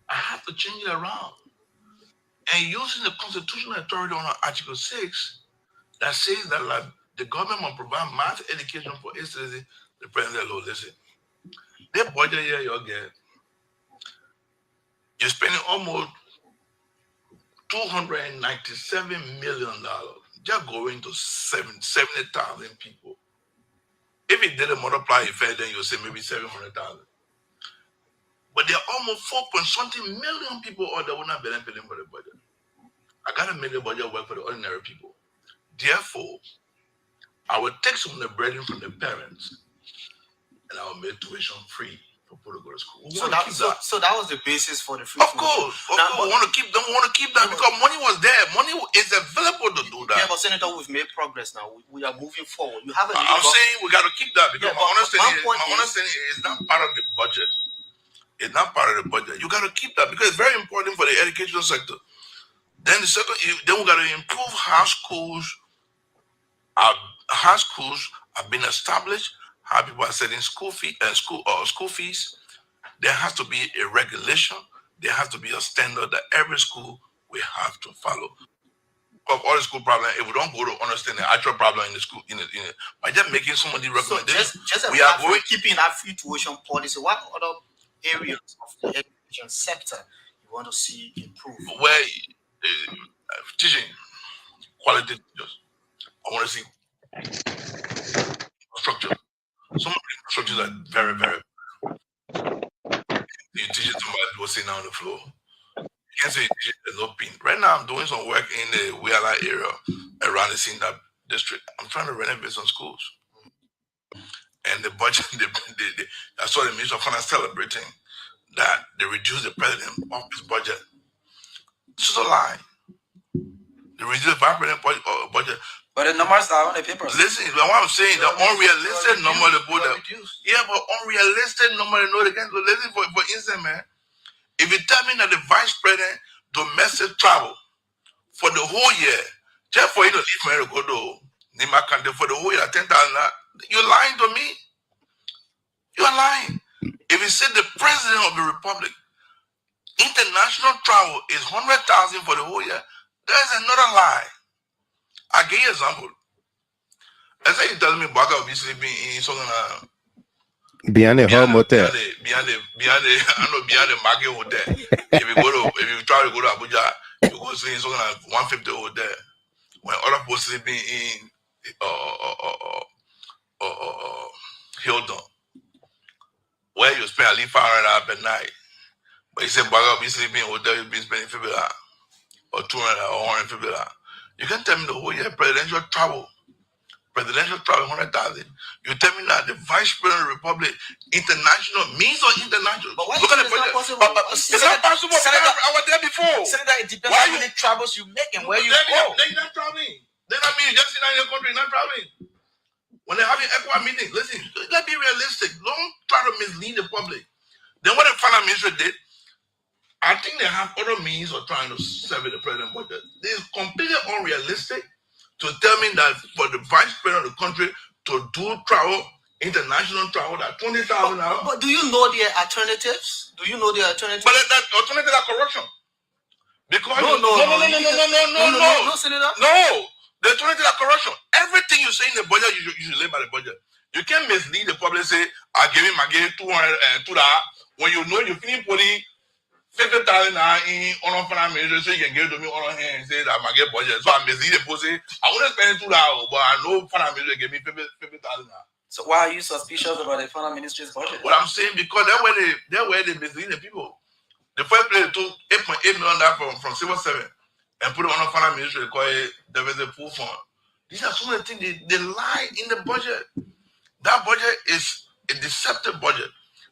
B: I have to change it around. And using the constitutional authority on Article 6, that says that the government must provide mass education for its citizens, the president said, look, listen, the budget here you'll get, you're spending almost $297 million just going to 70,000 people. If it didn't multiply effect, then you'll say maybe 700,000. But there are almost 4.something million people that will not benefit for the budget. I got to make the budget work for the ordinary people. Therefore, I will take some of the burden from the parents and I will make tuition free for people to go to school.
C: So that was the basis for the free
B: tuition. Of course. We want to keep that because money was there. Money is available to do that.
C: Yeah, but Senator, we've made progress now. We are moving forward. You have
B: I'm saying we got to keep that because my understanding is not part of the budget. It's not part of the budget. You got to keep that because it's very important for the educational sector. Then the second, then we got to improve how schools are being established, how people are setting school fees. There has to be a regulation. There has to be a standard that every school will have to follow. Of all the school problems, if we don't go to understand the actual problem in the school, by just making some of the recommendations,
C: so we are going keeping that free tuition policy. What other areas of the education sector you want to see improve?
B: Where teaching quality teachers, I want to see structure. Some of the structures are very, very. You teach it to somebody who was sitting on the floor. You can't say there's no pin. Right now, I'm doing some work in the Weah area around the Sinda district. I'm trying to renovate some schools. And the budget, I saw the Minister of Finance celebrating that they reduced the president office budget. This is a lie. They reduced the 5% budget.
Q: But the numbers are on the paper.
B: Listen, what I'm saying, the unrealistic number they put up. Yeah, but unrealistic number they know they can't do. Listen, for instance, man, if you tell me that the vice president domestic travel for the whole year, just for you to leave me to go to Nima country for the whole year, 10,000, you're lying to me. You're lying. If you say the president of the republic, international travel is 100,000 for the whole year, there's another lie. I'll give you an example. Let's say you tell me Baga will be sleeping in something
A: behind the home hotel.
B: Behind the market hotel. If you try to go to Abuja, you go sleep in something like 150 hotel. When other people sleeping in Hilton, where you spend at least 500 per night. But you say Baga will be sleeping in hotel, you'll be spending $50 or $200 or $150. You can tell me the whole year presidential travel 100,000. You tell me that the vice president of the republic, international means or international?
C: But why
B: look at the budget. It's not possible. I was there before.
C: Senator, it depends on how many travels you make and where you go.
B: They're not traveling. They're not mean you just sit down in your country, not traveling. When they're having ECOWAS meetings, listen, let's be realistic. Don't try to mislead the public. Then what the finance minister did, I think they have other means of trying to survey the president budget. It's completely unrealistic to tell me that for the vice president of the country to do travel international travel that 20,000 now.
C: But do you know the alternatives? Do you know the alternatives?
B: But that alternative are corruption. Because
C: no,
B: Senator. No, the alternative are corruption. Everything you say in the budget, you should live by the budget. You can't mislead the public. Say I give him $200 when you know you finish putting 50,000 in on financial, so you can give it to me on hand and say that I get budget. So I mislead the people. Say I want to spend $2, but I know financial give me 50,000.
Q: So why are you suspicious about the finance ministry's budget?
B: What I'm saying, because that way they mislead the people. The first place they took $8.8 million from civil servant and put it on the finance ministry. They call it the pool fund. These are some of the things they lie in the budget. That budget is a deceptive budget.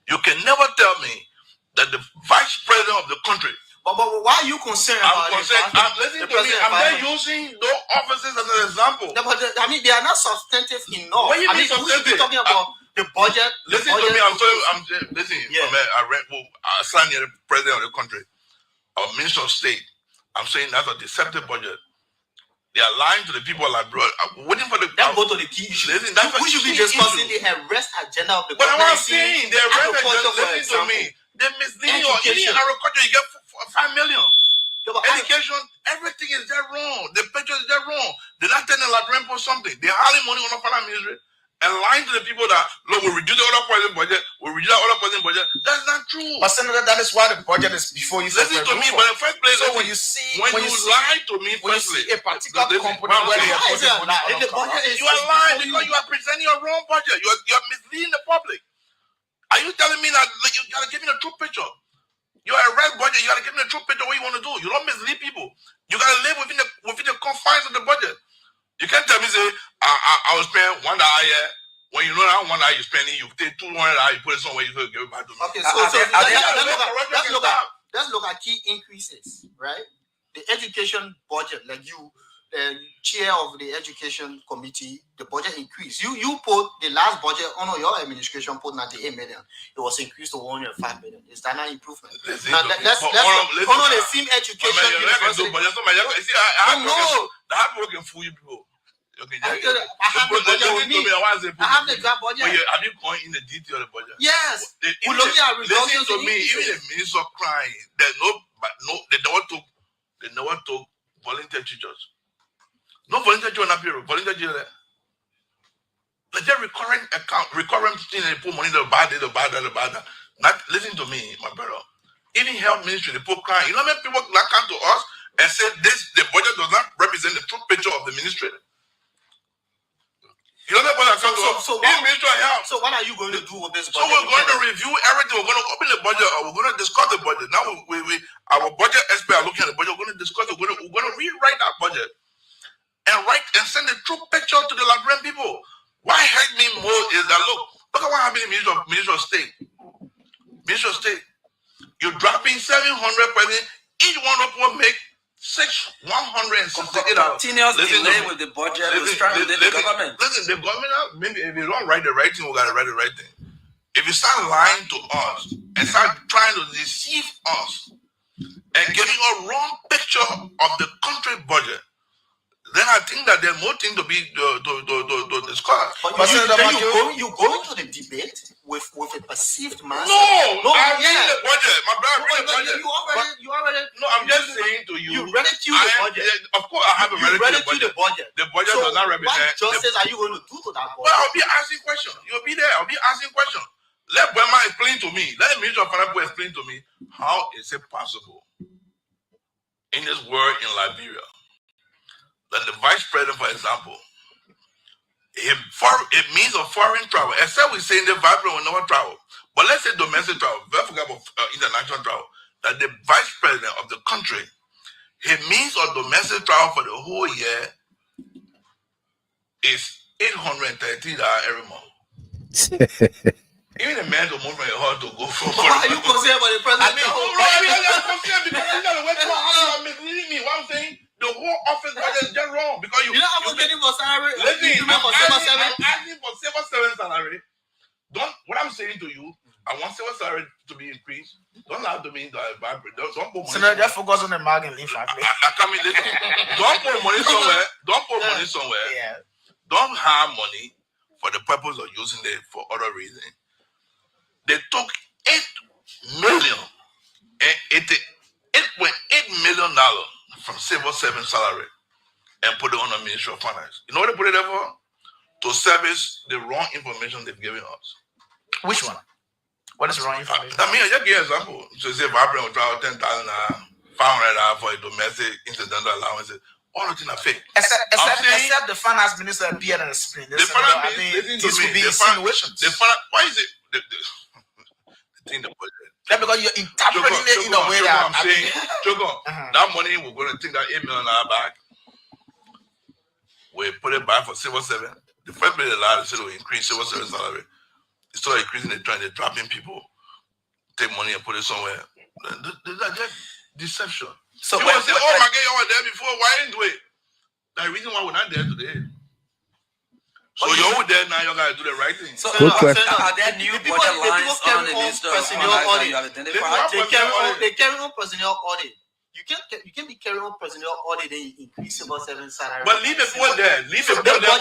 B: You can never tell me that the vice president of the country.
C: But why are you concerned about it?
B: I'm listening to me. I'm not using those offices as an example.
C: No, but I mean, they are not substantive enough.
B: When you
C: we should be talking about the budget.
B: Listen to me. Listen. Yeah. I signed the president of the country, or minister of state. I'm saying that's a deceptive budget. They are lying to the people like bro. I'm waiting for the.
C: That go to the key issue.
B: Listen,
C: we should be discussing the arrest agenda of the.
B: But what I'm saying, the arrest agenda. Listen to me. They misleading you. In agriculture, you get 5 million. Education, everything is there wrong. The picture is there wrong. They're not telling the Liberian for something. They're hiding money on the finance ministry and lying to the people that look, we reduce the other person budget, we reduce the other person budget. That's not true.
D: But Senator, that is why the budget is before you.
B: Listen to me, but in the first place,
D: so when you
B: lie to me,
D: when you see a particular company where they are putting money on the budget,
B: you are lying because you are presenting your wrong budget. You are misleading the public. Are you telling me that you gotta give me the true picture? You are a red budget. You gotta give me the true picture. What you want to do? You don't mislead people. You gotta live within the confines of the budget. You can't tell me say I will spend $1 here when you know that $1 you're spending. You take $200, you put it somewhere. You give it back to me.
C: Okay, so let's look at key increases, right? The education budget, like you. Chair of the education committee, the budget increased. You put the last budget on your administration put 98 million. It was increased to 105 million. Is that not improvement? Let's on the same education.
B: The hard work can fool you people. Okay, I have the budget with me. I have the exact budget. Have you gone in the detail of the budget?
C: Yes.
B: Listen to me. Even the minister crying. They never took volunteer teachers. No volunteer job not period. Volunteer job there. But just recurrent thing they put money to buy this, to buy that, to buy that. Not listen to me, my brother. Even health ministry, they put crying. You know how many people that come to us and say the budget does not represent the true picture of the ministry. You know that budget come to us. So
C: what are you going to do with this budget?
B: So we're going to review everything. We're going to open the budget. We're going to discuss the budget. Now our budget experts are looking at the budget. We're going to discuss it. We're going to rewrite that budget. And send the true picture to the Liberian people. What hurt me more is that look at what happened in Minister of State. Minister of State, you're dropping 700 president. Each one of them make $168.
Q: Continuous delay with the budget. The government.
B: Listen, the government. Maybe if you don't write the right thing, we gotta write the right thing. If you start lying to us and start trying to deceive us and giving a wrong picture of the country budget, then I think that there's more things to be discussed.
C: But you go into the debate with a perceived mass.
B: No, I read the budget. My brother read the budget.
C: You already.
B: No, I'm just saying to you.
C: You read it to the budget.
B: Of course, I haven't read it to the budget. The budget does not represent.
C: What justice are you going to do to that budget?
B: Well, I'll be asking questions. You'll be there. I'll be asking questions. Let Weah explain to me. Let the Minister of Finance explain to me how is it possible in this world in Liberia that the vice president, for example, it means of foreign travel, except we say the vice president will never travel. But let's say domestic travel, don't forget about international travel, that the vice president of the country, his means of domestic travel for the whole year is $833 every month. Even a man to move from your heart to go from.
C: Why are you concerned about the president?
B: I'm concerned because you know how you are misleading me. What I'm saying, the whole office budget is just wrong because you know
C: I'm getting for salary.
B: Listen, I'm asking for civil servant salary. What I'm saying to you, I want civil salary to be increased. Don't lie to me that don't put money.
D: So now just focus on the margin leave.
B: I come in later. Don't put money somewhere. Don't put money somewhere.
D: Yeah.
B: Don't have money for for the purpose of using it for other reasons. They took $8.8 million from civil servant salary and put it on the Ministry of Finance. You know what they put it there for? To service the wrong information they've given us.
D: Which one? What is the wrong information?
B: I mean, I just give an example. So say if I bring $10,000, $500 for a domestic incidental allowances, all of them are fake.
D: Except the finance minister appeared on the screen. This would be insinuations.
B: Why is it the thing the budget?
D: Yeah, because you're interpreting it in a way that
B: I'm saying, that money we're going to take that $8 million back. We put it back for civil servant. The first bill allowed the city to increase civil servant salary. Instead of increasing the trend, they're dropping people, take money and put it somewhere. That's just deception. So you want to say, oh my God, you were there before, why didn't do it? The reason why we're not there today. So you're there now, you gotta do the right thing.
Q: So are there new budget lines on the list of
C: personnel audit? They carry on personnel audit. You can't be carrying on personnel audit and increase civil servant salary.
B: But leave the board there. Leave the board there.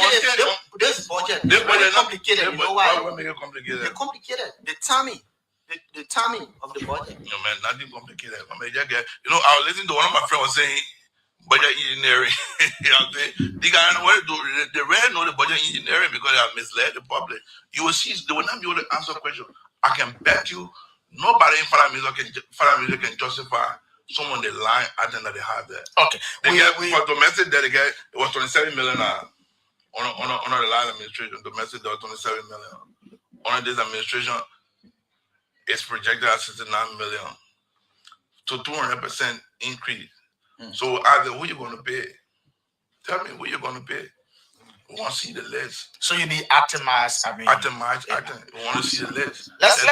C: This budget is very complicated. You know why?
B: Why make it complicated?
C: They're complicated. The timing of the budget.
B: No man, nothing complicated. I mean, you know, I was listening to one of my friends was saying budget engineering. You know what I'm saying? They got what to do. They really know the budget engineering because they have misled the public. You will see they will not be able to answer questions. I can bet you nobody in Federal can justify someone the line item that they have there.
D: Okay.
B: For domestic debt, it was 27 million on the line administration. Domestic debt was 27 million. On this administration, it's projected at 69 million to 200% increase. So either who you going to pay? Tell me who you're going to pay. We want to see the list.
D: So you need itemized.
B: We want to see the list. There's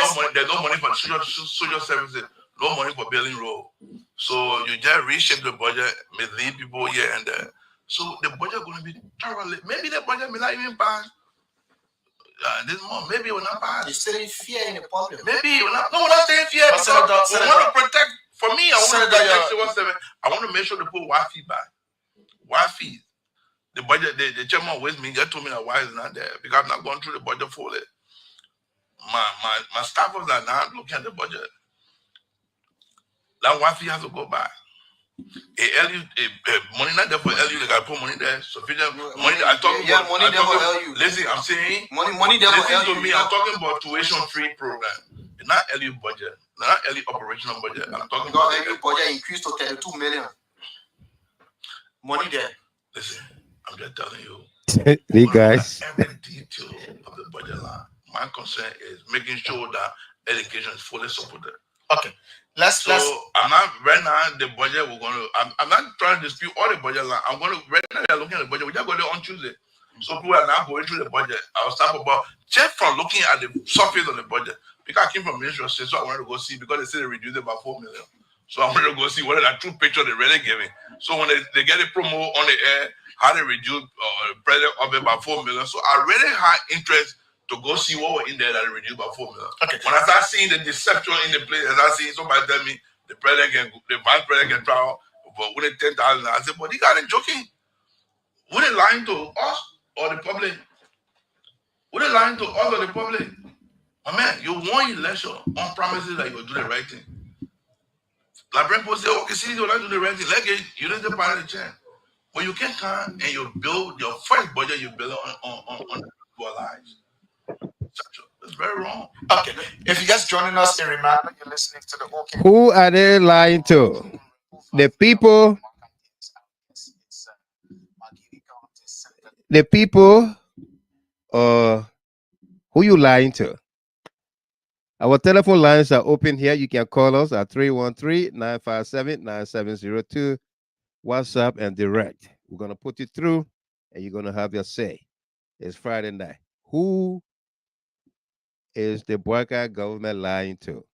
B: no money for social services. No money for building road. So you just reshape the budget, mislead people here and there. So the budget going to be thoroughly. Maybe the budget may not even pass this month. Maybe it will not pass.
C: You're still in fear in the public.
B: Maybe it will not. No, we're not saying fear. We want to protect. For me, I want to protect civil servant. I want to make sure they put Wi-Fi back. Wi-Fi. The budget, the chairman with me just told me that why is not there because I'm not going through the budget fully. My staffers are not looking at the budget. That Wi-Fi has to go back. Money not there for LU, they got to put money there. Sufficient money. I'm talking about
C: money there for LU.
B: Listen, I'm saying
C: money there for LU.
B: Listen to me, I'm talking about tuition-free program. It's not LU budget, not LU operational budget. I'm talking about
C: LU budget increased to 32 million. Money there.
B: Listen, I'm just telling you.
A: You guys.
B: Every detail of the budget line. My concern is making sure that education is fully supported.
D: Okay.
B: I'm not right now the budget we're going to. I'm not trying to dispute all the budget line. I'm going to right now. They're looking at the budget. We just go there on Tuesday. So people are now going through the budget. I was talking about just from looking at the surface of the budget because I came from Ministry of State, so I wanted to go see because they said they reduced it by 4 million. So I wanted to go see what is that true picture they're really giving. So when they get a promo on the air, how they reduce president of it by 4 million. So I really had interest to go see what were in there that reduced by 4 million.
D: Okay.
B: When I start seeing the deception in the place, as I see somebody tell me the vice president can travel for winning 10,000, I said, but these guys are joking. Were they lying to us or the public? Were they lying to us or the public? My man, you won election on promises that you will do the right thing. Liberian people say, okay, see, you don't do the right thing. Like you didn't get part of the chance. But you can come and you build your first budget you build on your lives. It's very wrong.
D: Okay. If you're just joining us, a reminder, you're listening to the OK.
A: Who are they lying to? The people. The people. Who you lying to? Our telephone lines are open here. You can call us at 313-957-9702. WhatsApp and direct. We're going to put you through and you're going to have your say. It's Friday night. Who is the Boyka government lying to?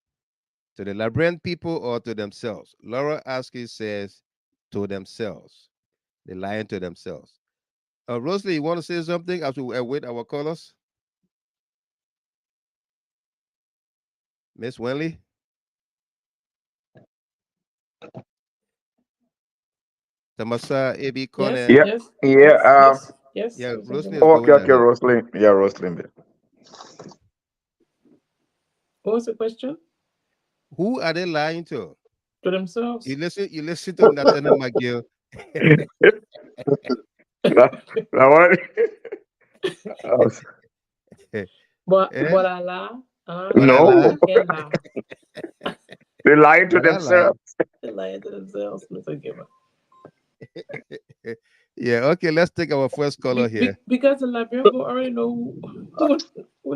A: To the Liberian people or to themselves? Laura Askey says to themselves. They're lying to themselves. Rosalie, you want to say something as we await our callers? Miss Wenley? Tamasa AB Kone.
O: Yeah.
M: Yes.
A: Yeah, Rosalie is
O: Oh,
A: going
O: okay,
A: ahead.
O: Rosalind. Yeah, Rosalind.
M: What was the question?
A: Who are they lying to?
M: To themselves.
A: You listen to Nathaniel McGill.
M: But
A: Eh?
M: but I lie.
A: But I lie.
M: Can't lie.
O: They lying to
A: But I lie.
O: themselves.
M: They lying to themselves, Mr. Giver.
A: Yeah, okay, let's take our first caller here.
M: Because the Liberian will already know who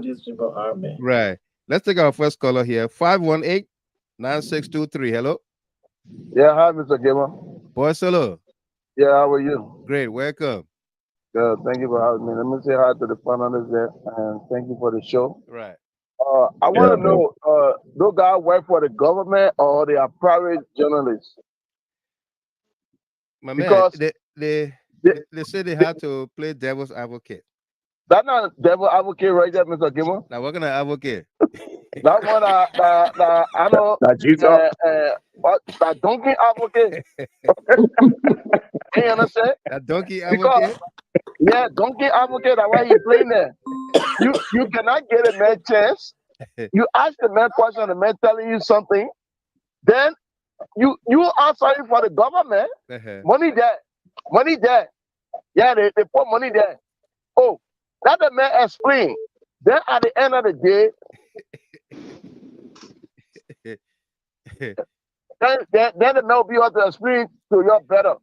M: these people are, man.
A: Right. Let's take our first caller here. 518-9623. Hello.
R: Yeah, hi, Mr. Gamer.
A: Boy, hello.
R: Yeah, how are you?
A: Great, welcome.
R: Good, thank you for having me. Let me say hi to the panelists there, and thank you for the show.
A: Right.
R: I want to know, those guys work for the government or they are private journalists?
A: My
R: Because
A: man, they say they had to play devil's advocate.
R: that's not devil advocate right there, Mr. Gamer.
A: Now, what kind of advocate?
R: That one, I know. What that donkey advocate? You understand?
A: That donkey
R: Because
A: advocate?
R: yeah, donkey advocate. That's why he playing there. You cannot get a man chance. You ask the man question, the man telling you something, then you answering for the government. Money there. Yeah, they put money there. Oh, that the man explain. Then at the end of the day, then the man will be able to explain to you better.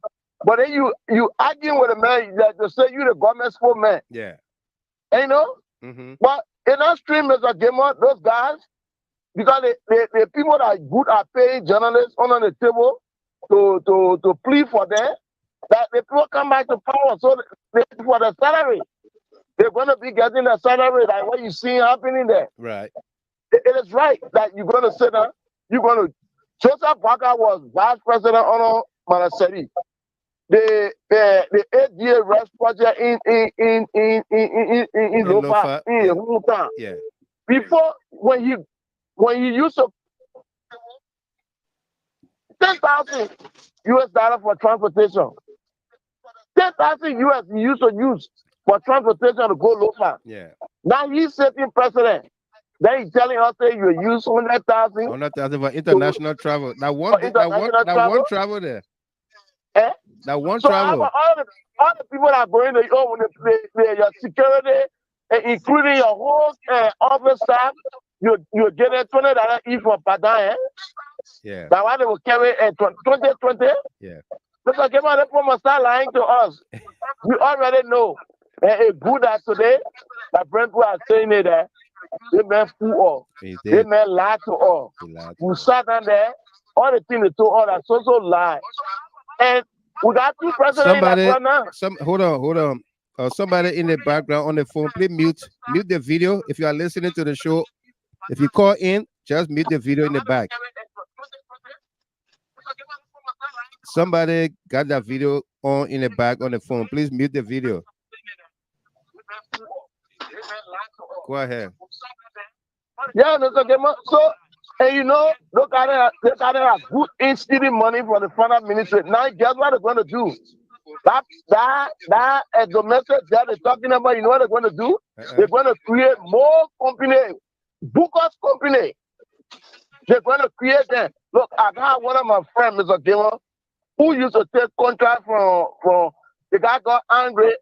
R: But then you arguing with a man that to say you the government spokesman.
A: Yeah.
R: You know? But in that stream, Mr. Gamer, those guys, because the people that are good at paying journalists on the table to plead for them, that the people come back to power, so they for the salary. They're going to be getting the salary like what you see happening there.
A: Right.
R: It is right that you're going to sit down, you're going to. Joseph Parker was vice president on Manaseri. The 8-year rest project in Lofa, in Whein Town.
A: Yeah.
R: Before, when you use a $10,000 US for transportation, 10,000 US you used to use for transportation to go Lofa.
A: Yeah.
R: Now he's sitting president. Then he's telling us that you use 100,000.
A: 100,000 for international travel. Now one travel there.
R: Eh?
A: Now one
R: so
A: travel.
R: All the people that are going to your security, including your whole office staff, you get a $20 each for Padan.
A: Yeah.
R: That's why they will carry 2020.
A: Yeah.
R: Because they must start lying to us. We already know. A good as today, that Brentwood are saying it there. They may fool all. They may lie to all. We sat down there, all the things they told us, so lie. And we got two presidents right now.
A: Hold on. Somebody in the background on the phone, please mute the video. If you are listening to the show, if you call in, just mute the video in the back. Somebody got that video on in the back on the phone. Please mute the video. Go ahead.
R: Yeah, Mr. Gamer. So, and you know, look at it, good in-city money for the finance ministry. Now, guess what they're going to do? That domestic that they're talking about, you know what they're going to do? They're going to create more company, Bookers company. They're going to create them. Look, I got one of my friends, Mr. Gamer, who used to take contract from the guy got angry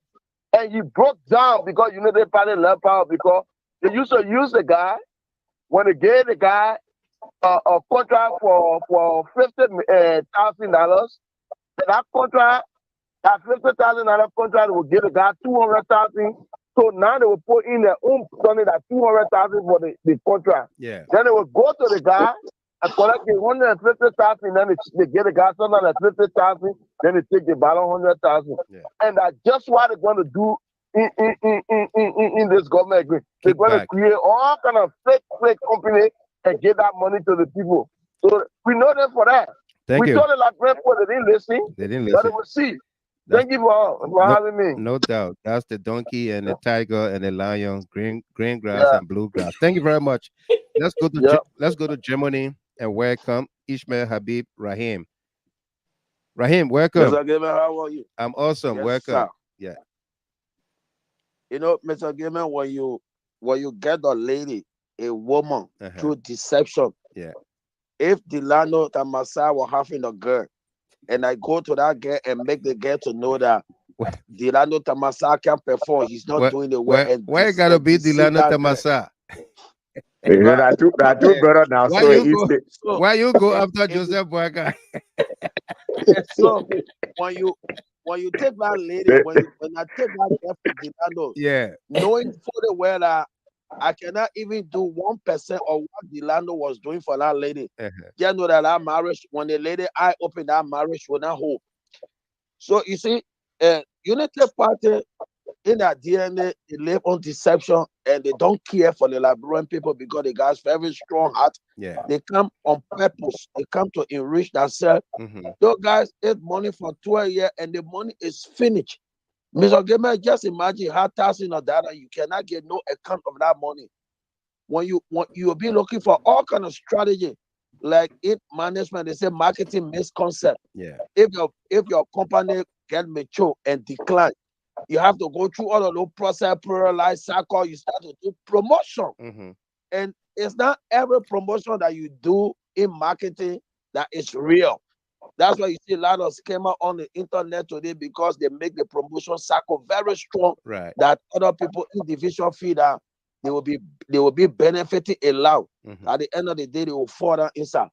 R: and he broke down because you know they probably left out because they used to use the guy when they gave the guy a contract for $50,000. That contract, that $50,000 contract will give the guy $200,000. So now they will put in their own money that $200,000 for the contract.
A: Yeah.
R: Then they will go to the guy and collect the $150,000. Then they get the guy $150,000. Then they take the balance $100,000.
A: Yeah.
R: And that's just what they're going to do in this government agreement. They're going to create all kind of fake company and give that money to the people. So we know them for that.
A: Thank you.
R: We told the Liberia people they didn't listen.
A: They didn't
R: But
A: listen.
R: they will see. Thank you for having me.
A: No doubt. That's the donkey and the tiger and the lion, green grass and blue grass. Thank you very much. Let's go to Germany and welcome Ishmael Habib Rahim. Rahim, welcome.
S: Mr. Gamer, how are you?
A: I'm awesome.
S: Yes,
A: welcome.
S: sir.
A: Yeah.
S: You know, Mr. Gaiman, when you get a lady, a woman through deception.
A: Yeah.
S: If Delano Tamasa were having a girl, and I go to that girl and make the girl to know that Delano Tamasa can perform, he's not doing the work.
A: Why you gotta be Delano Tamasa?
O: That two brother now.
A: Why you go after Joseph Boyka?
S: So when you take that lady, when I take that girl for Delano, knowing fully well that I cannot even do 1% of what Delano was doing for that lady. You know that marriage, when the lady eye open, that marriage will not hold. So you see, Unity Party in their DNA, they live on deception and they don't care for the Liberian people because they got very strong heart.
A: Yeah.
S: They come on purpose. They come to enrich themselves. Those guys get money for 12 years and the money is finished. Mr. Gamer, just imagine how thousands of data you cannot get no account of that money. When you'll be looking for all kind of strategy, like in management, they say marketing misconcept.
A: Yeah.
S: If your company get mature and decline, you have to go through all of those process, life cycle. You start to do promotion, and it's not every promotion that you do in marketing that is real. That's why you see a lot of scammer on the internet today because they make the promotion cycle very strong.
A: Right.
S: That other people individual feel that they will be benefiting a lot. At the end of the day, they will fall down inside.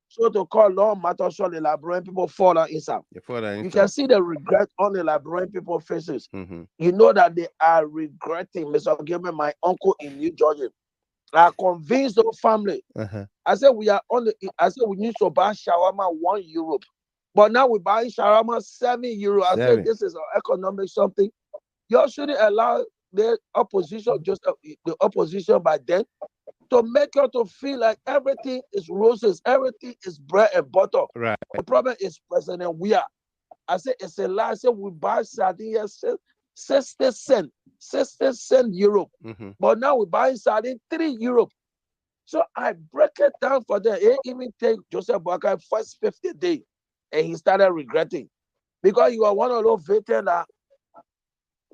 S: So to call law matters, so the Liberian people fall down inside. You can see the regret on the Liberian people's faces. You know that they are regretting. Mr. Gilman, my uncle in New Jersey, I convinced the family. I said we need to buy shawarma €1, but now we're buying shawarma €7. I said this is an economic something. You shouldn't allow the opposition, just the opposition by then, to make you to feel like everything is roses, everything is bread and butter.
A: Right.
S: The problem is President Weah. I said it's a lie. I said we buy sardines 60 cents Europe, but now we're buying sardines €3. So I break it down for them. It even take Joseph Boyka first 50 days, and he started regretting because you are one of those veterans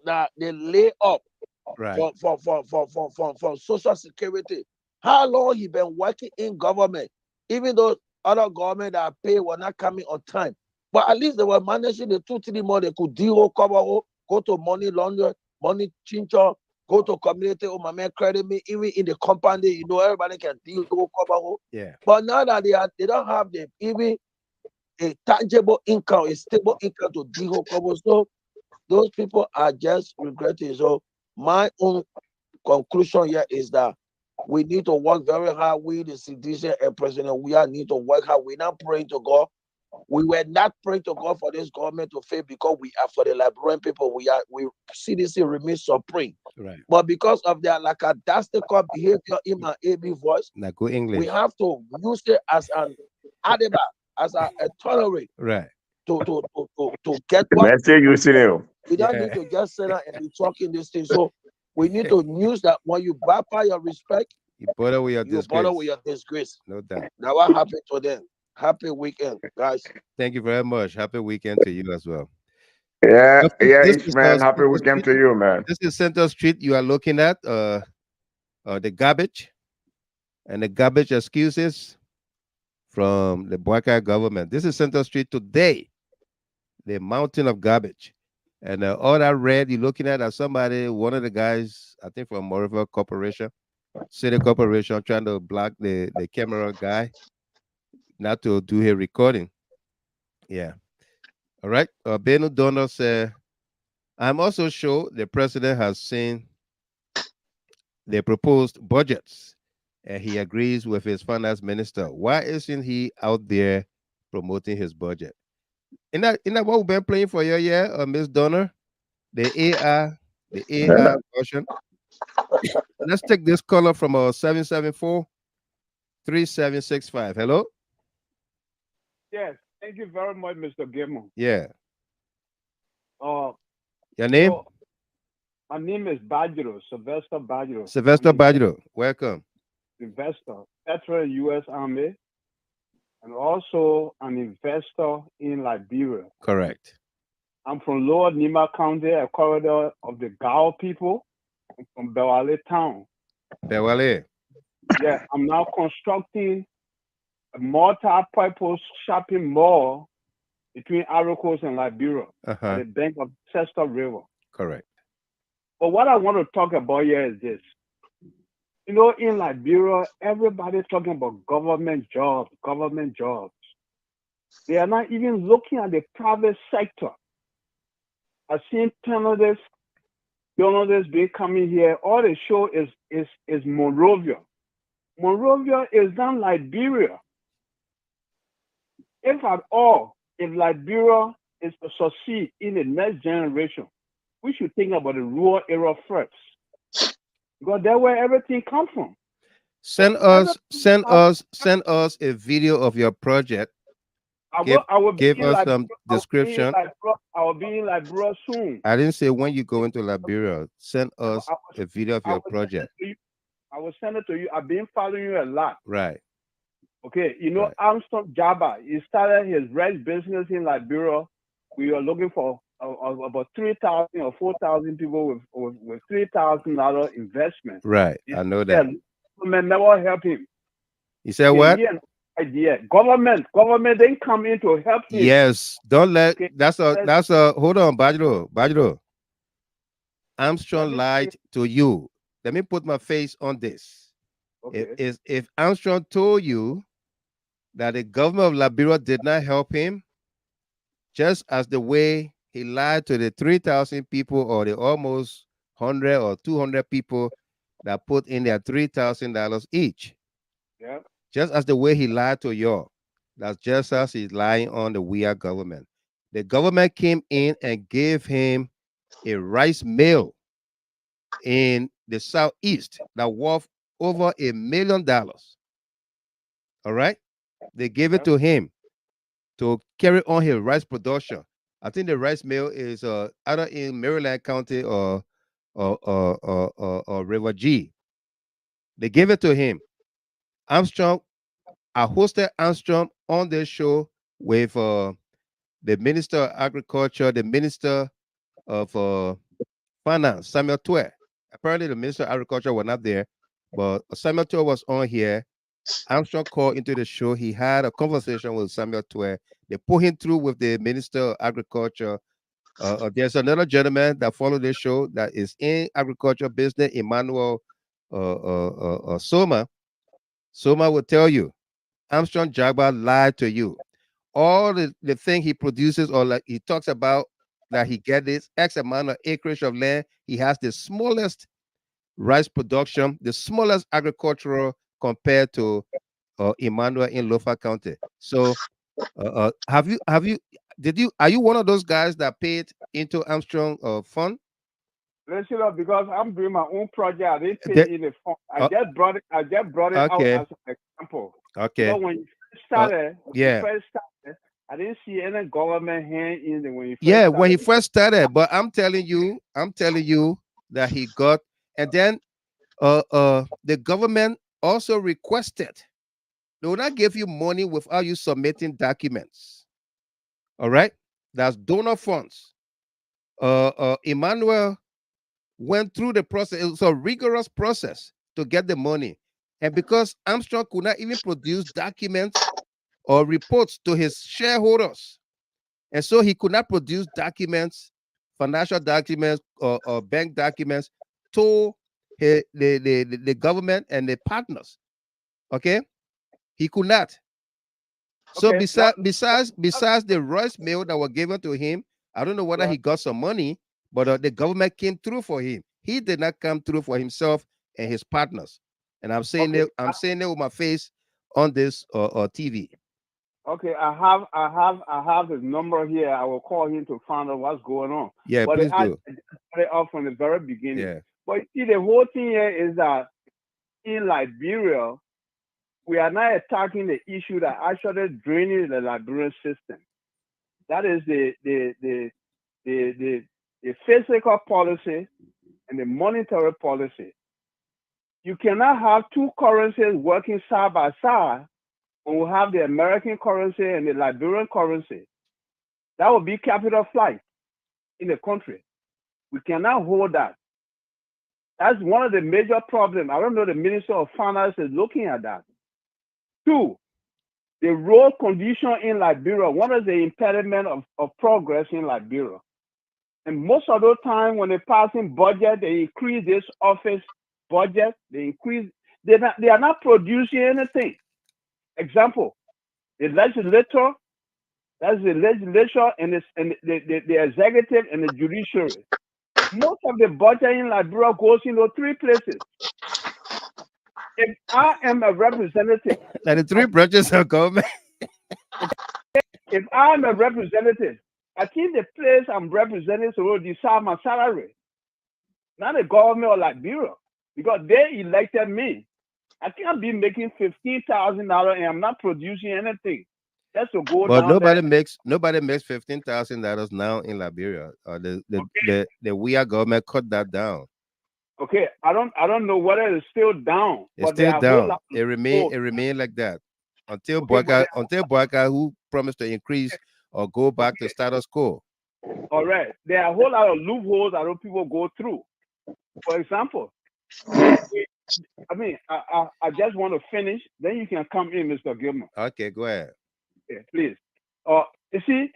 S: that they lay up for social security. How long he been working in government, even though other government that pay were not coming on time, but at least they were managing the 2-3 months. They could deal cover, go to money laundering, money changer, go to community, my man credit me, even in the company, you know, everybody can deal cover.
A: Yeah.
S: But now that they don't have even a tangible income, a stable income to deal cover, so those people are just regretting. So my own conclusion here is that we need to work very hard. We, the CDC and President, we need to work hard. We're not praying to God. We were not praying to God for this government to fail because we are for the Liberian people. We CDC remains supreme.
A: Right.
S: But because of their lackadaisical behavior in my AB voice,
A: go English.
S: We have to use it as an adiba, as a tolerate.
A: Right.
S: To get what we don't need to just sit down and be talking this thing. So we need to use that when you buy your respect,
A: you bother with your
S: disgrace.
A: No doubt.
S: Now what happened to them? Happy weekend, guys.
A: Thank you very much. Happy weekend to you as well.
O: Yeah, man. Happy weekend to you, man.
A: This is Center Street. You are looking at the garbage and the garbage excuses from the Boyka government. This is Center Street today. The mountain of garbage. And all that red you're looking at is somebody, one of the guys, I think from Monrovia Corporation, City Corporation, trying to block the camera guy not to do his recording. Yeah. All right. Beno Donald said, I'm also sure the president has seen the proposed budgets and he agrees with his finance minister. Why isn't he out there promoting his budget? Isn't that what we've been playing for you, Miss Donner? The AI version. Let's take this caller from 774-3765. Hello?
T: Yes, thank you very much, Mr. Gilmore.
A: Yeah.
T: Your
A: name?
T: So, my name is Badro, Sylvester Badro.
A: Sylvester Badro, welcome.
T: Investor, veteran U.S. Army, and also an investor in Liberia.
A: Correct.
T: I'm from Lower Nima County, a corridor of the Gao people. I'm from Bewale Town.
A: Bewale.
T: Yeah, I'm now constructing a multi-purpose shopping mall between Ivory Coast and Liberia at the bank of Chester River.
A: Correct.
T: But what I want to talk about here is this. You know, in Liberia, everybody's talking about government jobs, government jobs. They are not even looking at the private sector. I've seen journalists being coming here. All they show is Monrovia. Monrovia is not Liberia. If at all, if Liberia is to succeed in the next generation, we should think about the rural area first. Because that's where everything comes from.
A: Send us a video of your project. Give us some description.
T: I will be in Liberia soon.
A: I didn't say when you go into Liberia. Send us a video of your project.
T: I will send it to you. I've been following you a lot.
A: Right.
T: Okay. You know, Armstrong Jabba, he started his rice business in Liberia. We are looking for about 3,000 or 4,000 people with $3,000 investment.
A: Right. I know that.
T: Government never help him.
A: He said what?
T: Idea. Government didn't come in to help him.
A: Yes. Don't let that's a hold on, Bajro. Armstrong lied to you. Let me put my face on this. Okay. If Armstrong told you that the government of Liberia did not help him, just as the way he lied to the 3,000 people or the almost 100 or 200 people that put in their $3,000 each.
T: Yeah.
A: Just as the way he lied to you, that's just as he's lying on the Weah government. The government came in and gave him a rice mill in the southeast that worth over $1 million. All right, they gave it to him to carry on his rice production. I think the rice mill is either in Maryland County or River G. They gave it to him. Armstrong, I hosted Armstrong on this show with the Minister of Agriculture, the Minister of Finance, Samuel Twe. Apparently, the Minister of Agriculture was not there, but Samuel Twe was on here. Armstrong called into the show. He had a conversation with Samuel Twe. They put him through with the Minister of Agriculture. There's another gentleman that followed this show that is in agriculture business, Emmanuel Soma. Soma will tell you, Armstrong Jagba lied to you. All the thing he produces, or like he talks about that he get this X amount of acreage of land. He has the smallest rice production, the smallest agricultural compared to Emmanuel in Lofa County. So are you one of those guys that paid into Armstrong fund?
T: Listen up, because I'm doing my own project. I didn't pay in the fund. I just brought it out as an example.
A: Okay.
T: So when you started, I didn't see any government hand in it when you first started.
A: When he first started, but I'm telling you that he got, and then the government also requested they will not give you money without you submitting documents. All right, that's donor funds. Emmanuel went through the process. It was a rigorous process to get the money, and because Armstrong could not even produce documents or reports to his shareholders, and so he could not produce documents, financial documents or bank documents to the government and the partners. Okay, he could not. So besides the rice mill that were given to him, I don't know whether he got some money, but the government came through for him. He did not come through for himself and his partners. And I'm saying it with my face on this TV.
T: Okay, I have his number here. I will call him to find out what's going on.
A: Yeah,
T: but
A: please do.
T: I started off from the very beginning.
A: Yeah.
T: But you see, the whole thing here is that in Liberia, we are not attacking the issue that actually draining the Liberian system. That is the fiscal policy and the monetary policy. You cannot have two currencies working side by side when we have the American currency and the Liberian currency. That would be capital flight. in the country. We cannot hold that. That's one of the major problems. I don't know the Minister of Finance is looking at that. 2, the road condition in Liberia. One of the impediment of progress in Liberia. And most of the time when they passing budget, they increase this office budget. They are not producing anything. Example, the legislature, that's the legislature and the executive and the judiciary. Most of the budget in Liberia goes into 3 places. If I am a representative,
A: like the 3 branches of government.
T: If I am a representative, I think the place I'm representing will decide my salary, not the government of Liberia, because they elected me. I can't be making $15,000 and I'm not producing anything. That's to go
A: But
T: down
A: nobody
T: there.
A: makes $15,000 now in Liberia. The Weah government cut that down.
T: Okay, I don't know whether it's still down.
A: It's
T: but there
A: still
T: are a whole
A: down.
T: lot
A: It remain like that until
T: Okay,
A: Boyka, who promised to increase or go back to status quo.
T: all right, there are a whole lot of loopholes that people go through. For example, I just want to finish. Then you can come in, Mr. Gilman.
A: Okay, go ahead.
T: Yeah, please. You see,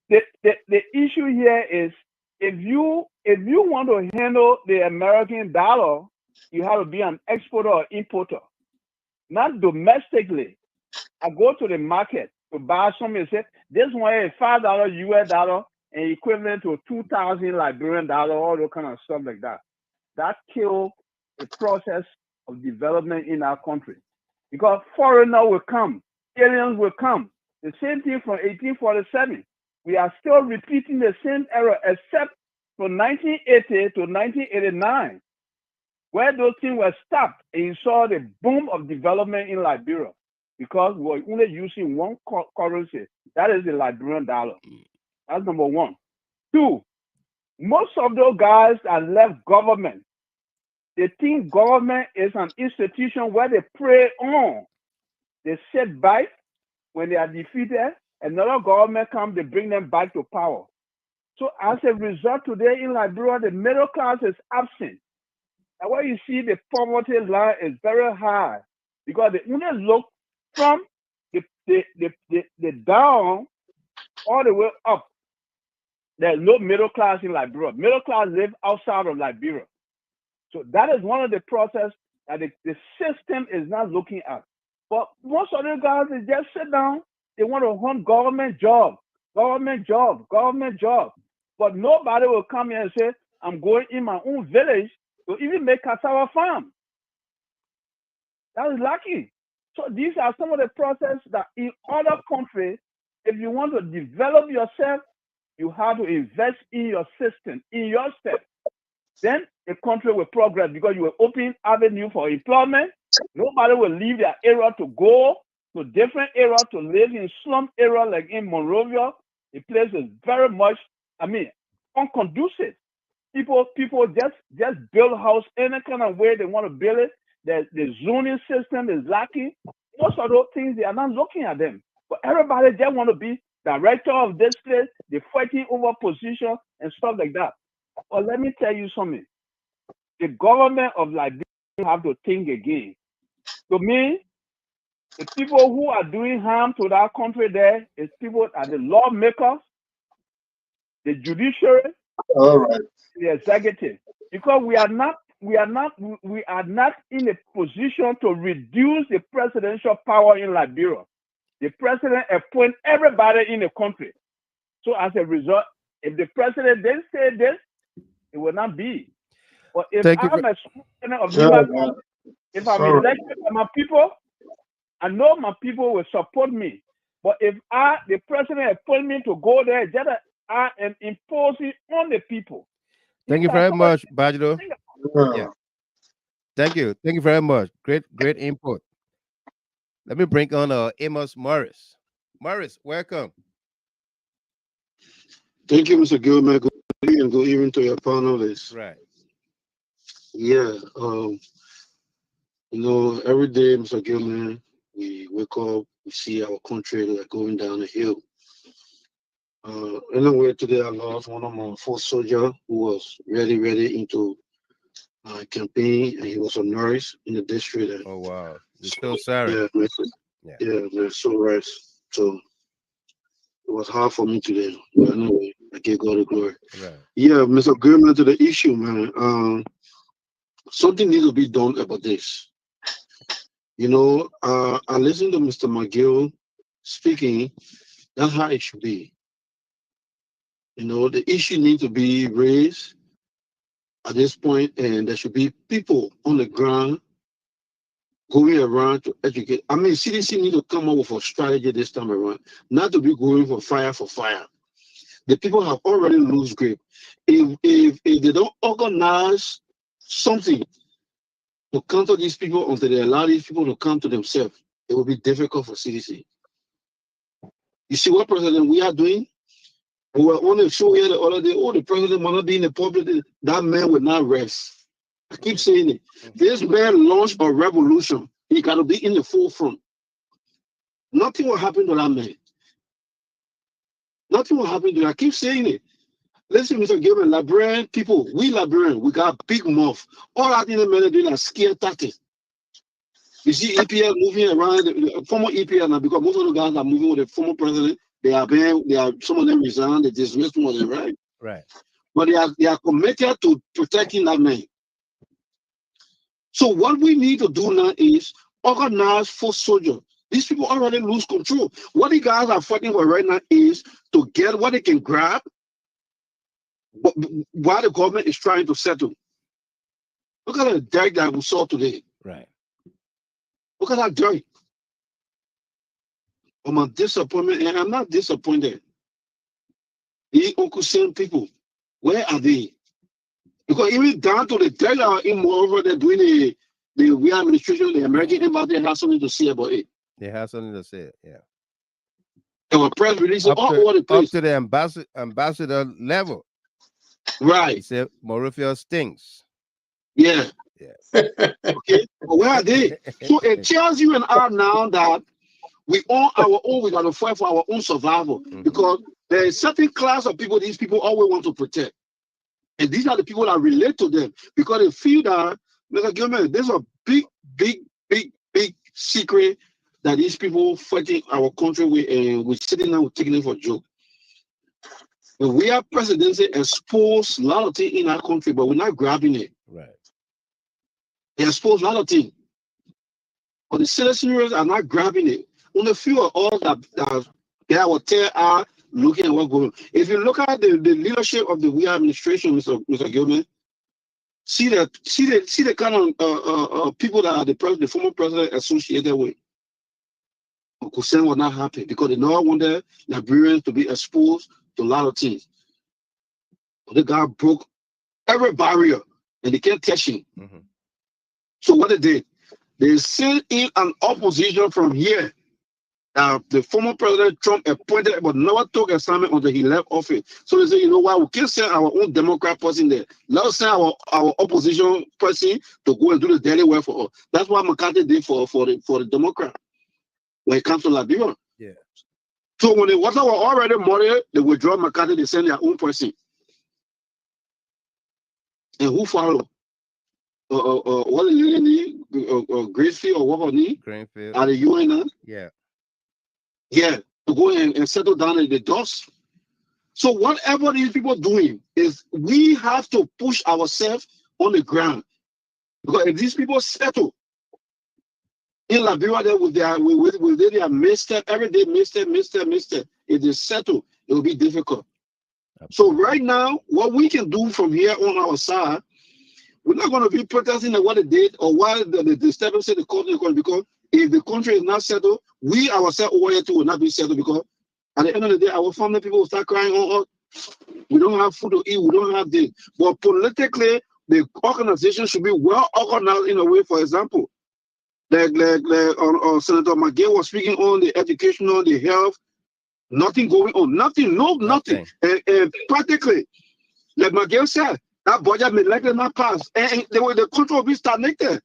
T: the issue here is if you want to handle the American dollar, you have to be an exporter or importer, not domestically. I go to the market to buy something and say, this one is $5 US dollar and equivalent to 2,000 Liberian dollar, all those kind of stuff like that. That kills the process of development in our country. Because foreigners will come, aliens will come. The same thing from 1847. We are still repeating the same error, except from 1980 to 1989, where those things were stopped and you saw the boom of development in Liberia because we were only using one currency. That is the Liberian dollar. That's number 1. 2, most of those guys that left government, they think government is an institution where they prey on. They sit back when they are defeated, another government comes, they bring them back to power. So as a result, today in Liberia, the middle class is absent. And where you see the poverty line is very high because they only look from the down all the way up. There's no middle class in Liberia. Middle class live outside of Liberia. So that is one of the process that the system is not looking at. But most of the guys, they just sit down, they want to hunt government job. But nobody will come here and say, I'm going in my own village to even make cassava farm. That is lucky. So these are some of the processes that in other countries, if you want to develop yourself, you have to invest in your system, in yourself. Then the country will progress because you will open avenue for employment. Nobody will leave their area to go to different area to live in slum area like in Monrovia. The place is very much, unconducive. People just build house any kind of way they want to build it. The zoning system is lacking. Most of those things, they are not looking at them. But everybody just want to be director of this place. They're fighting over position and stuff like that. Well, let me tell you something. The government of Liberia have to think again. To me, the people who are doing harm to that country there is people are the lawmakers, the judiciary,
P: all right,
T: the executive. Because we are not in a position to reduce the presidential power in Liberia. The president appoints everybody in the country. So as a result, if the president then say this, it will not be. But if I'm a president of Liberia, if I'm elected by my people, I know my people will support me. But if the president appoint me to go there, just I am imposing on the people.
A: Thank you very much, Bajdo. Yeah. Thank you very much. Great input. Let me bring on Amos Morris. Morris, welcome.
U: Thank you, Mr. Gilman. Good evening to your panelists.
A: Right.
U: Yeah. Every day, Mr. Gilman, we wake up, we see our country like going down the hill. Anyway, today I lost one of my foot soldier who was really into campaign, and he was a nurse in the district. And
A: oh wow, it's so sorry.
U: Yeah, man, so right. So it was hard for me today. But anyway, I give God the glory.
A: Right.
U: Yeah, Mr. Goodman, to the issue, man. Something needs to be done about this. You know, I listened to Mr. McGill speaking. That's how it should be. You know, the issue needs to be raised at this point, and there should be people on the ground going around to educate. I mean, CDC need to come up with a strategy this time around, not to be going for fire. The people have already lost grip. If they don't organize something to counter these people until they allow these people to come to themselves, it will be difficult for CDC. You see what President we are doing? We were on the show here the other day. Oh, the president might not be in the public. That man will not rest. I keep saying it. This man launched a revolution. He got to be in the forefront. Nothing will happen to that man. Nothing will happen to him. I keep saying it. Listen, Mr. Gilman, Liberian people, we Liberian, we got big mouth. All that in the men are doing are scared tactics. You see EPL moving around, the former EPL now, because most of the guys are moving with the former president. Some of them resigned, they dismissed some of them, right?
A: Right.
U: But they are committed to protecting that man. So what we need to do now is organize for soldiers. These people already lose control. What the guys are fighting for right now is to get what they can grab, but while the government is trying to settle. Look at the dirt that we saw today.
A: Right.
U: Look at that dirt. I'm a disappointment, and I'm not disappointed. The Uncle Sam people, where are they? Because even down to the dirt that are in Monrovia, they're doing the Weah administration, the American embassy has something to say about it.
A: They have something to say, yeah.
U: There were press releases all over the place.
A: Up to the ambassador level.
U: Right.
A: He said Monrovia stinks.
U: Yeah. Okay. But where are they? So it tells you and I now that we own our own, we got to fight for our own survival. Because there is a certain class of people these people always want to protect. And these are the people that relate to them. Because they feel that, Mr. Gilman, there's a big secret that these people fighting our country with, and we're sitting down, we're taking it for a joke. But we are presidency exposed a lot of things in our country, but we're not grabbing it.
A: Right.
U: They expose a lot of things. But the citizens are not grabbing it. Only few of all that they will tell are looking at what's going on. If you look at the leadership of the Weah administration, Mr. Gilman, see the kind of people that are the former president associated with. Uncle Sam was not happy because they never wanted Liberians to be exposed to a lot of things. But the guy broke every barrier and they can't touch him. So what they did, they sent in an opposition from here. The former President Trump appointed but never took assignment until he left office. So they said, you know what, we can't send our own Democrat person there. Let's send our opposition person to go and do the daily work for us. That's what McCarthy did for the Democrat when it comes to Liberia.
A: Yeah.
U: So when the water were already moderate, they withdraw McCarthy, they send their own person. And who followed? What is it name? Gracefield or what name?
A: Greenfield.
U: Are the UN?
A: Yeah.
U: Yeah, to go and settle down in the dust. So whatever these people are doing is we have to push ourselves on the ground. Because if these people settle in Liberia with their misstep, every day misstep. If they settle, it will be difficult. So right now, what we can do from here on our side, we're not going to be protesting at what they did or why the step up said the country, because if the country is not settled, we ourselves over here too will not be settled, because at the end of the day, our family people will start crying on us. We don't have food to eat, we don't have this. But politically, the organization should be well organized in a way, for example, like Senator McGill was speaking on the educational, the health, nothing going on, nothing. And practically, like McGill said, that budget may likely not pass, and the country will be stagnated.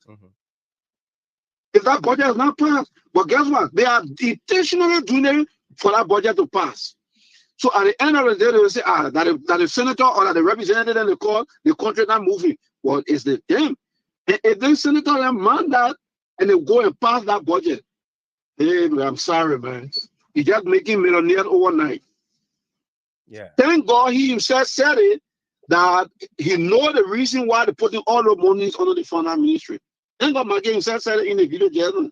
U: If that budget is not passed, but guess what? They are intentionally doing it for that budget to pass. So at the end of the day, they will say, that the senator or that the representative in the court, the country not moving. Well, it's the them. And if the senator demand that and they go and pass that budget, hey, man, I'm sorry, man. He just making millionaires overnight.
A: Yeah.
U: Thank God he himself said it, that he know the reason why they're putting all the monies under the finance ministry. Thank God McGill himself said it in the video gathering.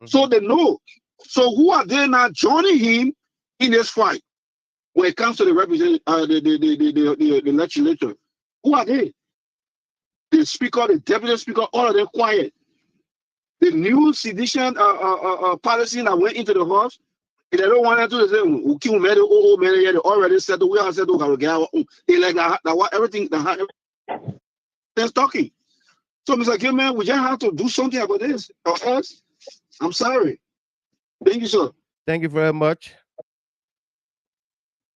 U: So they know. So who are they now joining him in this fight when it comes to the representative, the legislature? Who are they? The speaker, the deputy speaker, all of them quiet. The new sedition policy that went into the house, if they don't want to do the same, we kill many old men, they already said, we have said, they like that, everything, they're talking. So, Mr. Gilman, we just have to do something about this, or else, I'm sorry. Thank you, sir.
A: Thank you very much.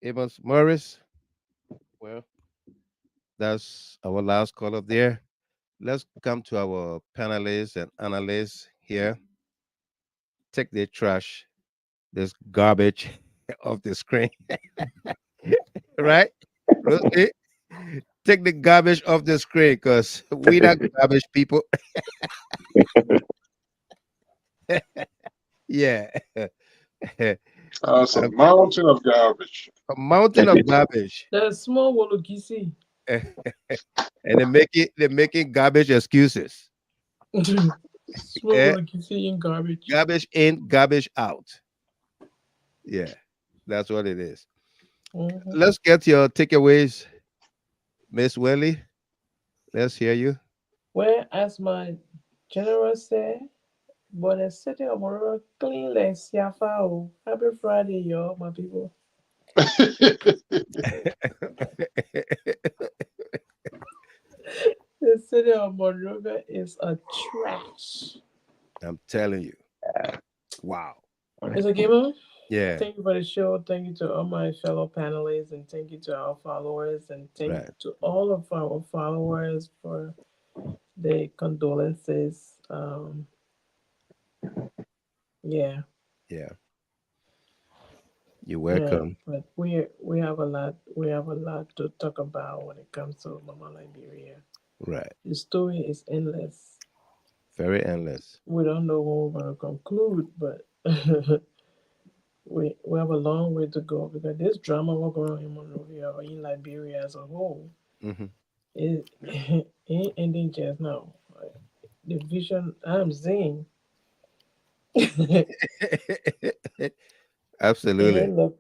A: Amos Morris. Well, that's our last call up there. Let's come to our panelists and analysts here. Take the trash, this garbage off the screen. Right? Rosie? Take the garbage off the screen because we not garbage people. Yeah.
P: It's a mountain of garbage.
A: A mountain of garbage.
M: There's small Wologisi.
A: And they're making garbage excuses.
M: Small Wologisi in garbage.
A: Garbage in, garbage out. Yeah, that's what it is. Let's get your takeaways, Miss Welly. Let's hear you.
M: Well, as my general said, but the city of Monrovia clean like Siafa. Happy Friday, y'all, my people. The city of Monrovia is a trash.
A: I'm telling you. Wow.
M: Mr. Gamer?
A: Yeah.
M: Thank you for the show. Thank you to all my fellow panelists, and thank you to our followers, and thank you to all of our followers for the condolences. Yeah.
A: You're welcome.
M: Yeah, but we have a lot to talk about when it comes to Mama Liberia.
A: Right.
M: The story is endless.
A: Very endless.
M: We don't know when we're going to conclude, but we have a long way to go, because this drama we're going on in Monrovia or in Liberia as a whole, it ain't ending just now. The vision I'm seeing.
A: Absolutely.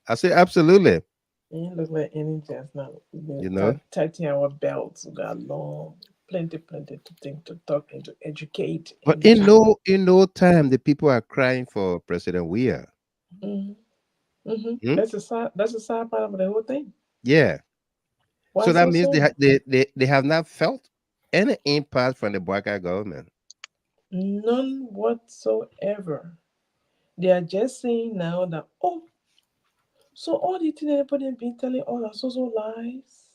A: I say absolutely.
M: It look like ending just now.
A: You know,
M: tightening our belts. We got long, plenty to think, to talk, and to educate.
A: But in no time, the people are crying for President Weah.
M: That's a side part of the whole thing.
A: Yeah.
M: Why
A: so that
M: so
A: means
M: soon?
A: they have not felt any impact from the Boakai government.
M: None whatsoever. They are just saying now that, so all the things everybody have been telling all are so lies.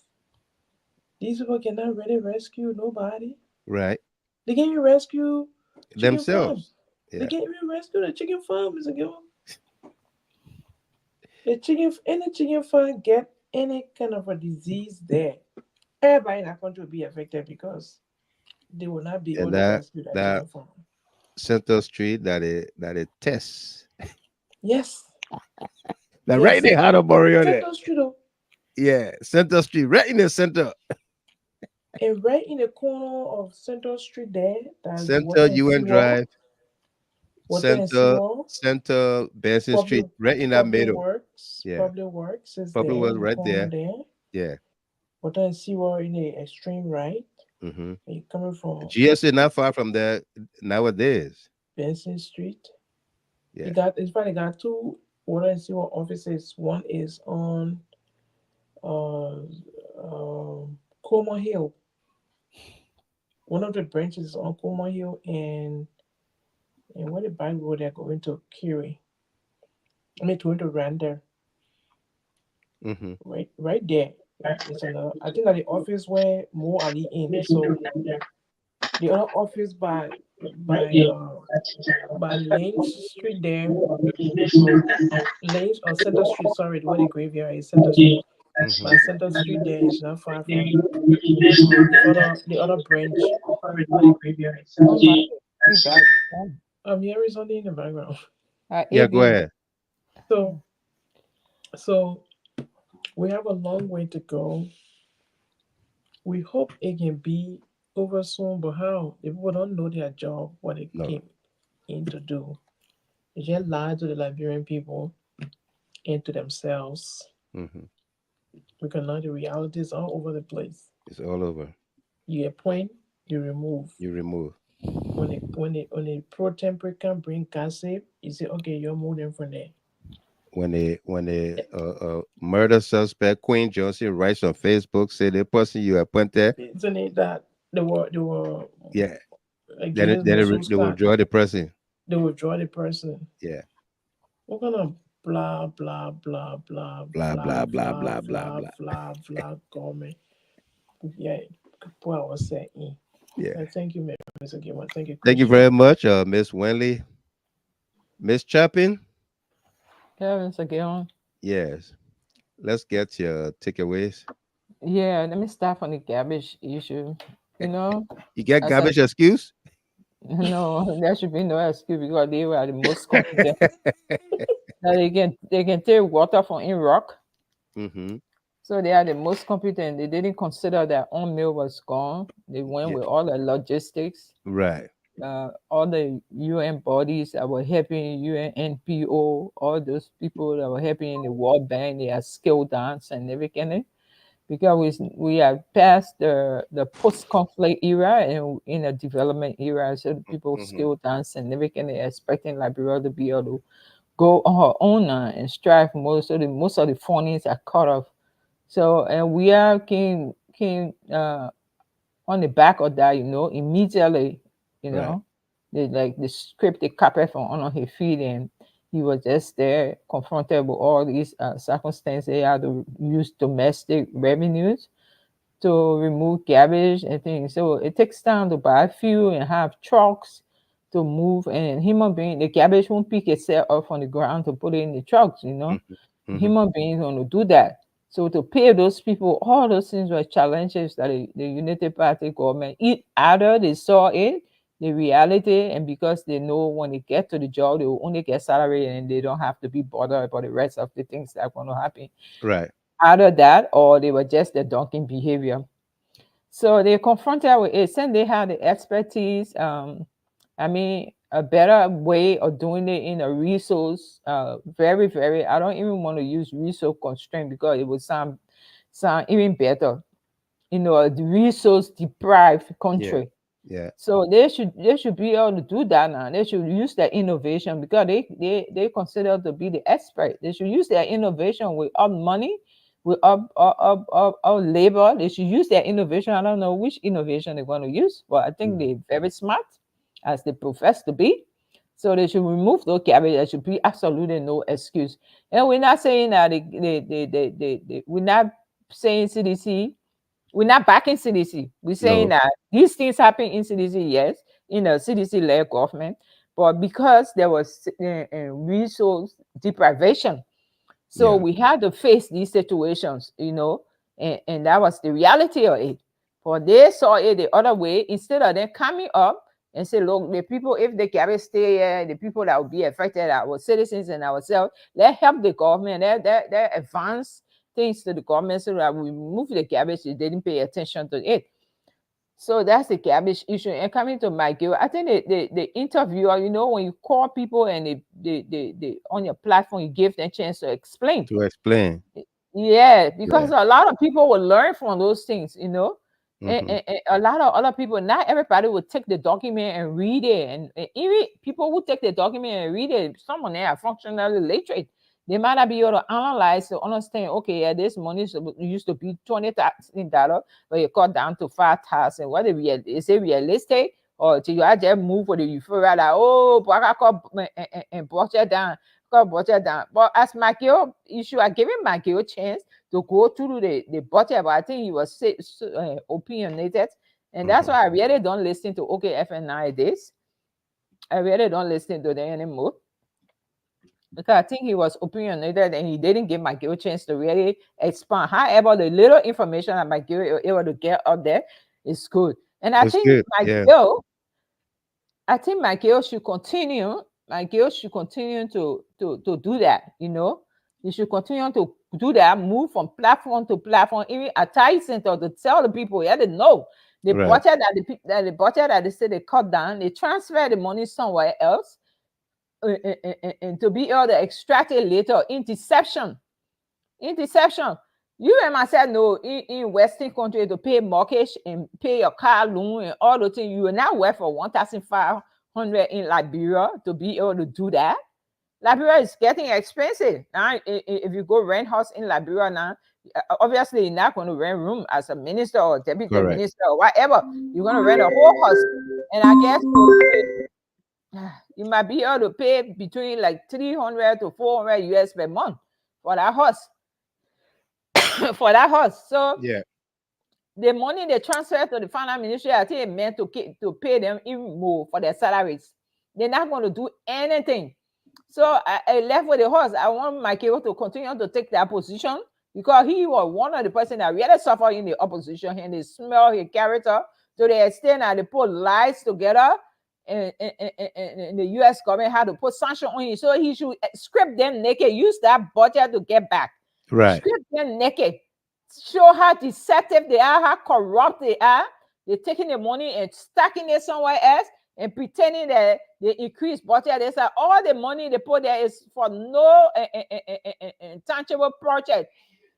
M: These people cannot really rescue nobody.
A: Right.
M: They can't even rescue
A: themselves.
M: Yeah. They can't even rescue the chicken farm, Mr. Gill. Any chicken farm get any kind of a disease there, everybody in that country will be affected, because they will not be able to rescue that chicken farm.
A: Center Street that it tests.
M: Yes.
A: Right in the heart of Monrovia.
M: Center Street.
A: Yeah, Center Street, right in the center.
M: And right in the corner of Center Street there, that's
A: Center UN Drive, Center Benson Street, right in that middle.
M: Public Works is
A: Public Works right there. Yeah.
M: What I see in the extreme right.
A: Mm-hmm.
M: Are you coming from
A: GSA not far from there nowadays.
M: Benson Street.
A: Yeah.
M: It's probably got two what I see offices. One is on Coleman Hill. One of the branches is on Coleman Hill, and where the bank road they're going to Kiri. Going to Randall. Right there. It's I think that the office where Mo Ali in. So the other office by Lynch Street there, Lynch or Center Street, sorry, where the graveyard is, Center Street. By Center Street there is not far from the other branch. I'm hearing something in the background.
A: Yeah, go ahead.
M: So we have a long way to go. We hope it can be over soon, but how? The people don't know their job, what they came in to do. They just lie to the Liberian people and to themselves. Because now the reality is all over the place.
A: It's all over.
M: You appoint, you remove.
A: You remove.
M: When a pro temporary can bring gossip, you say, okay, you're moving from there.
A: When a murder suspect, Queen Johnson, writes on Facebook, say the person you appointed.
M: Isn't it that they were
A: yeah. Then they withdraw the person.
M: They withdraw the person.
A: Yeah.
M: What kind of blah blah blah blah blah government? Yeah, what I was saying.
A: Yeah.
M: Thank you, Mr. Gilmore. Thank you.
A: Thank you very much, Miss Wenley. Miss Chapin.
J: Yeah, Mr. Gilmore.
A: Yes. Let's get your takeaways.
J: Yeah, let me start from the garbage issue. You know,
A: you get garbage excuse?
J: No, there should be no excuse because they were the most competent. They can take water from Iraq. So they are the most competent. They didn't consider their own meal was gone. They went with all the logistics.
A: Right.
J: All the UN bodies that were helping, UN NPO, all those people that were helping in the World Bank, they are scaled down and everything. Because we are past the post-conflict era and in a development era, so the people scale down significantly, expecting Liberia to be able to go on her own and strive more. So most of the fundings are cut off. So and we are came on the back of that, immediately, they scraped the carpet from under his feet, and he was just there confronted with all these circumstances. They had to use domestic revenues to remove garbage and things. So it takes time to buy fuel and have trucks to move. And human being, the garbage won't pick itself up from the ground to put it in the trucks, Human beings want to do that. So to pay those people, all those things were challenges that the United Party government, either they saw it, the reality, and because they know when they get to the job, they will only get salary and they don't have to be bothered about the rest of the things that are going to happen.
A: Right.
J: Either that or they were just the dunking behavior. So they confronted with it, since they had the expertise, a better way of doing it in a resource, very, very, I don't even want to use resource constraint because it would sound even better. A resource deprived country.
A: Yeah.
J: So they should be able to do that now. They should use their innovation because they consider to be the expert. They should use their innovation with up money, with up labor. They should use their innovation. I don't know which innovation they're going to use, but I think they're very smart, as they profess to be. So they should remove those garbage. There should be absolutely no excuse. And we're not saying that we're not saying CDC. We're not backing CDC. We're saying that these things happen in CDC, yes, in a CDC-led government, but because there was resource deprivation, so we had to face these situations, and that was the reality of it. But they saw it the other way. Instead of them coming up and say, look, the people, if they can stay here, the people that will be affected, our citizens and ourselves, let's help the government. They advance things to the government so that we remove the garbage. They didn't pay attention to it. So that's the garbage issue. And coming to McGill, I think the interviewer, when you call people and they on your platform, you give them a chance to explain. Yeah, because a lot of people will learn from those things, and a lot of other people, not everybody will take the document and read it. And even people who take the document and read it, some of them are functionally literate. They might not be able to analyze to understand, okay, this money used to be $20,000, but it cut down to $5,000. What is it realistic? Or do you just move with the euphoria like, but I cut budget down. But as McGill issue, I gave him McGill a chance to go through the budget, but I think he was opinionated And that's why I really don't listen to OKFM nowadays. I really don't listen to them anymore. Because I think he was opinionated and he didn't give McGill a chance to really expand. However, the little information that McGill was able to get out there is good. And I think McGill, I think McGill should continue. McGill should continue to do that. You know, he should continue to do that. Move from platform to platform, even at Thai Center, to tell the people, yeah, they know the budget that the budget that they say they cut down, they transfer the money somewhere else. And to be able to extract it later. Interception. You and myself know in Western country to pay mortgage and pay your car loan and all those things, you will not work for 1,500 in Liberia to be able to do that. Liberia is getting expensive now. If you go rent house in Liberia now, obviously you're not going to rent room as a minister or deputy minister or whatever. You're going to rent a whole house, and I guess you might be able to pay between like 300 to 400 US per month for that house. So the money they transfer to the finance ministry, I think it meant to pay them even more for their salaries. They're not going to do anything. So I left with the horse. I want Michael to continue to take that position because he was one of the person that really suffered in the opposition, and they smell his character to the extent that they put lies together. And the U.S. government had to put sanctions on him, so he should strip them naked. Use that budget to get back. Strip them naked. Show how deceptive they are, how corrupt they are. They're taking the money and stacking it somewhere else and pretending that they increase budget. They say all the money they put there is for no tangible project.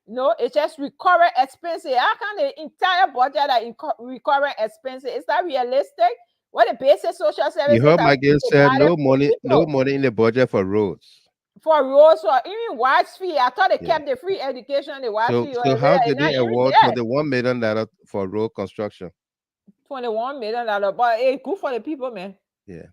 J: No, it's just recurrent expenses. How can the entire budget are recurrent expenses? Is that realistic? What the basic social services?
A: You heard McGill said no money in the budget for roads.
J: For roads, or even WISE fee. I thought they kept the free education, the WISE fee.
A: So how did they award $21 million for road construction?
J: $21 million, but it's good for the people, man.
A: Yeah.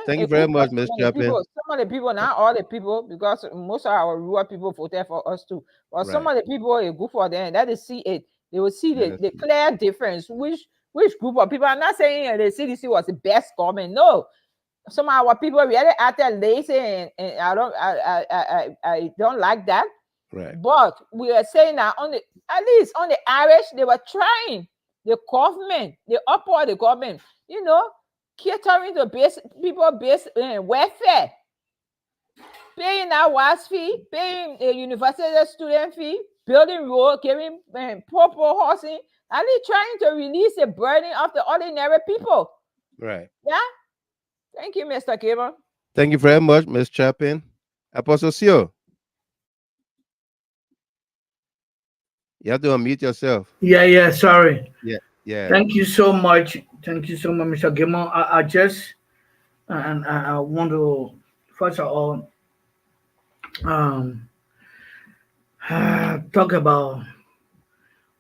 A: Thank you very much, Ms. Chapin.
J: Some of the people, not all the people, because most of our rural people voted for us too. But some of the people, it's good for them. That is see it. They will see the clear difference. Which group of people? I'm not saying the CDC was the best government. No, some of our people really acted lazy, and I don't like that.
A: Right.
J: But we are saying that at least on the Irish, they were trying. The government, the upper the government, you know, catering to people based welfare, paying our WAS fee, paying a university student fee, building road, giving proper housing, and they trying to release the burden of the ordinary people.
A: Right.
J: Yeah. Thank you, Mr. Gamer.
A: Thank you very much, Ms. Chapin. Apostle Sio. You have to unmute yourself.
K: Yeah, sorry.
A: Yeah.
K: Thank you so much. Thank you so much, Mr. Gilmore. I just, and I want to, first of all, talk about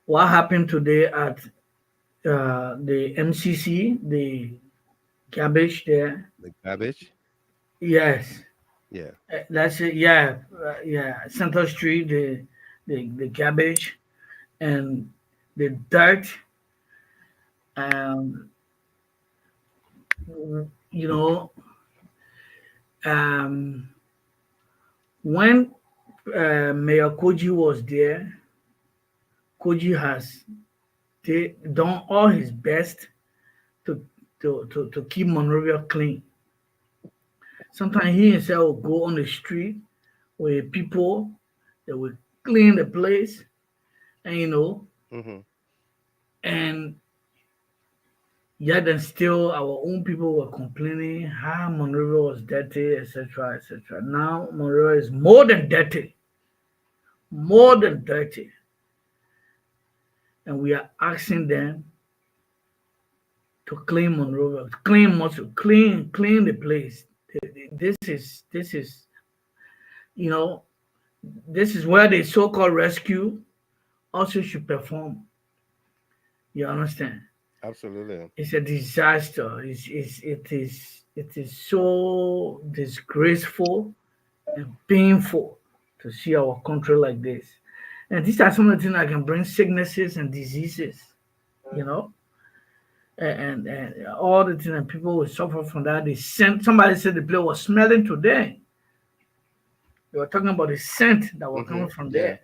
K: what happened today at the MCC, the garbage there.
A: The garbage?
K: Yes.
A: Yeah.
K: That's it. Yeah. Central Street, the garbage and the dirt. You know, when Mayor Koji was there, Koji has done all his best to keep Monrovia clean. Sometimes he himself will go on the street with people that will clean the place, and you know, and yet and still our own people were complaining how Monrovia was dirty, etc., etc. Now Monrovia is more than dirty, and we are asking them to clean Monrovia, clean the place. This is, you know, this is where the so-called rescue also should perform. You understand?
A: Absolutely.
K: It's a disaster. It is so disgraceful and painful to see our country like this. And these are some of the things that can bring sicknesses and diseases, you know. and all the things, and people will suffer from that. The scent, somebody said the place was smelling today. They were talking about the scent that was coming from there.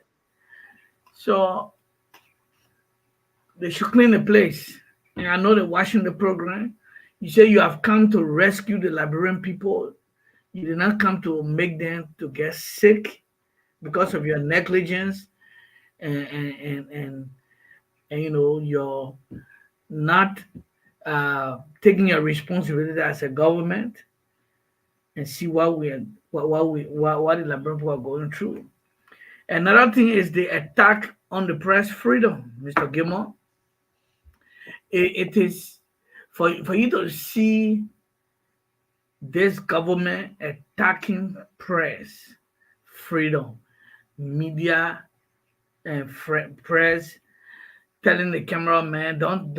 K: So they should clean the place. And I know they're watching the program. You say you have come to rescue the Liberian people. You did not come to make them to get sick because of your negligence and you know, you're not taking your responsibility as a government and see what the Liberian people are going through. Another thing is the attack on the press freedom, Mr. Gilmore. It is for you to see this government attacking press freedom, media and press, telling the cameraman, don't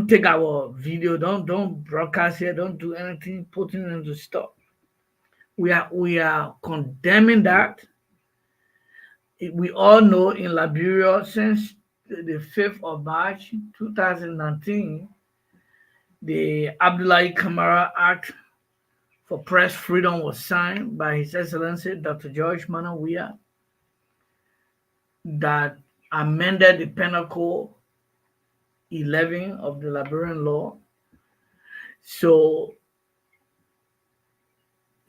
K: take our video, don't broadcast it, don't do anything, putting them to stop. We are condemning that. We all know in Liberia since the 5th of March 2019, the Abdullahi Kamara Act for Press Freedom was signed by His Excellency Dr. George Manneh Weah, that amended the Penal Code 11 of the Liberian law. So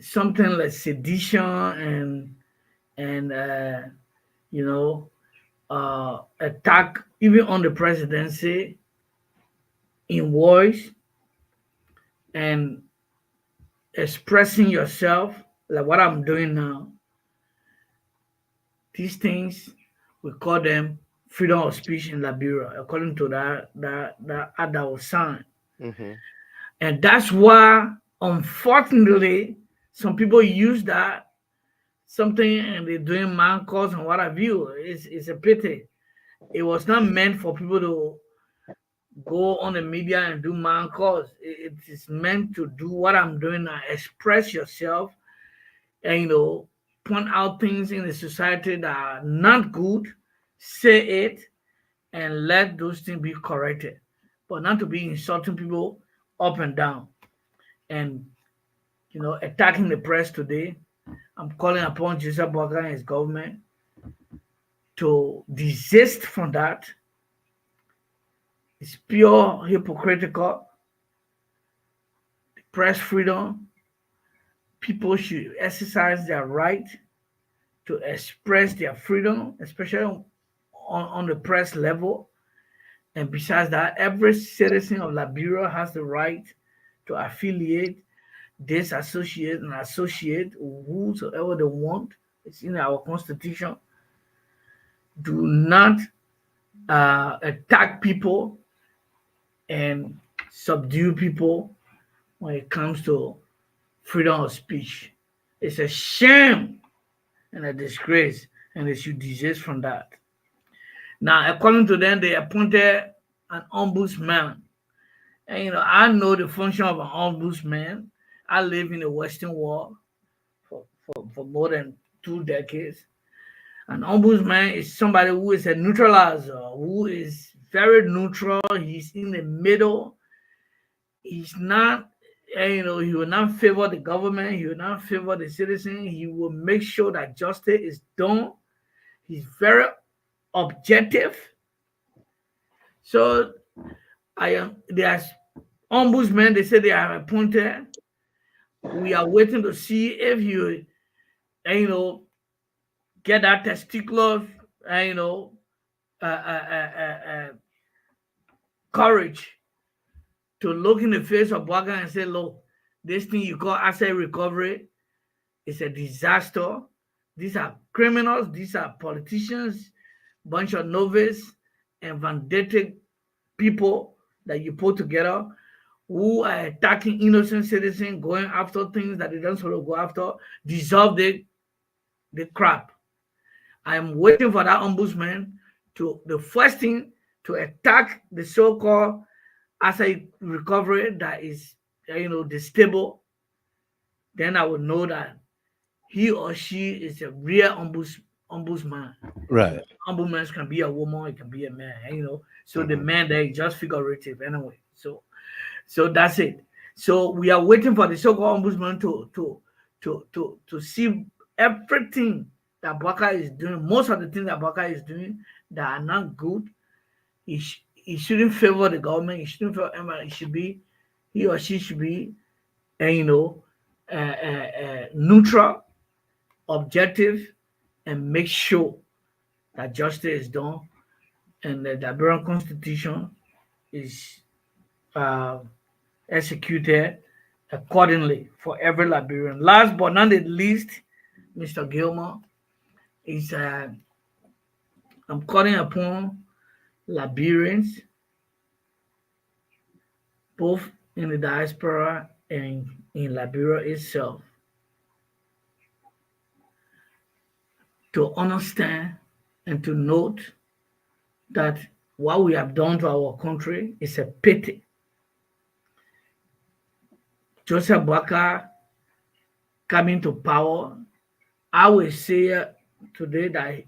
K: something like sedition and you know, attack even on the presidency in voice and expressing yourself like what I'm doing now. These things, we call them freedom of speech in Liberia, according to that act that was signed. And that's why, unfortunately, some people use that something and they're doing man calls and what have you. It's a pity. It was not meant for people to go on the media and do man calls. It is meant to do what I'm doing now, express yourself and, you know, point out things in the society that are not good, say it, and let those things be corrected, but not to be insulting people up and down and, you know, attacking the press today. I'm calling upon Joseph Boakai and his government to desist from that. It's pure hypocritical. Press freedom, people should exercise their right to express their freedom, especially on the press level. And besides that, every citizen of Liberia has the right to affiliate, disassociate, and associate whosoever they want. It's in our constitution. Do not attack people and subdue people when it comes to freedom of speech. It's a shame and a disgrace, and they should desist from that. Now, according to them, they appointed an ombudsman. And, you know, I know the function of an ombudsman. I live in the Western world for more than 2 decades. An ombudsman is somebody who is a neutralizer, who is very neutral. He's in the middle. He's not, you know, he will not favor the government. He will not favor the citizen. He will make sure that justice is done. He's very objective. So there's ombudsmen, they say they are appointed. We are waiting to see if you know, get that testicular, you know, courage to look in the face of Boakai and say, look, this thing you call asset recovery is a disaster. These are criminals. These are politicians, bunch of novice and vindictive people that you put together who are attacking innocent citizens, going after things that they don't sort of go after, dissolve the crap. I'm waiting for that ombudsman to, the first thing, to attack the so-called asset recovery that is, you know, destable. Then I would know that he or she is a real ombudsman.
A: Right.
K: Ombudsman can be a woman, it can be a man, So the man there is just figurative anyway. So that's it. So we are waiting for the so-called ombudsman to see everything that Baka is doing. Most of the things that Baka is doing that are not good. He shouldn't favor the government. He shouldn't favor anyone. He or she should be, neutral, objective, and make sure that justice is done and the Liberian Constitution is executed accordingly for every Liberian. Last but not the least, Mr. Gilmore, is I'm calling upon Liberians, both in the diaspora and in Liberia itself, to understand and to note that what we have done to our country is a pity. Joseph Boakai coming to power, I will say today that,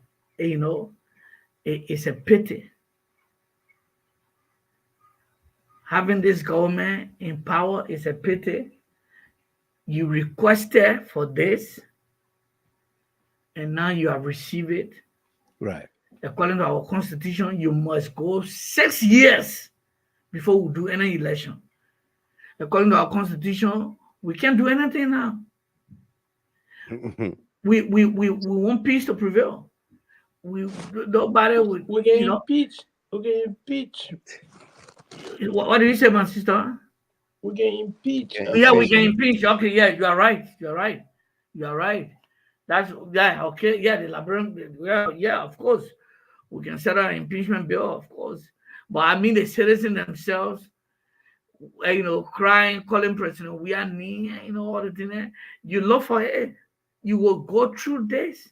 K: it's a pity. Having this government in power is a pity. You requested for this, and now you have received it.
A: Right.
K: According to our constitution, you must go 6 years before we do any election. According to our constitution, we can't do anything now. we want peace to prevail. Nobody would.
M: We're getting impeached. We're getting impeached.
K: What did you say, my sister?
M: We're getting impeached.
K: Yeah, we're getting impeached. Okay, yeah, you are right. You are right. That's okay. Yeah, the Liberian. Yeah, of course. We can set an impeachment bill, of course. But I mean the citizens themselves, crying, calling President Weah, all the things. You look for it. You will go through this.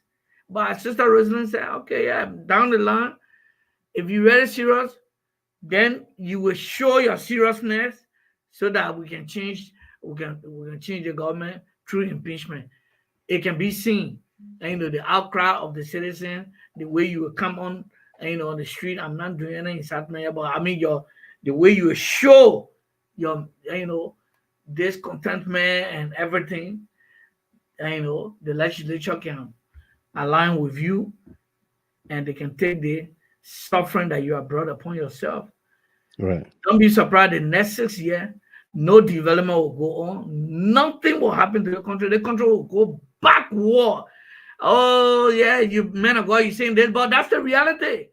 K: But Sister Rosalind said, okay, yeah, down the line, if you're really serious, then you will show your seriousness so that we can change the government through impeachment. It can be seen, the outcry of the citizen, the way you will come on, on the street. I'm not doing anything in South Maya, but I mean the way you show your, discontentment and everything. The legislature can align with you, and they can take the suffering that you have brought upon yourself.
A: Right.
K: Don't be surprised the next 6 years, no development will go on. Nothing will happen to the country. The country will go backward. Oh, yeah, you men of God, you're saying this, but that's the reality.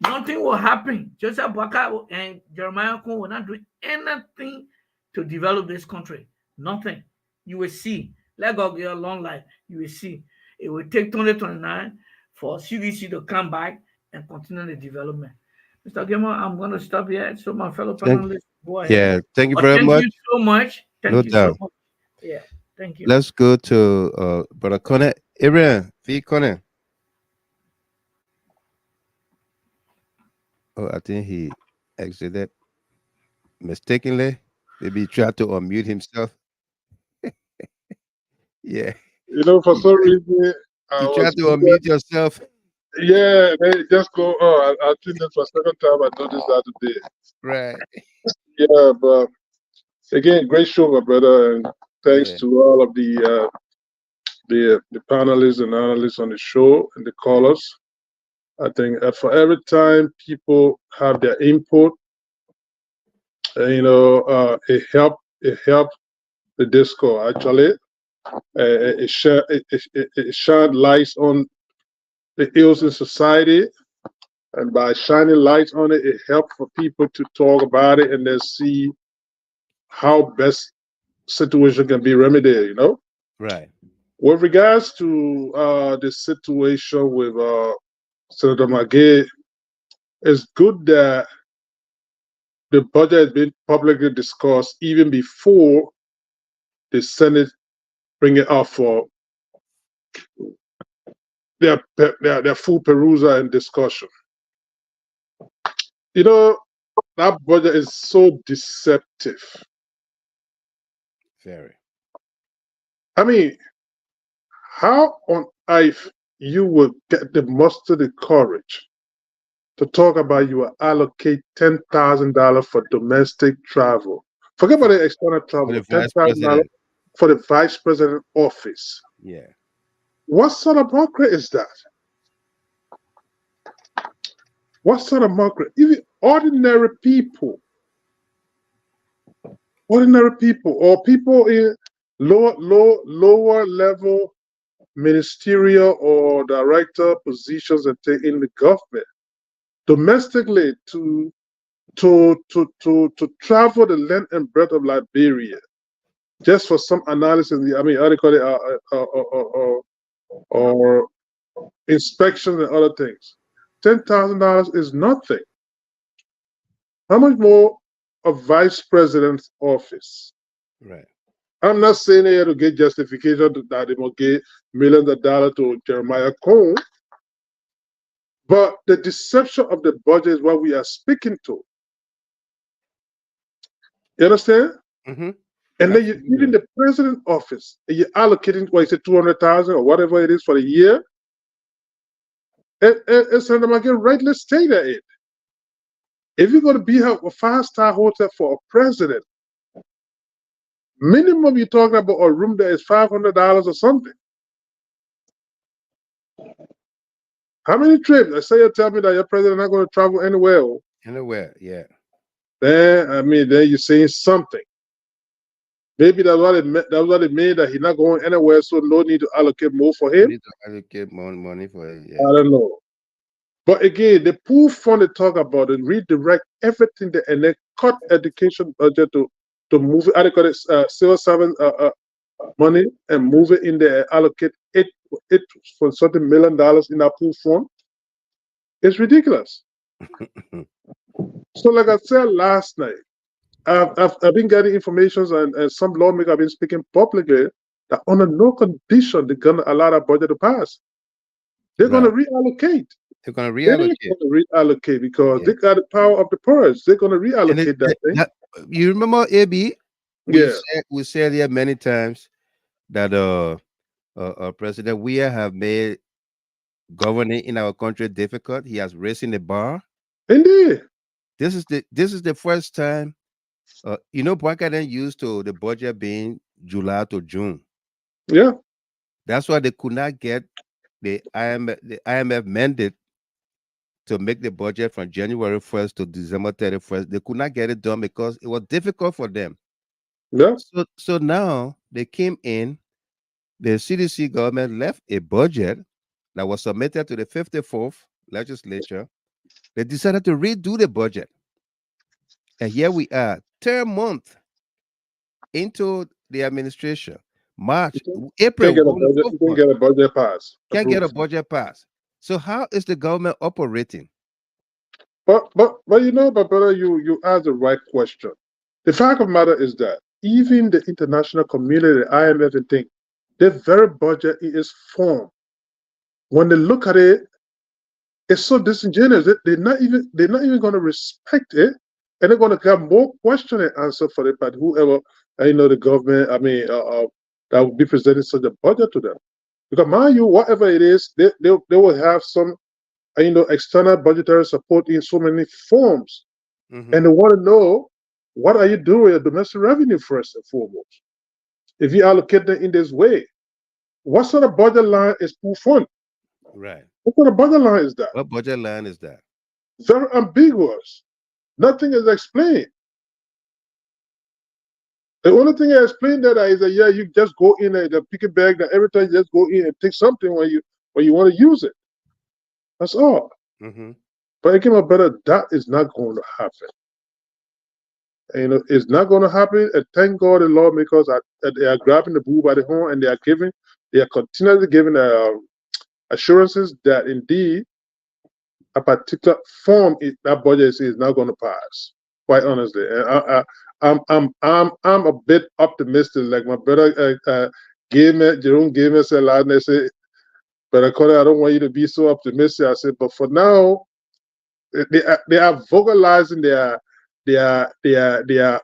K: Nothing will happen. Joseph Boakai and Jeremiah Kun will not do anything to develop this country. Nothing. You will see. Let God give a long life. You will see. It will take 2029 for CDC to come back and continue the development. Mr. Gilmore, I'm going to stop here. So my fellow panelists, go ahead.
A: Yeah, thank you very much.
K: Thank you so much. Thank you so much. Yeah, thank you.
A: Let's go to Brother Connor. Aaron, V. Connor. Oh, I think he exited mistakenly. Maybe he tried to unmute himself. Yeah.
P: For some reason,
A: you tried to unmute yourself.
P: Yeah, they just go. Oh, I think that's the second time I noticed that today.
A: Right.
P: Yeah, but again, great show, my brother, and thanks to all of the panelists and analysts on the show and the callers. I think that for every time people have their input, it helped the discourse. Actually, it shined lights on the ills in society, and by shining lights on it, it helped for people to talk about it and then see how best situation can be remedied.
A: Right.
P: With regards to the situation with Senator McGill, it's good that the budget has been publicly discussed even before the Senate bring it up for their full perusal and discussion. That budget is so deceptive.
A: Very.
P: I mean, how on earth you would get the muster the courage to talk about you will allocate $10,000 for domestic travel. Forget about the external travel. $10,000 for the vice president office.
A: Yeah.
P: What sort of market is that? What sort of market? Even ordinary people or people in lower level ministerial or director positions in the government domestically to travel the length and breadth of Liberia just for some analysis. I mean, how do you call it, or inspections and other things. $10,000 is nothing. How much more a vice president's office?
A: Right.
P: I'm not saying here to get justification that they must give millions of dollars to Jeremiah Cohn, but the deception of the budget is what we are speaking to. You understand?
A: Mm-hmm.
P: And then you're giving the president office, and you're allocating, what is it, 200,000 or whatever it is for the year. And Senator McGill rightly stated it. If you're going to be a 5-star hotel for a president, minimum you're talking about a room that is $500 or something. How many trips? I say you tell me that your president not going to travel anywhere.
A: Anywhere, yeah.
P: Then you're saying something. Maybe that's what it meant. That's what it meant, that he's not going anywhere, so no need to allocate more for him.
A: Need to allocate more money for it. Yeah.
P: I don't know. But again, the pool fund they talk about and redirect everything there and then cut education budget to move it, adequate civil servant money and move it in there, allocate it for certain $1 million in that pool fund. It's ridiculous. So like I said last night, I've been getting information and some lawmakers have been speaking publicly that under no condition they're going to allow that budget to pass. They're going to reallocate.
A: They're going to reallocate.
P: They're going to reallocate because they got the power of the purse. They're going to reallocate that thing.
A: You remember, AB?
P: Yeah.
A: We said here many times that President Weah have made governing in our country difficult. He has raised the bar.
P: Indeed.
A: This is the first time. Back then used to the budget being July to June.
P: Yeah.
A: That's why they could not get the IMF mandate to make the budget from January 1st to December 31st. They could not get it done because it was difficult for them.
P: Yeah.
A: So now they came in, the CDC government left a budget that was submitted to the 54th legislature. They decided to redo the budget. And here we are, 10 months into the administration. March, April.
P: You can get a budget pass.
A: Can't get a budget pass. So how is the government operating?
P: But brother, you asked the right question. The fact of the matter is that even the international community, the IMF, and things, the very budget is formed. When they look at it, it's so disingenuous. They're not even going to respect it, and they're going to have more question and answer for it by whoever the government. That will be presenting such a budget to them. Because mind you, whatever it is, they will have some external budgetary support in so many forms. Mm-hmm. And they want to know, what are you doing with your domestic revenue first and foremost? If you allocate them in this way, what sort of budget line is pool fund?
A: Right.
P: What sort of budget line is that?
A: What budget line is that?
P: Very ambiguous. Nothing is explained. The only thing I explained that is that you just go in and pick a bag, that every time you just go in and take something when you want to use it. That's all.
A: Mm-hmm.
P: But again, my brother, that is not going to happen. It's not going to happen. And thank God the lawmakers they are grabbing the bull by the horn, and they are continually giving assurances that indeed a particular form that budget is not going to pass. Quite honestly, and I'm a bit optimistic. Like my brother Jerome gave me said last night, say, but I don't want you to be so optimistic. I said, but for now, they are vocalizing their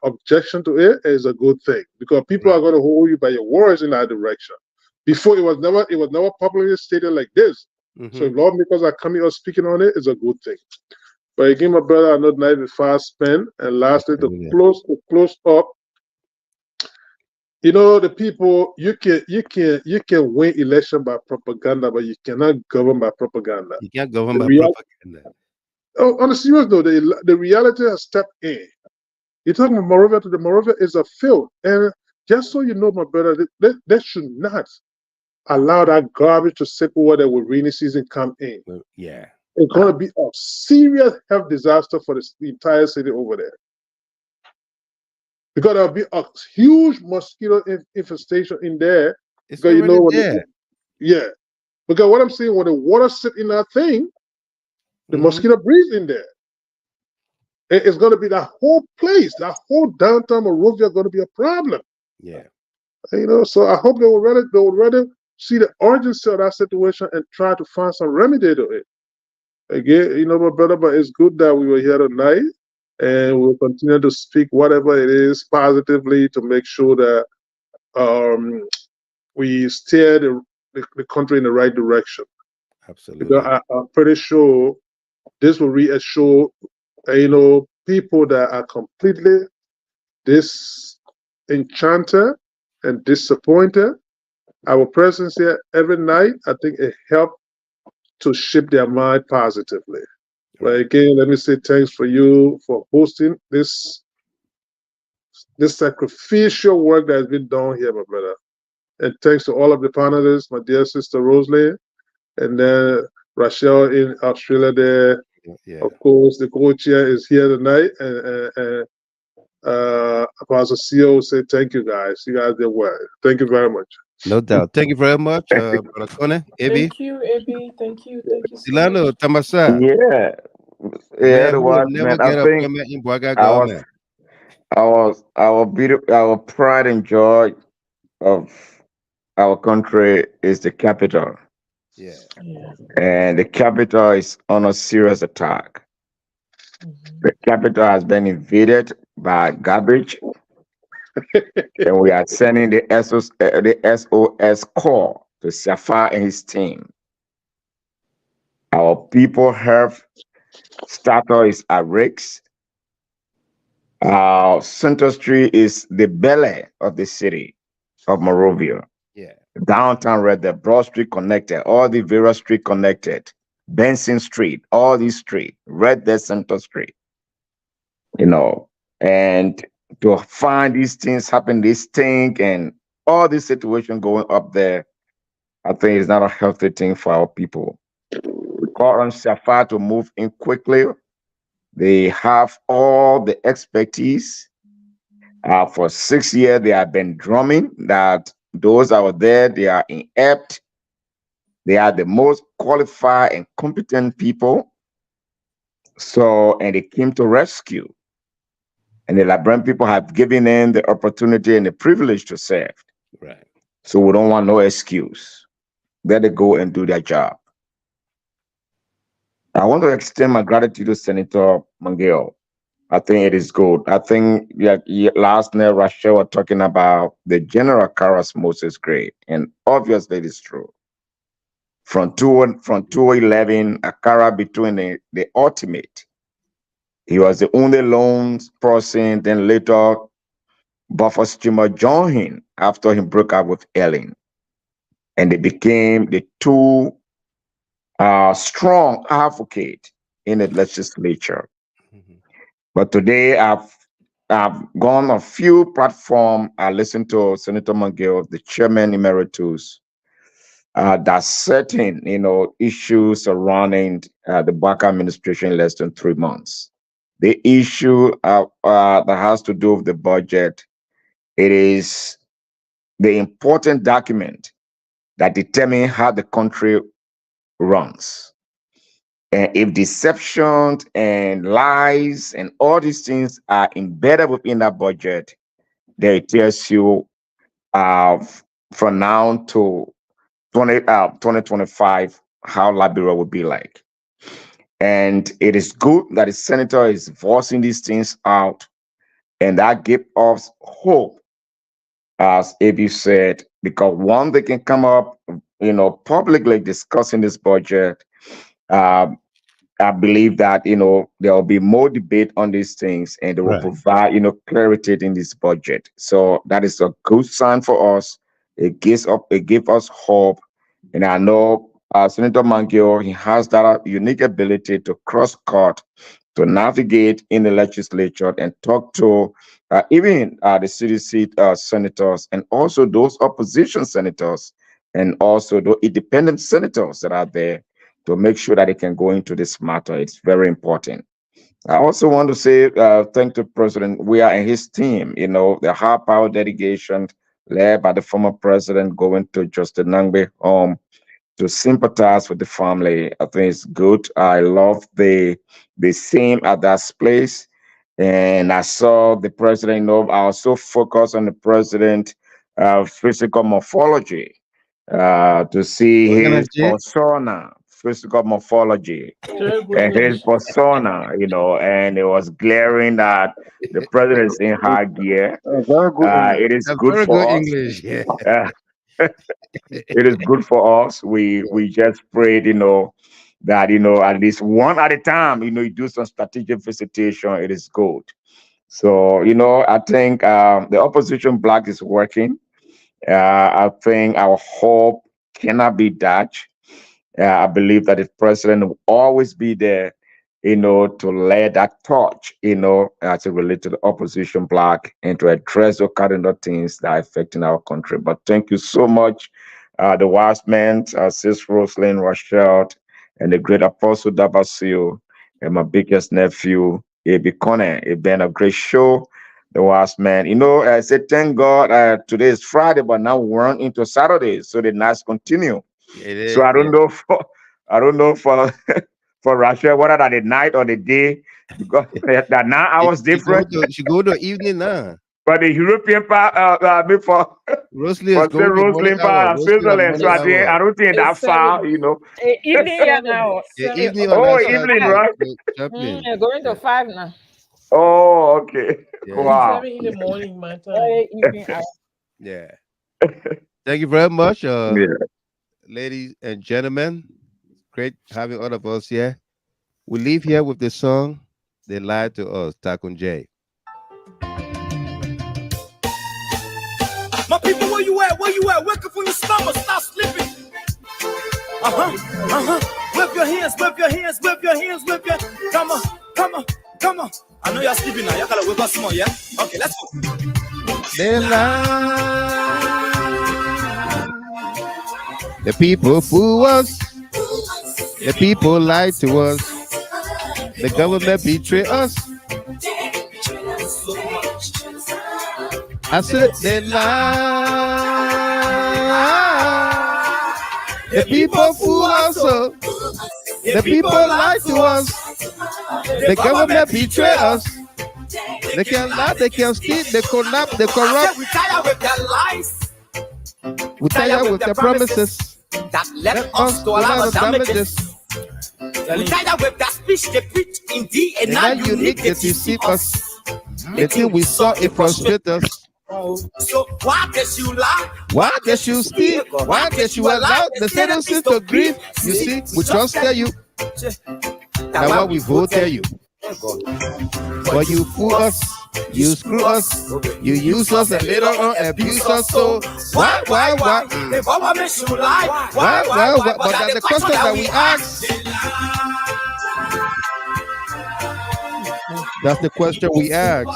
P: objection to it is a good thing, because people are going to hold you by your words in that direction. Before it was never publicly stated like this. So if lawmakers are coming out speaking on it, it's a good thing. But again, my brother, I know night is fast spent. And lastly, to close up, you know, the people, you can win election by propaganda, but you cannot govern by propaganda.
A: You can't govern by propaganda.
P: Oh, on a serious note, the reality has stepped in. You're talking about Monrovia. The Monrovia is a field, and just so you know, my brother, they should not allow that garbage to sit over there when rainy season come in.
A: Yeah,
P: it's going to be a serious health disaster for the entire city over there. Because there'll be a huge mosquito infestation in there.
A: It's
P: because you know
A: there.
P: Yeah, because what I'm saying, when the water sit in that thing, the mosquito breeds in there. It's going to be that whole place, that whole downtown Monrovia, going to be a problem.
A: Yeah,
P: you know. So I hope they will rather see the urgency of that situation and try to find some remedy to it. Again, you know, my brother, but it's good that we were here tonight, and we'll continue to speak whatever it is positively to make sure that we steer the country in the right direction.
A: Absolutely.
P: Because I'm pretty sure this will reassure, you know, people that are completely disenchanted and disappointed. Our presence here every night, I think it helped to shape their mind positively. But again, let me say thanks for you for hosting this sacrificial work that has been done here, my brother. And thanks to all of the panelists, my dear sister Rosalie, and then Rachel in Australia there.
A: Yeah.
P: Of course, the co-chair is here tonight, and Apostle CEO say thank you guys. You guys did well. Thank you very much.
A: No doubt. Thank you very much, Brother Kone, Ebi.
M: Thank you, Ebi. Thank you. Thank you so
A: Silano,
M: much.
A: Tamasa.
O: Yeah,
A: Man,
O: man,
A: get
O: I think
A: appointment in Boaga government.
O: our pride and joy of our country is the capital.
A: Yeah.
O: And the capital is on a serious attack. The capital has been invaded by garbage. And we are sending the SOS call to Safar and his team. Our people health status is at risk. Center Street is the belly of the city of Monrovia.
A: Yeah.
O: Downtown Red, the Broad Street connected, all the various street connected, Benson Street, all these streets, Red Dead Center Street. You know, and to find these things happen, this thing and all this situation going up there, I think it's not a healthy thing for our people. We call on Safar to move in quickly. They have all the expertise. For 6 years, they have been drumming that those out there, they are inept. They are the most qualified and competent people. So, and they came to rescue. And the Liberian people have given them the opportunity and the privilege to serve.
A: Right.
O: So we don't want no excuse. Let them go and do their job. I want to extend my gratitude to Senator McGill. I think it is good. I think last night Rachel was talking about the general Karas Moses Gray, and obviously it is true. From 2011, Akara between the ultimate. He was the only lone person, then later Buffer Steamer joined him after he broke up with Ellen. And they became the two strong advocates in the legislature. But today I've gone on a few platforms. I listened to Senator McGill, the chairman emeritus, that certain issues surrounding the Baka administration in less than 3 months. The issue that has to do with the budget, it is the important document that determines how the country runs. And if deception and lies and all these things are embedded within that budget, then it tells you from now to 2025 how Liberia will be like. And it is good that the senator is voicing these things out, and that gives us hope, as Abi said, because one, they can come up, publicly discussing this budget. I believe that, there will be more debate on these things, and they will provide, clarity in this budget. So that is a good sign for us. It gives us hope. And I know Senator McGill, he has that unique ability to cross-cut, to navigate in the legislature and talk to even the CDC senators, and also those opposition senators, and also the independent senators that are there, to make sure that they can go into this matter. It's very important. I also want to say thank to President Weah and his team, the high power delegation led by the former president going to Justice Nagbe home to sympathize with the family. I think it's good. I love the scene at that place. And I saw the president, I was so focused on the president physical morphology to see his persona, physical morphology, and his persona, and it was glaring that the president is in high gear. It is good for us.
A: English, yeah.
O: It is good for us. We just prayed, that at least one at a time, you do some strategic visitation. It is good. So I think the opposition bloc is working. I think our hope cannot be dashed. I believe that the president will always be there, to lay that torch, as it relates to the opposition bloc, and to address the kind of things that are affecting our country. But thank you so much, the wise men, Sis Rosalind Rochelle, and the great Apostle Dabasio, and my biggest nephew, A.B. Kone. It's been a great show. The wise man, I said, thank God, today is Friday, but now we're on into Saturday, so the nights continue. So I don't know for for Russia, whether that the night or the day, because that 9 hours different.
A: She go to evening now.
O: But the European part, before Rosalind part of Switzerland, so I don't think that far,
J: Evening now.
A: Evening,
O: evening, right?
J: Going to 5 now.
O: Oh, okay.
A: Yeah.
O: Wow.
M: 7 in the morning, my time.
A: Yeah. Thank you very much, ladies and gentlemen. Great having all of us here. We leave here with the song "They Lied to Us," Takun J.
I: My people, where you at? Where you at? Wake up from your slumber, stop sleeping. Whip your hands, whip your hands, whip your hands, whip your. Come on, come on, come on. I know y'all sleeping now. Y'all gotta wake up some more, yeah? Okay, let's go.
A: They lied. The people fool us. The people lied to us. The government betrayed us. I said they lied. The people fool us. The people lied to us. The government betrayed us. They can lie, they can steal, they collapse, they corrupt.
I: We tired with their lies.
A: We tired with their promises
I: that left us to a lot of damages. We tired with that speech they preach indeed and not unique they deceive us.
A: The thing we saw, it frustrated us.
I: So why did you lie?
A: Why did you steal? Why did you allow the citizens to grieve? You see, we trusted you. That's why we voted you. But you fool us, you screw us, you use us and later on abuse us. So why?
I: The government should lie.
A: Why? But that's the question that we ask. That's the question we ask.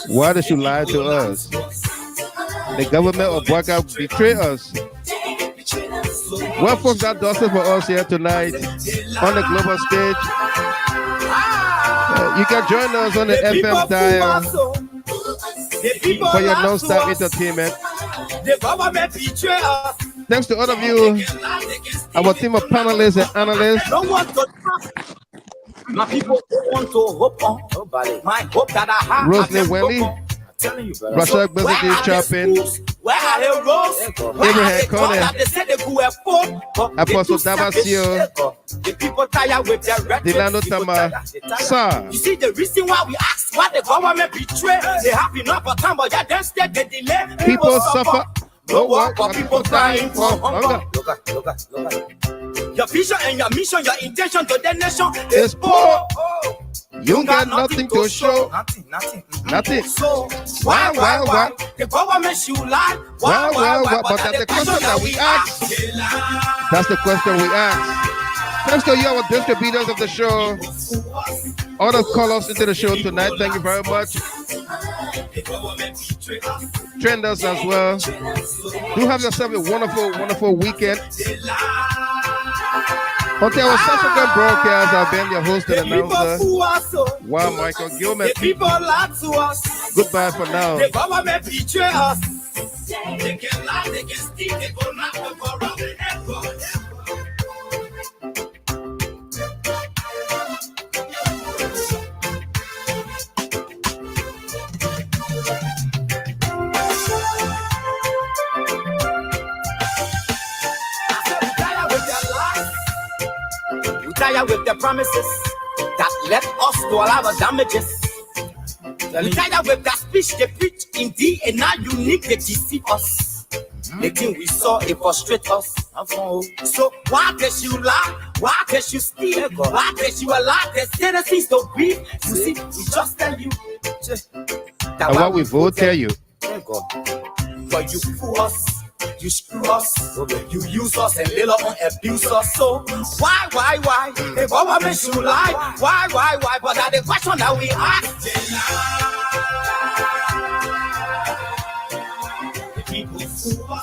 A: Why did you lie to us? The government of Waka betrayed us. Well, folks, that does it for us here tonight on the global stage. You can join us on the FM dial for your non-stop entertainment. Thanks to all of you, our team of panelists and analysts.
I: My people want to hope on nobody. My hope that I have.
A: Rosalind Welly, Rashad Bezaki Chapin, Abraham Conan, Apostle Dabasio, Delano Tama, Sir.
I: You see the reason why we ask why the government betray. They have enough of time, but they delay.
A: People suffer.
I: No work for people dying for hunger. Look at. Your vision and your mission, your intention to the nation is poor.
A: You got nothing to show. Nothing.
I: So why? The government should lie. Why?
A: But that's the question that we ask. That's the question we ask. Thanks to you, our distributors of the show. All the call-ups into the show tonight. Thank you very much. Trenders as well. Do have yourself a wonderful, wonderful weekend. Until our subsequent broadcast, I've been your host and announcer, Wow, Michael Gilman. Goodbye for now.
I: The government betray us. They can lie, they can steal, they go knock the corrupt. Tired with the promises that led us to all our damages. We tired with that speech they preach in thee, and now you need to deceive us. The thing we saw, it frustrate us. So why does you lie? Why does you steal? Why does you allow the citizens to breathe? You see, we just tell you.
A: And what we vote tell you.
I: But you fool us. You screw us, you use us and later on abuse us. So why? The government should lie. Why? But that's the question that we ask. The people fool us.